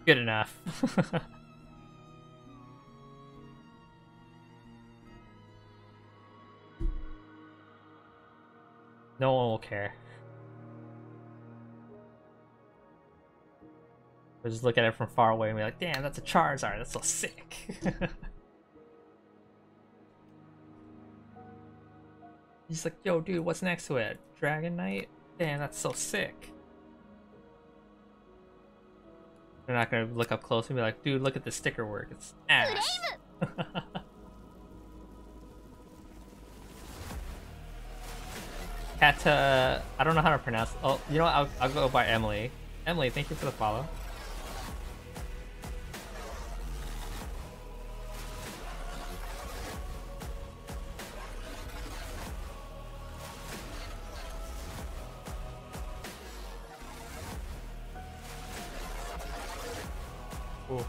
Good enough. No one will care. We'll just look at it from far away and be like, damn, that's a Charizard, that's so sick. He's like, yo dude, what's next to it? Dragonite? Damn, that's so sick. They're not gonna look up close and be like, dude, look at the sticker work, it's ass. Kata, I don't know how to pronounce. Oh, you know what? I'll go by Emily. Emily, thank you for the follow. Ooh,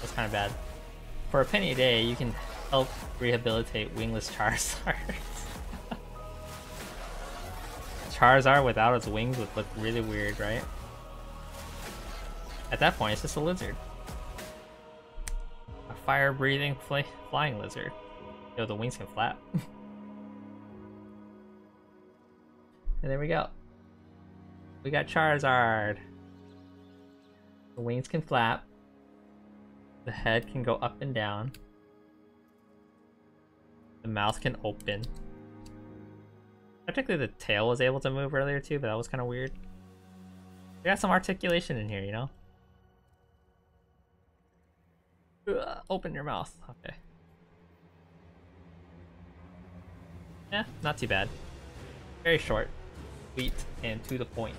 that's kind of bad. For a penny a day, you can help rehabilitate wingless Charizard. Charizard without its wings would look really weird, right? At that point, it's just a lizard. A fire-breathing flying lizard. Yo, the wings can flap. And there we go. We got Charizard. The wings can flap. The head can go up and down. The mouth can open. Technically the tail was able to move earlier too, but that was kind of weird. We got some articulation in here, you know? Open your mouth. Okay. Yeah, not too bad. Very short, sweet, and to the point.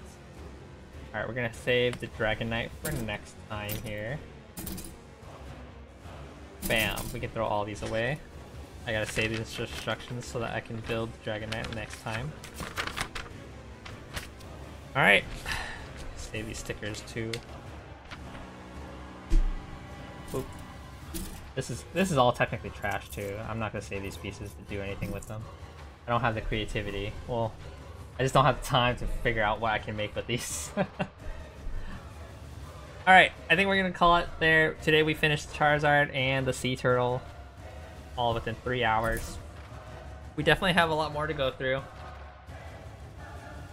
Alright, we're gonna save the Dragonite for next time here. Bam, we can throw all these away. I gotta save these instructions so that I can build Dragonite next time. Alright. Save these stickers too. Oop. This is all technically trash too. I'm not gonna save these pieces to do anything with them. I don't have the creativity. Well, I just don't have the time to figure out what I can make with these. Alright, I think we're gonna call it there. Today we finished Charizard and the Sea Turtle. All within 3 hours. We definitely have a lot more to go through.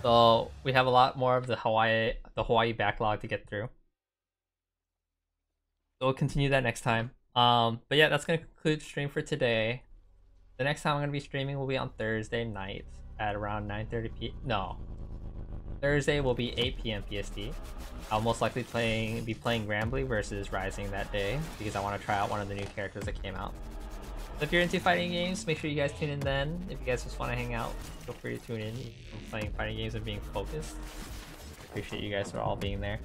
So we have a lot more of the Hawaii backlog to get through. So we'll continue that next time. But yeah, that's gonna conclude the stream for today. The next time I'm gonna be streaming will be on Thursday night at around 9:30 p. No, Thursday will be 8 p.m. PST. I'll most likely be playing Granblue versus Rising that day because I want to try out one of the new characters that came out. So if you're into fighting games, make sure you guys tune in then. If you guys just want to hang out, feel free to tune in. I'm playing fighting games and being focused. Appreciate you guys for all being there.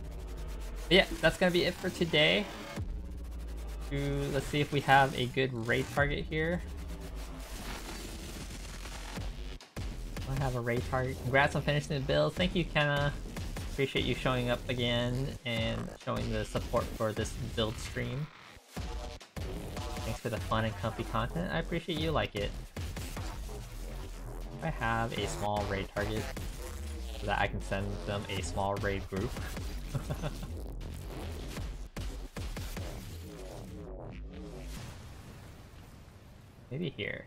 But yeah, that's gonna be it for today. Let's see if we have a good raid target here. I have a raid target. Congrats on finishing the build. Thank you, Kenna. Appreciate you showing up again and showing the support for this build stream. Thanks for the fun and comfy content. I appreciate you like it. I have a small raid target so that I can send them a small raid group. Maybe here.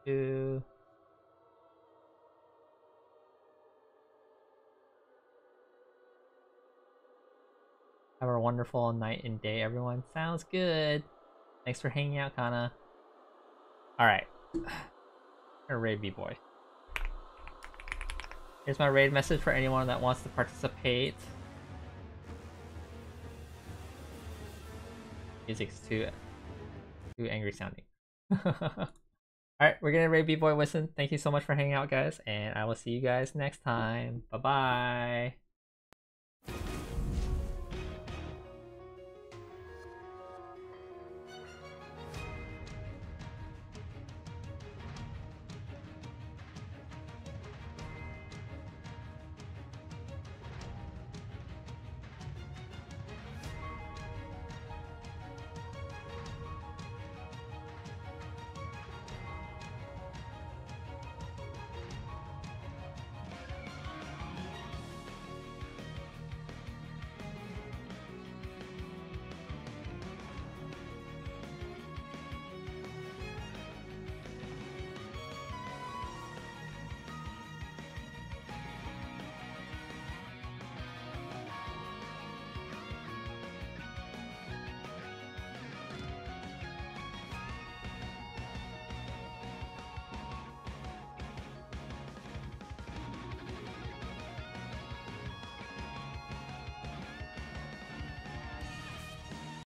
Two. Have a wonderful night and day, everyone. Sounds good. Thanks for hanging out, Kana. Alright. Raid B-Boy. Here's my raid message for anyone that wants to participate. Music's too angry sounding. Alright, we're gonna raid B-Boy Winston. Thank you so much for hanging out, guys, and I will see you guys next time. Bye-bye.